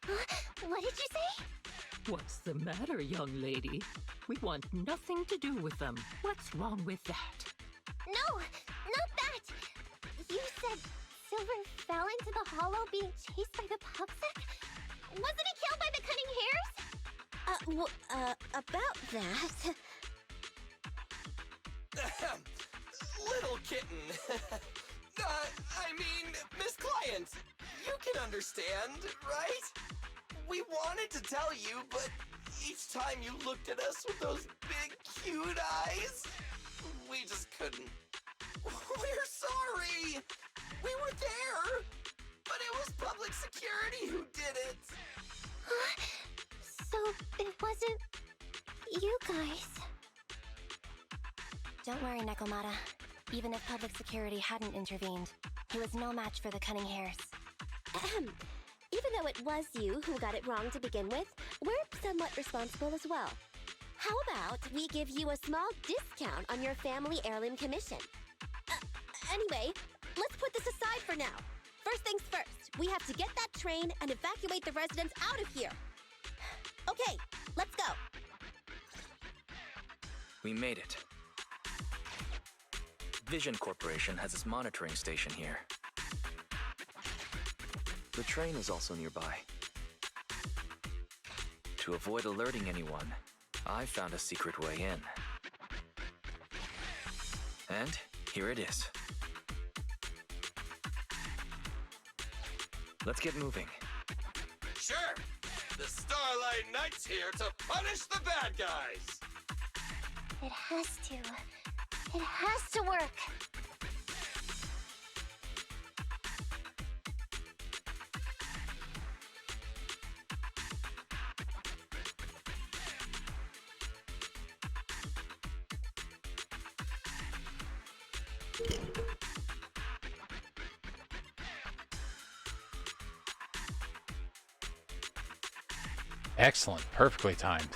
What did you say? What's the matter, young lady? We want nothing to do with them. What's wrong with that? No, not that. You said Silver fell into the Hollow being chased by the PubSec? Wasn't he killed by the Cunning Hares? About that... Little kitten. I mean, Miss Client, you can understand, right? We wanted to tell you, but each time you looked at us with those big, cute eyes, we just couldn't. We're sorry! We were there, but it was public security who did it. So it wasn't you guys. Don't worry, Nekomata. Even if public security hadn't intervened, he was no match for the Cunning Hares. Even though it was you who got it wrong to begin with, we're somewhat responsible as well. How about we give you a small discount on your family heirloom commission? Anyway, let's put this aside for now. First things first, we have to get that train and evacuate the residents out of here. Okay, let's go. We made it. Vision Corporation has its monitoring station here. The train is also nearby. To avoid alerting anyone, I found a secret way in. And here it is. Let's get moving. Sure! The Starlight Knight's here to punish the bad guys! It has to. It has to work. Excellent. Perfectly timed.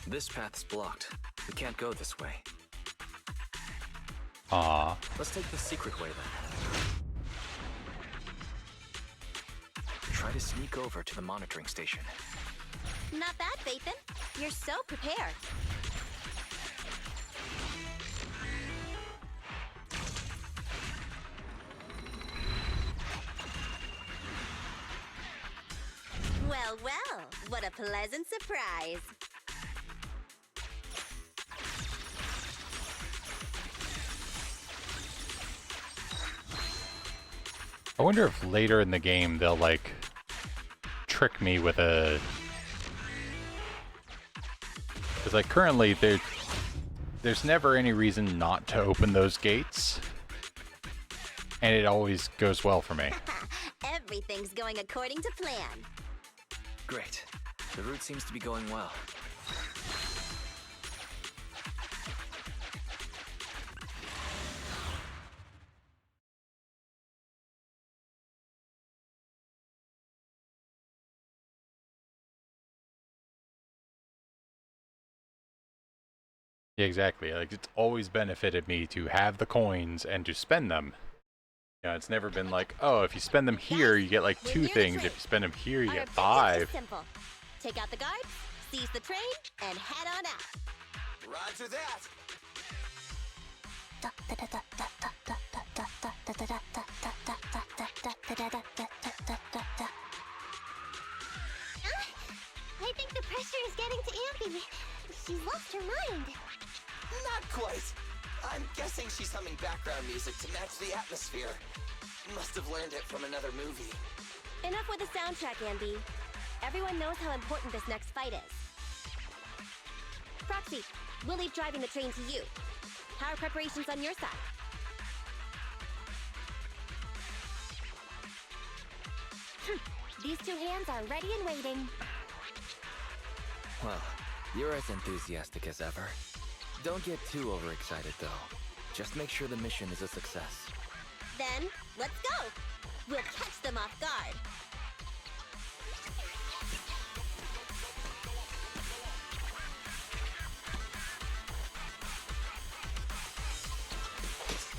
This path's blocked. We can't go this way. Aww. Let's take the secret way then. Try to sneak over to the monitoring station. Not bad, Phaethon. You're so prepared. Well, well, what a pleasant surprise. I wonder if later in the game they'll, like, trick me with a... Because, like, currently there's never any reason not to open those gates. And it always goes well for me. Everything's going according to plan. Great. The route seems to be going well. Yeah, exactly. Like, it's always benefited me to have the coins and to spend them. You know, it's never been like, oh, if you spend them here, you get like 2 things. If you spend them here, you get 5. Simple. Take out the guards, seize the train, and head on out. Roger that. I think the pressure is getting to Ampy. She's lost her mind. Not quite. I'm guessing she's humming background music to match the atmosphere. Must have learned it from another movie. Enough with the soundtrack, Andy. Everyone knows how important this next fight is. Proxy, we'll leave driving the train to you. How are preparations on your side? These 2 hands are ready and waiting. Well, you're as enthusiastic as ever. Don't get too overexcited, though. Just make sure the mission is a success. Then, let's go! We'll catch them off guard.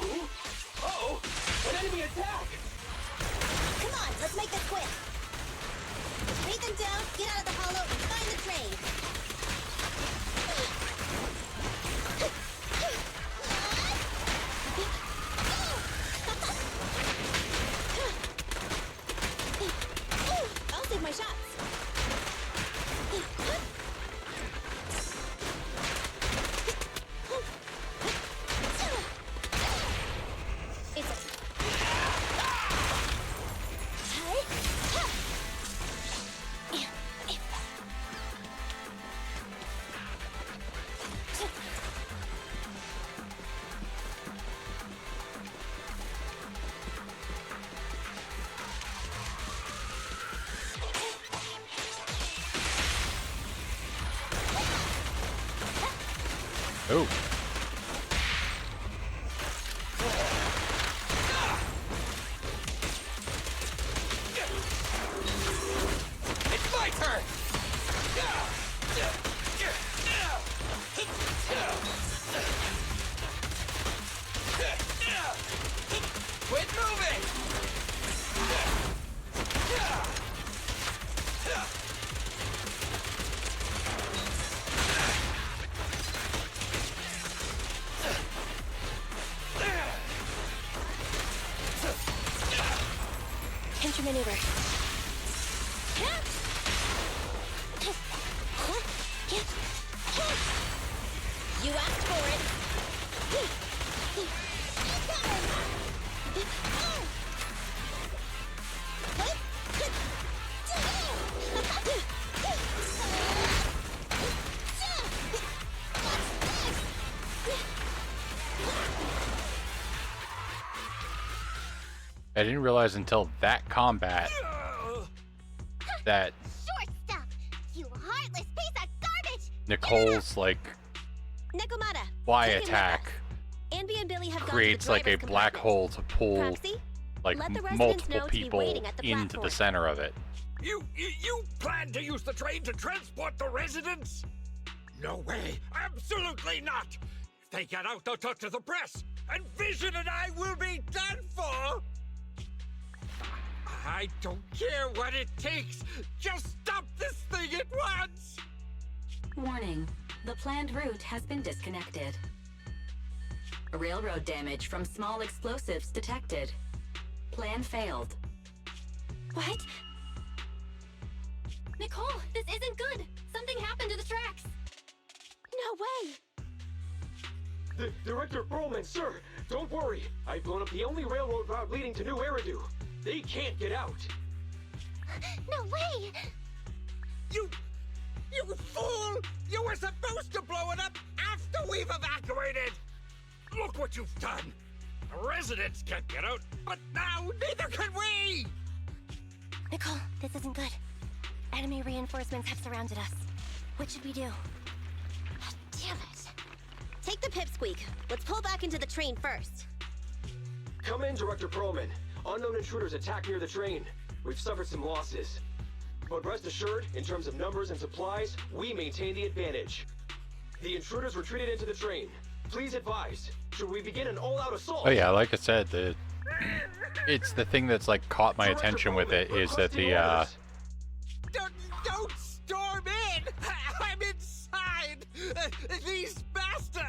Ooh. Uh-oh! An enemy attack! Come on, let's make this quick! Beat them down, get out of the hollow, and find the train! Oh. It's my turn! Quit moving! Counter maneuver. You asked for it. I didn't realize until that combat that Short stuff! You heartless piece of garbage! Nicole's like Nekomata. Y take him with attack us. Anby and Billy have creates gone like to a the black driver's hole to pull Proxy, like let the residents multiple know to be people waiting at the into platform. the center of it. You plan to use the train to transport the residents? No way! Absolutely not! If they get out, they'll talk to the press, and Vision and I will be done for! I don't care what it takes! Just stop this thing at once! Warning. The planned route has been disconnected. Railroad damage from small explosives detected. Plan failed. What? Nicole, this isn't good. Something happened to the tracks. No way. Director Perlman, sir, don't worry. I've blown up the only railroad route leading to New Eridu. They can't get out. No way! You fool! You were supposed to blow it up after we've evacuated! Look what you've done! The residents can't get out, but now neither can we! Nicole, this isn't good. Enemy reinforcements have surrounded us. What should we do? Damn it. Take the pipsqueak. Let's pull back into the train first. Come in, Director Perlman. Unknown intruders attacked near the train. We've suffered some losses. But rest assured, in terms of numbers and supplies, we maintain the advantage. The intruders retreated into the train. Please advise, should we begin an all-out assault? Oh yeah, like I said, it's the thing that's like caught my attention with it is that the Don't storm in! I'm inside! These bastards!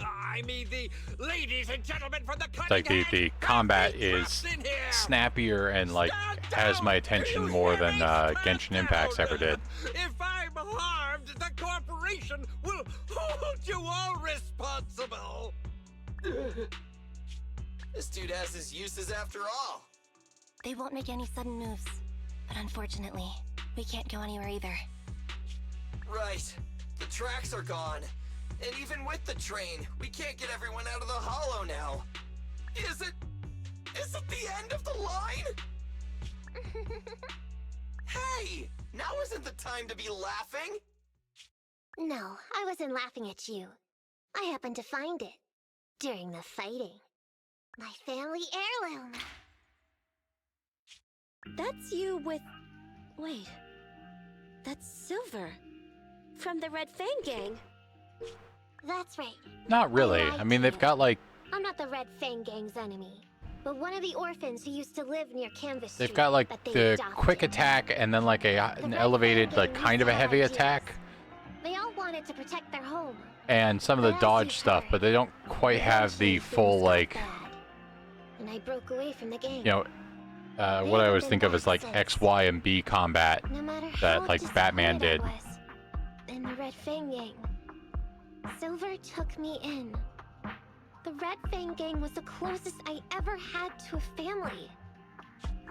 I mean, the ladies and gentlemen from the cutting like the combat is snappier and like has my attention more than Genshin Impact's ever did. If I'm harmed, the corporation will hold you all responsible! This dude has his uses after all. They won't make any sudden moves. But unfortunately, we can't go anywhere either. Right. The tracks are gone. And even with the train, we can't get everyone out of the hollow now. Is it the end of the line? Hey! Now isn't the time to be laughing! No, I wasn't laughing at you. I happened to find it. During the fighting. My family heirloom. That's you with... Wait. That's Silver. From the Red Fang Gang. That's right. Not really. I mean, they've got like I'm not the Red Fang Gang's enemy, but one of the orphans who used to live near Canvas Street. they've got like that they the adopted. quick attack and then like an elevated like kind of a heavy attack They all wanted to protect their home. and some of the dodge stuff, but they don't quite have the full like And I broke away from the gang. you know what I always think of as like X, Y, and B combat No matter how that like Batman did. disappointed I was in the Red Fang Gang. Silver took me in. The Red Fang Gang was the closest I ever had to a family.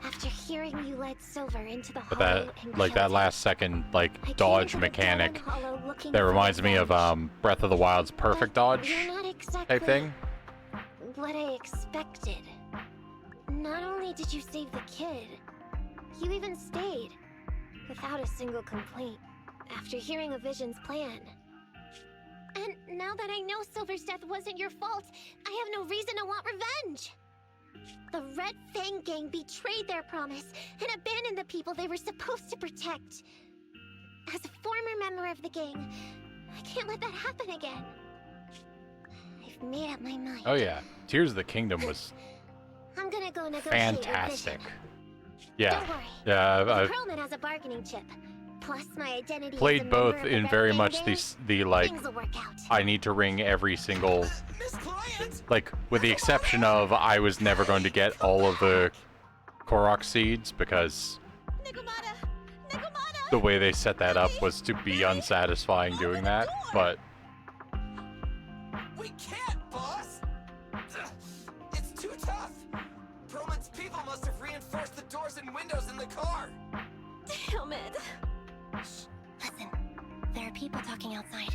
After hearing you led Silver into the But hollow that and like that killed last second like I came dodge to the mechanic Golden Hollow looking that for reminds me of revenge. Breath of the Wild's perfect dodge You're not exactly type thing. what I expected. Not only did you save the kid, you even stayed, without a single complaint, after hearing a Vision's plan. And now that I know Silver's death wasn't your fault, I have no reason to want revenge. The Red Fang Gang betrayed their promise and abandoned the people they were supposed to protect. As a former member of the gang, I can't let that happen again. I've made up my mind. Oh yeah, Tears of the Kingdom was I'm gonna go negotiate fantastic. with Vision. Yeah, Don't worry. yeah. I've Perlman has a bargaining chip. Plus my identity played as a both member of the in Red very Fang much Gang. the like. Things will work out. I need to ring every single, like, with the exception of I was never going to get all of the Korok seeds because the way they set that up was to be unsatisfying doing that, but We can't, boss! It's too tough! Perlman's people must have reinforced the doors and windows in the car! Damn it. Shh. Listen. There are people talking outside.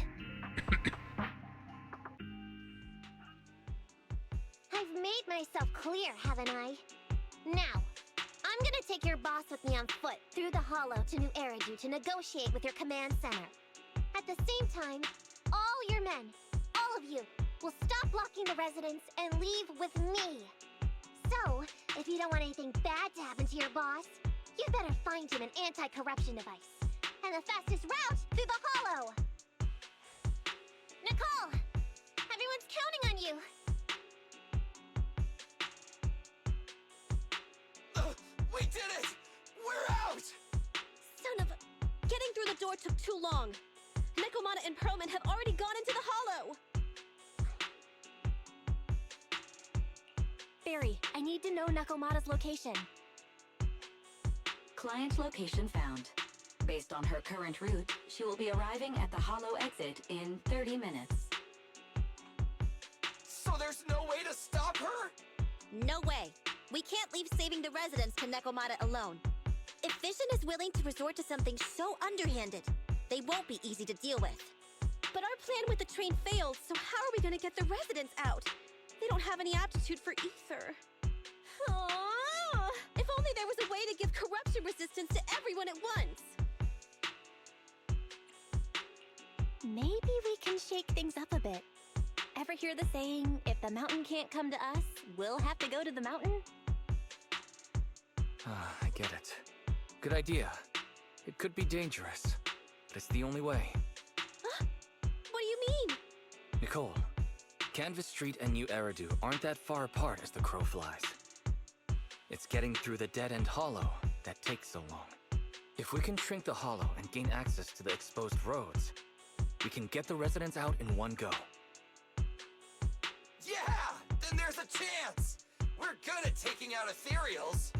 I've made myself clear, haven't I? Now, I'm gonna take your boss with me on foot through the Hollow to New Eridu to negotiate with your command center. At the same time, all your men, all of you, will stop blocking the residents and leave with me. So, if you don't want anything bad to happen to your boss, you better find him an anti-corruption device. And the fastest route through the Hollow! Nicole! Everyone's counting on you! We did it! We're out! Son of a... Getting through the door took too long. Nekomata and Perlman have already gone into the Hollow. Barry, I need to know Nekomata's location. Client location found. Based on her current route, she will be arriving at the Hollow exit in 30 minutes. So there's no way to stop her? No way. We can't leave saving the residents to Nekomata alone. If Vision is willing to resort to something so underhanded, they won't be easy to deal with. But our plan with the train failed, so how are we gonna get the residents out? They don't have any aptitude for ether. Aww. If only there was a way to give corruption resistance to everyone at once. Maybe we can shake things up a bit. Ever hear the saying, if the mountain can't come to us, we'll have to go to the mountain? I get it. Good idea. It could be dangerous, but it's the only way. Huh? What do you mean? Nicole, Canvas Street and New Eridu aren't that far apart as the crow flies. It's getting through the dead-end hollow that takes so long. If we can shrink the hollow and gain access to the exposed roads, we can get the residents out in one go. Yeah! Then there's a chance! We're good at taking out ethereals!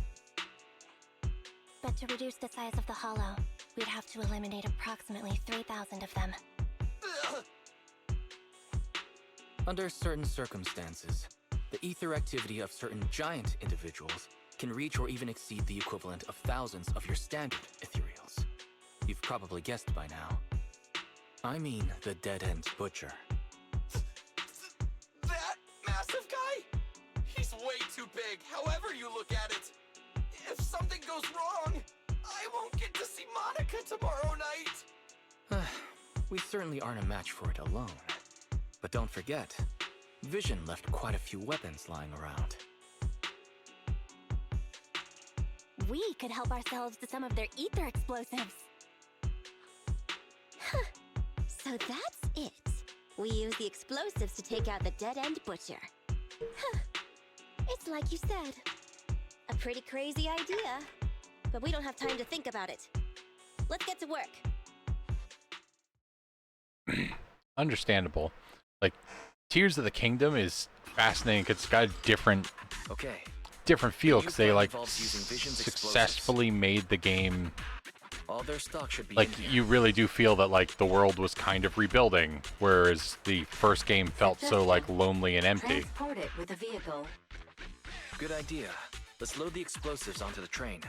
But to reduce the size of the Hollow, we'd have to eliminate approximately 3,000 of them. Ugh. Under certain circumstances, the ether activity of certain giant individuals can reach or even exceed the equivalent of thousands of your standard ethereals. You've probably guessed by now. I mean the dead-end butcher. That massive guy? He's way too big, however you look at it. If something goes wrong, I won't get to see Monica tomorrow night. We certainly aren't a match for it alone. But don't forget, Vision left quite a few weapons lying around. We could help ourselves to some of their ether explosives. So that's it. We use the explosives to take out the dead-end butcher. It's like you said. A pretty crazy idea. But we don't have time to think about it. Let's get to work. understandable. Like, Tears of the Kingdom is fascinating because it's got a different feel because they like successfully made the game. All their stock should be Like, in here. you really do feel that like the world was kind of rebuilding, whereas the first game felt so like lonely and empty. Transport it with a vehicle. Good idea. Let's load the explosives onto the train.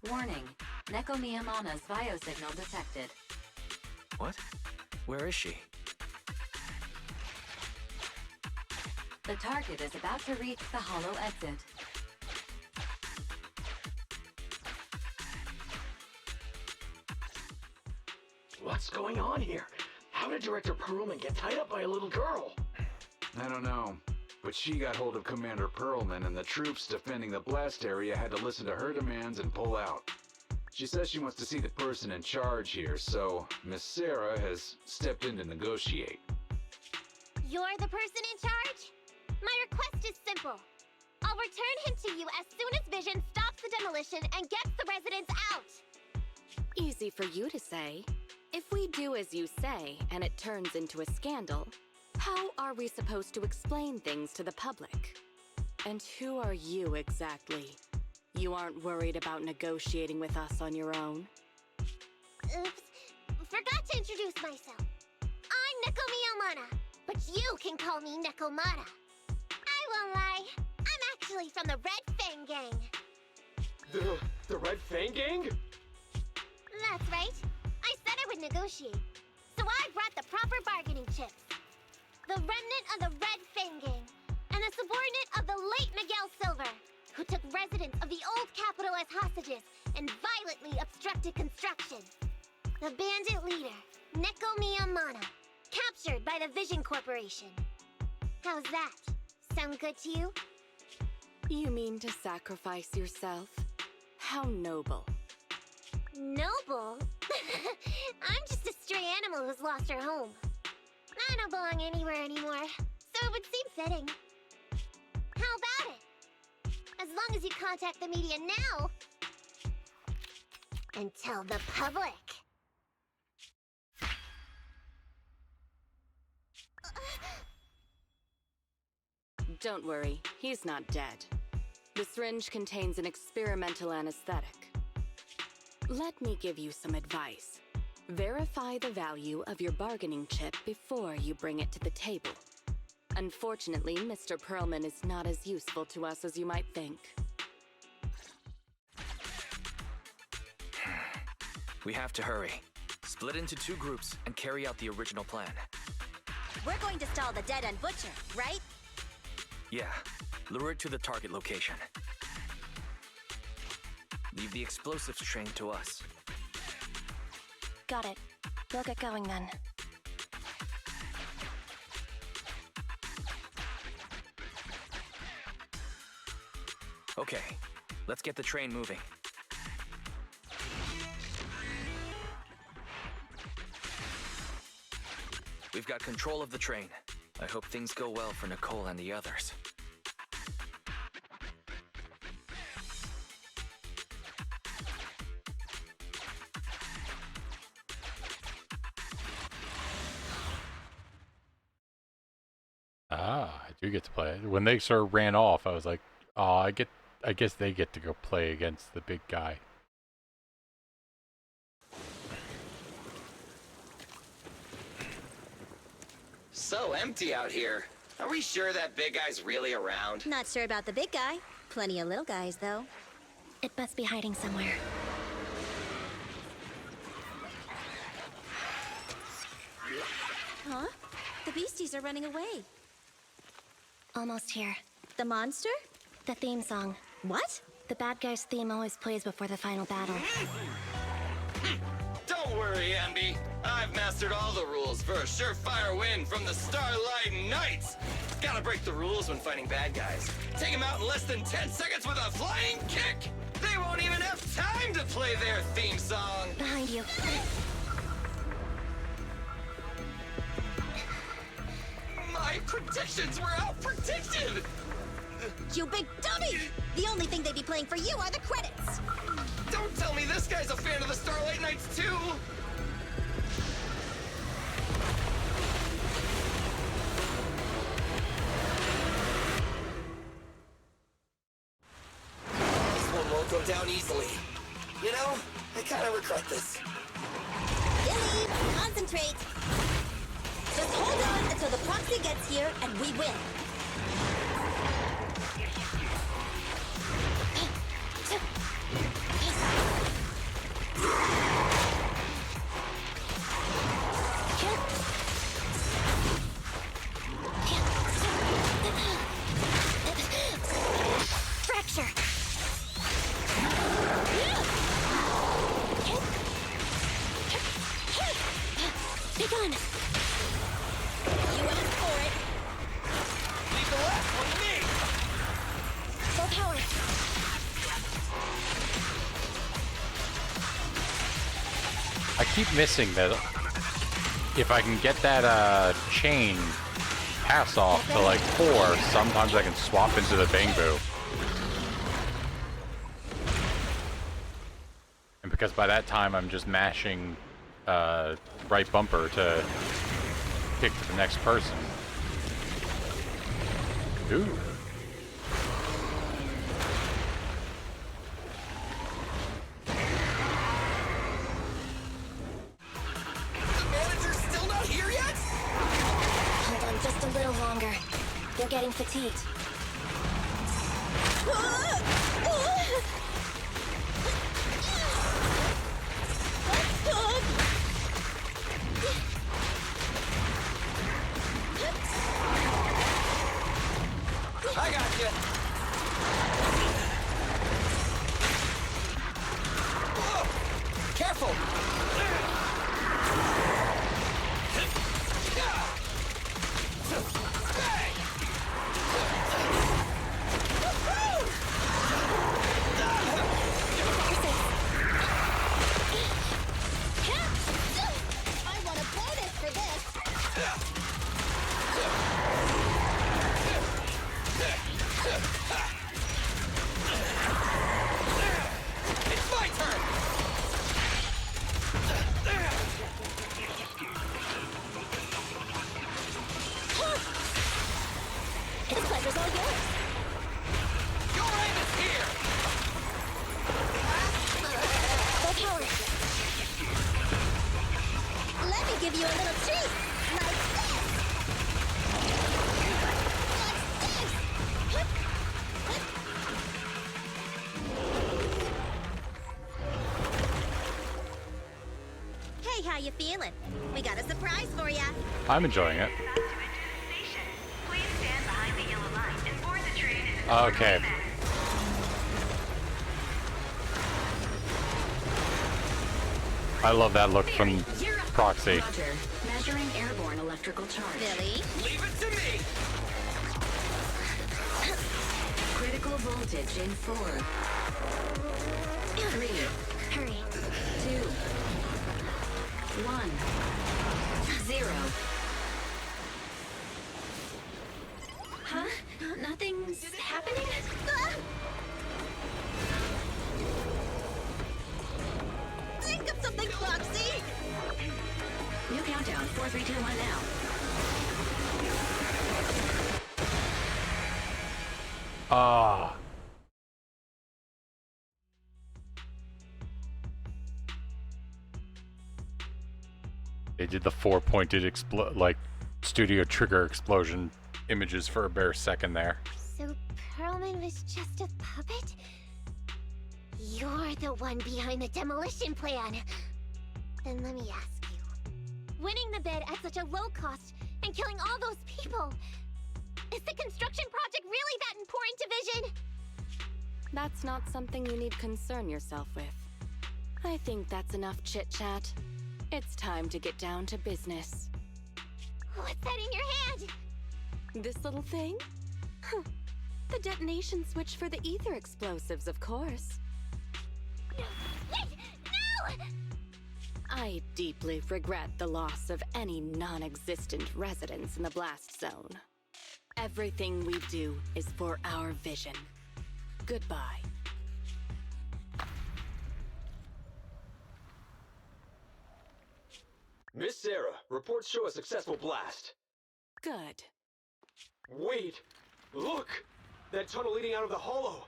Warning, Neko Miyamana's biosignal detected. What? Where is she? The target is about to reach the hollow exit. What's going on here? How did Director Perlman get tied up by a little girl? I don't know, but she got hold of Commander Perlman, and the troops defending the blast area had to listen to her demands and pull out. She says she wants to see the person in charge here, so Miss Sarah has stepped in to negotiate. You're the person in charge? My request is simple. I'll return him to you as soon as Vision stops the demolition and gets the residents out. Easy for you to say. If we do as you say and it turns into a scandal, how are we supposed to explain things to the public? And who are you exactly? You aren't worried about negotiating with us on your own? Oops. Forgot to introduce myself. I'm Neko Miyamana, but you can call me Nekomata. I won't lie. I'm actually from the Red Fang Gang. The Red Fang Gang? That's right. I said I would negotiate. So I brought the proper bargaining chips. The remnant of the Red Fang Gang, and the subordinate of the late Miguel Silver, who took residents of the old capital as hostages and violently obstructed construction. The bandit leader, Neko Miyamana, captured by the Vision Corporation. How's that? Sound good to you? You mean to sacrifice yourself? How noble. Noble? I'm just a stray animal who's lost her home. I don't belong anywhere anymore, so it would seem fitting. How about it? As long as you contact the media now and tell the public. Don't worry, he's not dead. The syringe contains an experimental anesthetic. Let me give you some advice. Verify the value of your bargaining chip before you bring it to the table. Unfortunately, Mr. Perlman is not as useful to us as you might think. We have to hurry. Split into 2 groups and carry out the original plan. We're going to stall the dead-end butcher, right? Yeah, lure it to the target location. Leave the explosives train to us. Got it. We'll get going then. Okay, let's get the train moving. We've got control of the train. I hope things go well for Nicole and the others. Ah, I do get to play. When they sort of ran off, I was like, oh, I guess they get to go play against the big guy. So empty out here. Are we sure that big guy's really around? Not sure about the big guy. Plenty of little guys, though. It must be hiding somewhere. Huh? The beasties are running away. Almost here. The monster? The theme song. What? The bad guy's theme always plays before the final battle. Don't worry, Ambi. I've mastered all the rules for a surefire win from the Starlight Knights. Gotta break the rules when fighting bad guys. Take them out in less than 10 seconds with a flying kick. They won't even have time to play their theme song. Behind you. My predictions were out-predicted! You big dummy! The only thing they'd be playing for you are the credits! Don't tell me this guy's a fan of the Starlight Knights, too! This one won't go down easily. You know, I kind of regret this. Billy, concentrate! Just hold on until the proxy gets here and we win. I keep missing that. If I can get that chain pass off to like 4, sometimes I can swap into the Bangbu. And because by that time I'm just mashing right bumper to kick to the next person. Ooh. Hold on just a little longer. They're getting fatigued. I got you. Careful. I want a bonus for this. It's my turn. The pleasure's all yours. Your aim is here. Full power. Let me give you a little treat. Like this. Hey, how you feeling? We got a surprise for ya. I'm enjoying it. Please stand behind the yellow line and board the train in Okay. I love that look from Proxy. Roger. Measuring airborne electrical charge. Billy? Leave it to me. Critical voltage in 4, 3, Hurry. 2, 1, 0. Huh? Nothing's happening? Think of something, Foxy! New countdown. 4, 3, 2, 1 now. Ah. They did the 4-pointed studio trigger explosion images for a bare second there. So Perlman was just a puppet? You're the one behind the demolition plan. Then let me ask you. Winning the bid at such a low cost and killing all those people. Is the construction project really that important to Vision? That's not something you need concern yourself with. I think that's enough chit-chat. It's time to get down to business. What's that in your hand? This little thing? Huh. The detonation switch for the ether explosives, of course. Wait! No! I deeply regret the loss of any non-existent residents in the blast zone. Everything we do is for our vision. Goodbye. Miss Sarah, reports show a successful blast. Good. Wait! Look! That tunnel leading out of the hollow!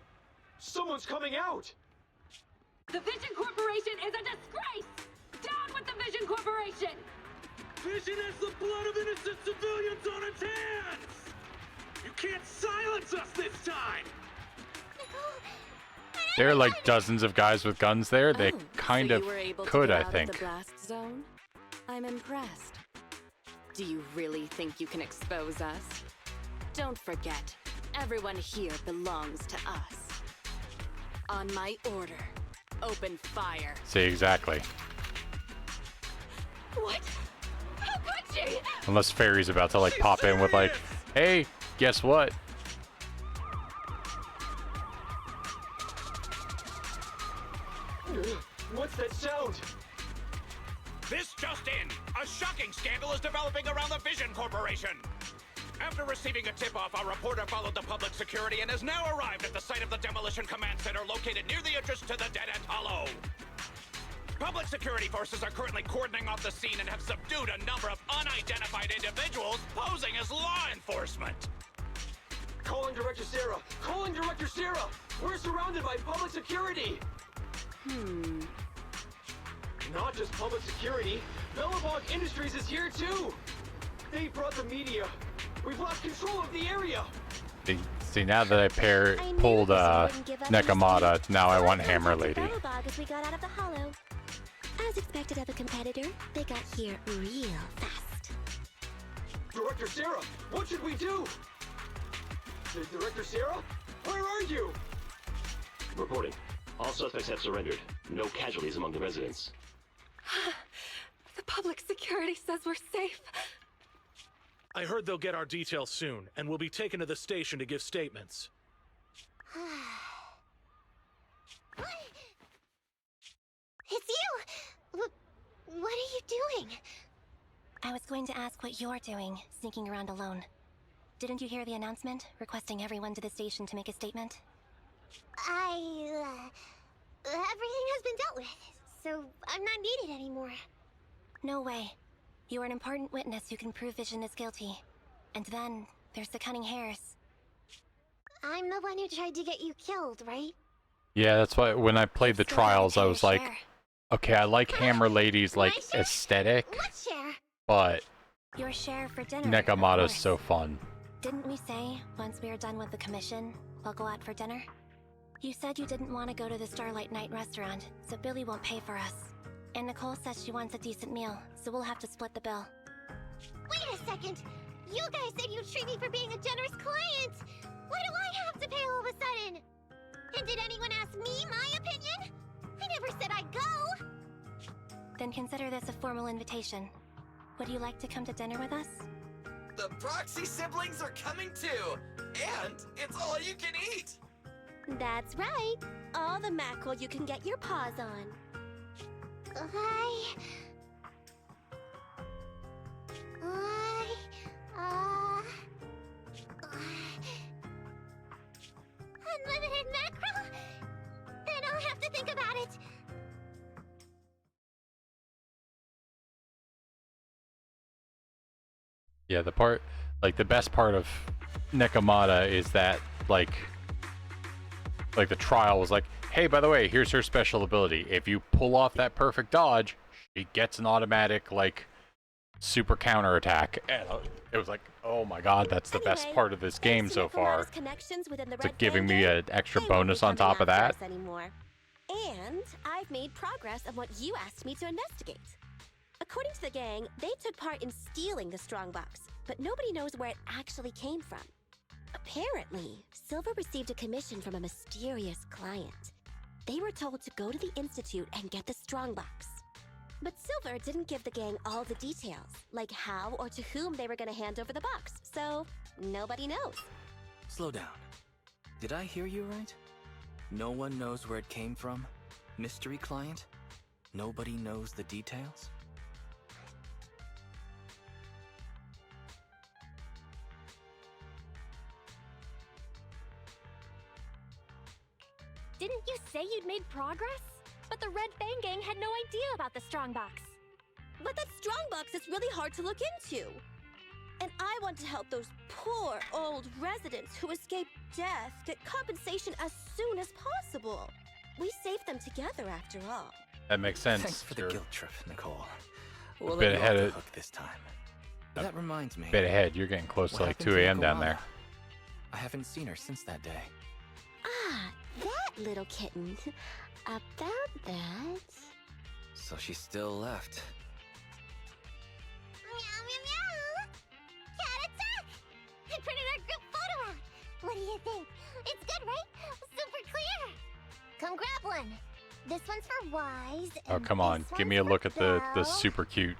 Someone's coming out! The Vision Corporation is a disgrace! Down with the Vision Corporation! Vision has the blood of innocent civilians on its hands! You can't silence us this time! There are like dozens of guys with guns there. They Oh, kind so of you were able to could, get I out of think. the blast zone? I'm impressed. Do you really think you can expose us? Don't forget, everyone here belongs to us. On my order, open fire. See, exactly. What? How could she? Unless Fairy's about to like pop in with like, hey, guess what? What's that sound? This just in! A shocking scandal is developing around the Vision Corporation! After receiving a tip-off, our reporter followed the public security and has now arrived at the site of the Demolition Command Center located near the entrance to the Dead End Hollow. Public security forces are currently cordoning off the scene and have subdued a number of unidentified individuals posing as law enforcement. Calling Director Sarah! Calling Director Sarah! We're surrounded by public security! Not just public security, Bellabog Industries is here too! They brought the media. We've lost control of the area! See, now that I pulled Nekomata, now I want Hammer Lady. Bellabog as we got out of the hollow. As expected of a competitor, they got here real fast. Director Sarah, what should we do? Director Sarah? Where are you? Reporting. All suspects have surrendered. No casualties among the residents. The public security says we're safe. I heard they'll get our details soon, and we'll be taken to the station to give statements. It's you! What are you doing? I was going to ask what you're doing, sneaking around alone. Didn't you hear the announcement, requesting everyone to the station to make a statement? Everything has been dealt with, so I'm not needed anymore. No way. You are an important witness who can prove Vision is guilty. And then, there's the Cunning Hares. I'm the one who tried to get you killed, right? Yeah, that's why when I played the trials, I was like, okay, I like Hammer Lady's like aesthetic, What share? but Your share for dinner. Nekomata's so fun. Didn't we say, once we are done with the commission, we'll go out for dinner? You said you didn't want to go to the Starlight Night restaurant, so Billy won't pay for us. And Nicole says she wants a decent meal, so we'll have to split the bill. Wait a second! You guys said you'd treat me for being a generous client! Why do I have to pay all of a sudden? And did anyone ask me my opinion? I never said I'd go! Then consider this a formal invitation. Would you like to come to dinner with us? The Proxy siblings are coming too! And it's all you can eat! That's right. All the mackerel you can get your paws on. Unlimited mackerel? Then I'll have to think about it. Yeah, the best part of Nekomata is that, like the trial was like, hey, by the way, here's her special ability. If you pull off that perfect dodge, she gets an automatic, like, super counterattack. And it was like, oh my god, that's the best part of this game so far. It's like giving me an extra bonus on top of that. Anymore. And I've made progress on what you asked me to investigate. According to the gang, they took part in stealing the strongbox, but nobody knows where it actually came from. Apparently, Silver received a commission from a mysterious client. They were told to go to the Institute and get the strongbox. But Silver didn't give the gang all the details, like how or to whom they were going to hand over the box, so nobody knows. Slow down. Did I hear you right? No one knows where it came from? Mystery client? Nobody knows the details? Didn't you say you'd made progress? But the Red Fang gang had no idea about the strongbox. But that strongbox is really hard to look into. And I want to help those poor old residents who escaped death get compensation as soon as possible. We saved them together after all. That makes sense. Thanks for the guilt trip, Nicole. bit We'll let you ahead off the of hook this time. That reminds me. Bit ahead, you're getting close to like happened 2 to a.m. down Nekomata? there. I haven't seen her since that day. Ah, that little kitten. About that... So she still left. Meow, meow, meow! Cat attack! I printed our group photo out! What do you think? It's good, right? Super clear! Come grab one. This one's for Wise. Oh, and come on. this Give me a one's look for at the Belle. super cute.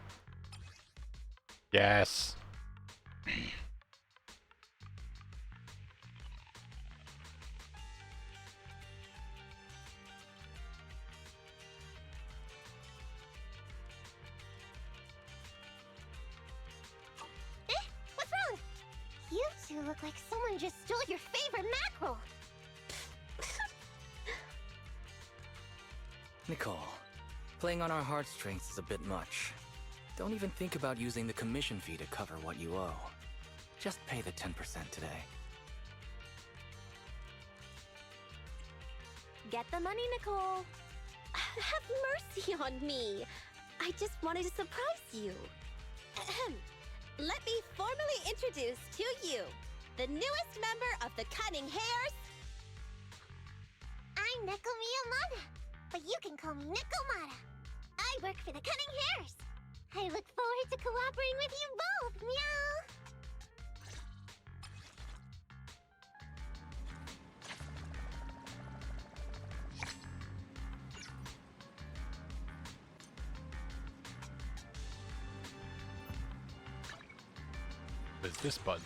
Yes. two look like someone just stole your favorite mackerel. Nicole, playing on our heartstrings is a bit much. Don't even think about using the commission fee to cover what you owe. Just pay the 10% today. Get the money, Nicole. Have mercy on me. I just wanted to surprise you. Ahem. Let me formally introduce to you the newest member of the Cunning Hares. I'm Neko Miyamada, but you can call me Nekomata. I work for the Cunning Hares. I look forward to cooperating with you both, meow. What is this button?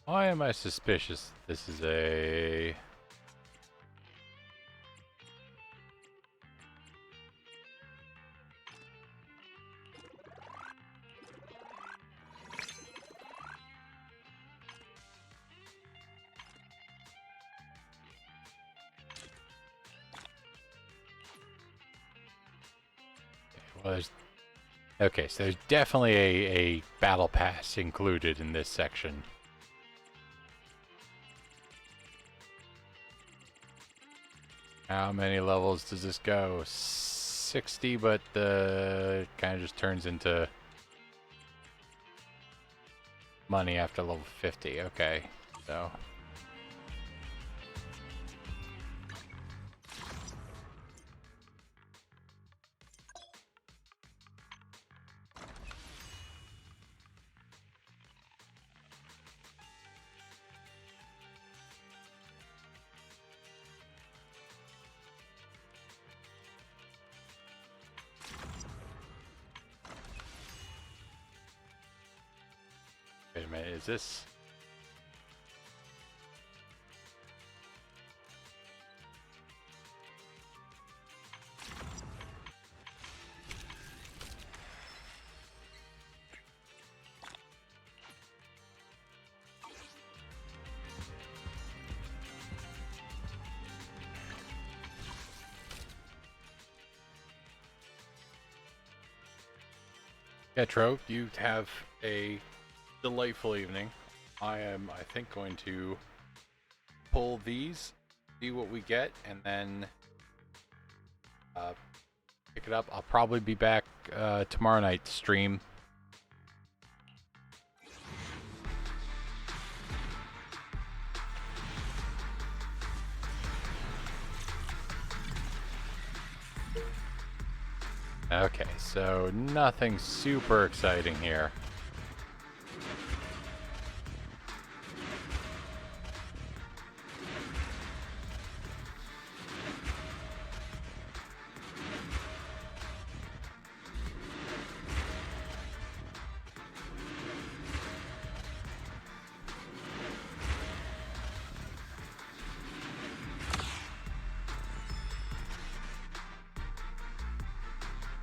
Why am I suspicious this is a... Well, okay, so there's definitely a battle pass included in this section. How many levels does this go? 60, but kind of just turns into money after level 50. Okay, so... Wait a minute, is this... Yeah, Trove, you have a delightful evening. I am, I think, going to pull these, see what we get, and then pick it up. I'll probably be back tomorrow night to stream. Okay, so nothing super exciting here.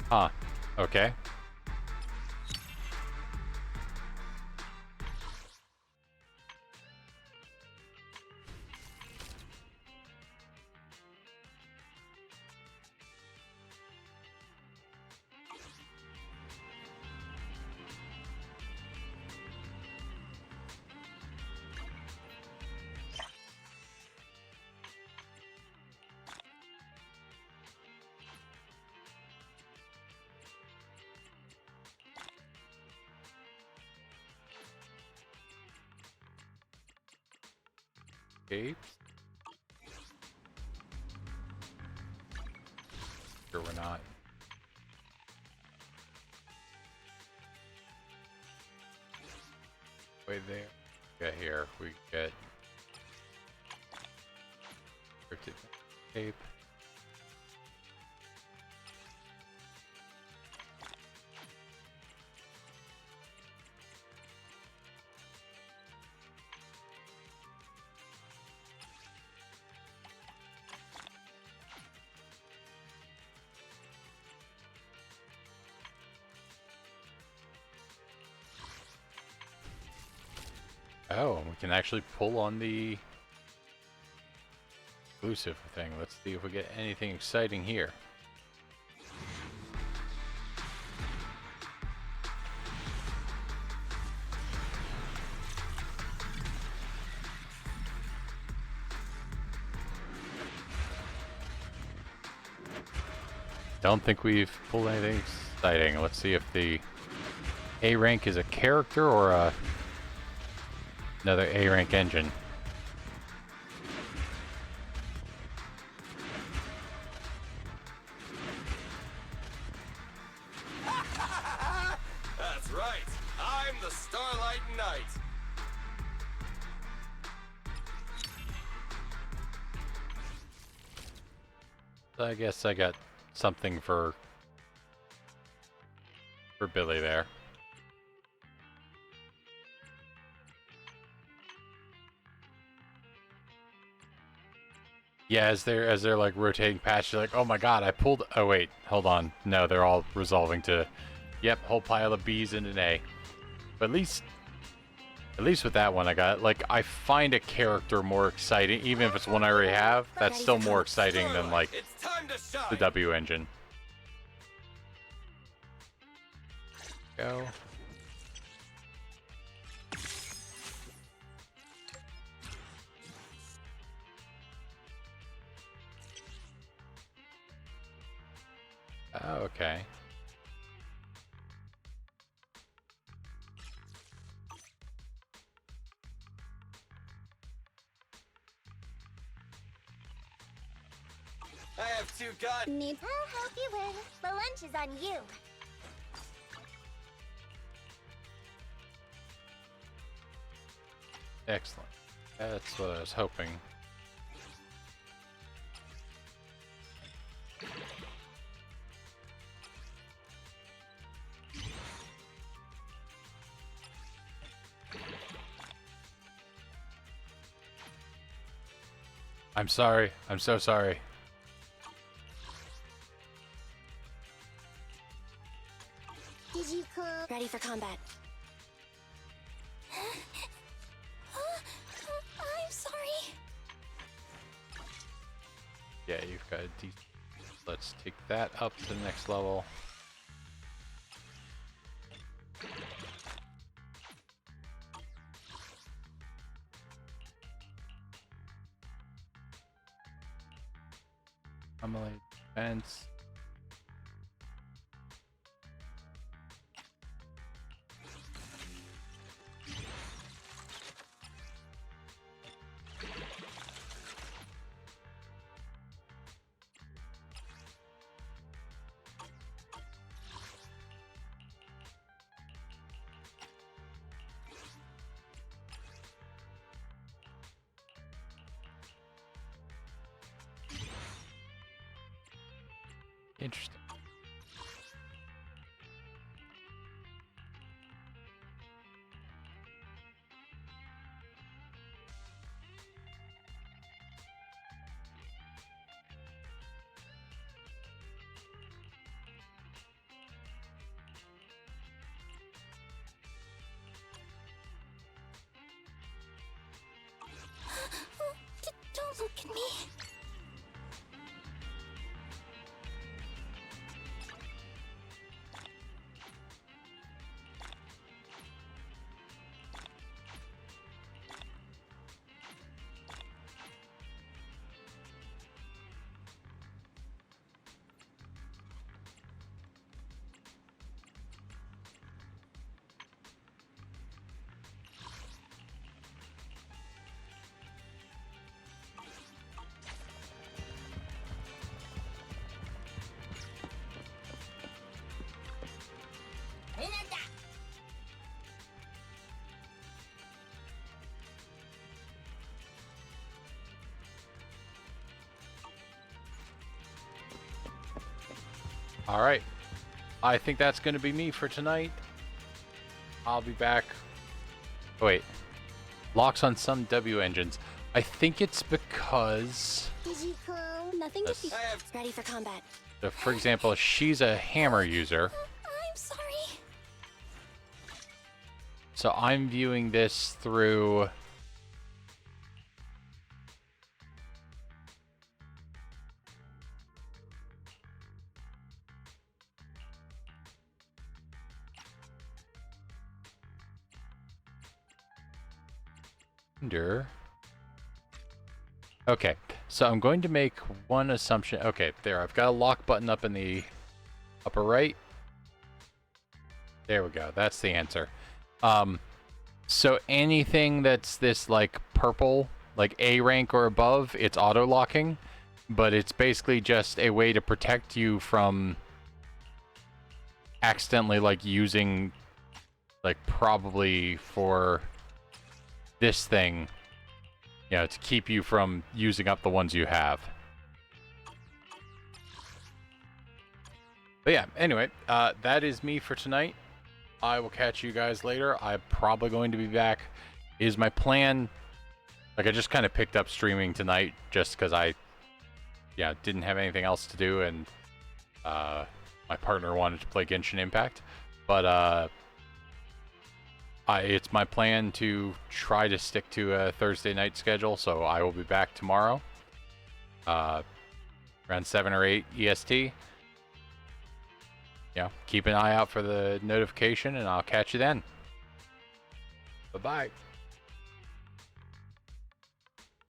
Huh. Okay. Okay. Sure we're not. Way there. Yeah, here we get cryptid tape. Oh, we can actually pull on the exclusive thing. Let's see if we get anything exciting here. Don't think we've pulled anything exciting. Let's see if the A rank is a character or another A rank engine. That's right. I'm the Starlight Knight. So I guess I got something for Billy there. Yeah, as they're like rotating past, you're like, oh my god, I pulled. Oh wait, hold on. No, they're all resolving to. Yep, whole pile of B's and an A. But at least with that one, I find a character more exciting, even if it's one I already have. That's still more exciting than like the W engine. Go. Oh, okay. I have two guns. I'll help you with. The lunch is on you. Excellent. That's what I was hoping. I'm sorry. I'm so sorry. Did you come? Ready for combat. I'm sorry. Yeah, you've got a decent. Let's take that up to the next level. Emily defense. Interesting. Don't look at me. All right. I think that's going to be me for tonight. I'll be back. Oh, wait. Locks on some W engines. I think it's because... Did you come? Nothing to see. Ready for combat. So for example, she's a hammer user. I'm sorry. So I'm viewing this through... Okay, so I'm going to make one assumption. Okay, there, I've got a lock button up in the upper right. There we go, that's the answer. So anything that's this, like, purple, like A rank or above, it's auto-locking, but it's basically just a way to protect you from accidentally, like, using, like, probably for this thing, you know, to keep you from using up the ones you have. But yeah, anyway, that is me for tonight. I will catch you guys later. I'm probably going to be back. Is my plan... Like, I just kind of picked up streaming tonight just because I, didn't have anything else to do, and my partner wanted to play Genshin Impact. But it's my plan to try to stick to a Thursday night schedule, so I will be back tomorrow around 7 or 8 EST. Keep an eye out for the notification, and I'll catch you then. Bye-bye.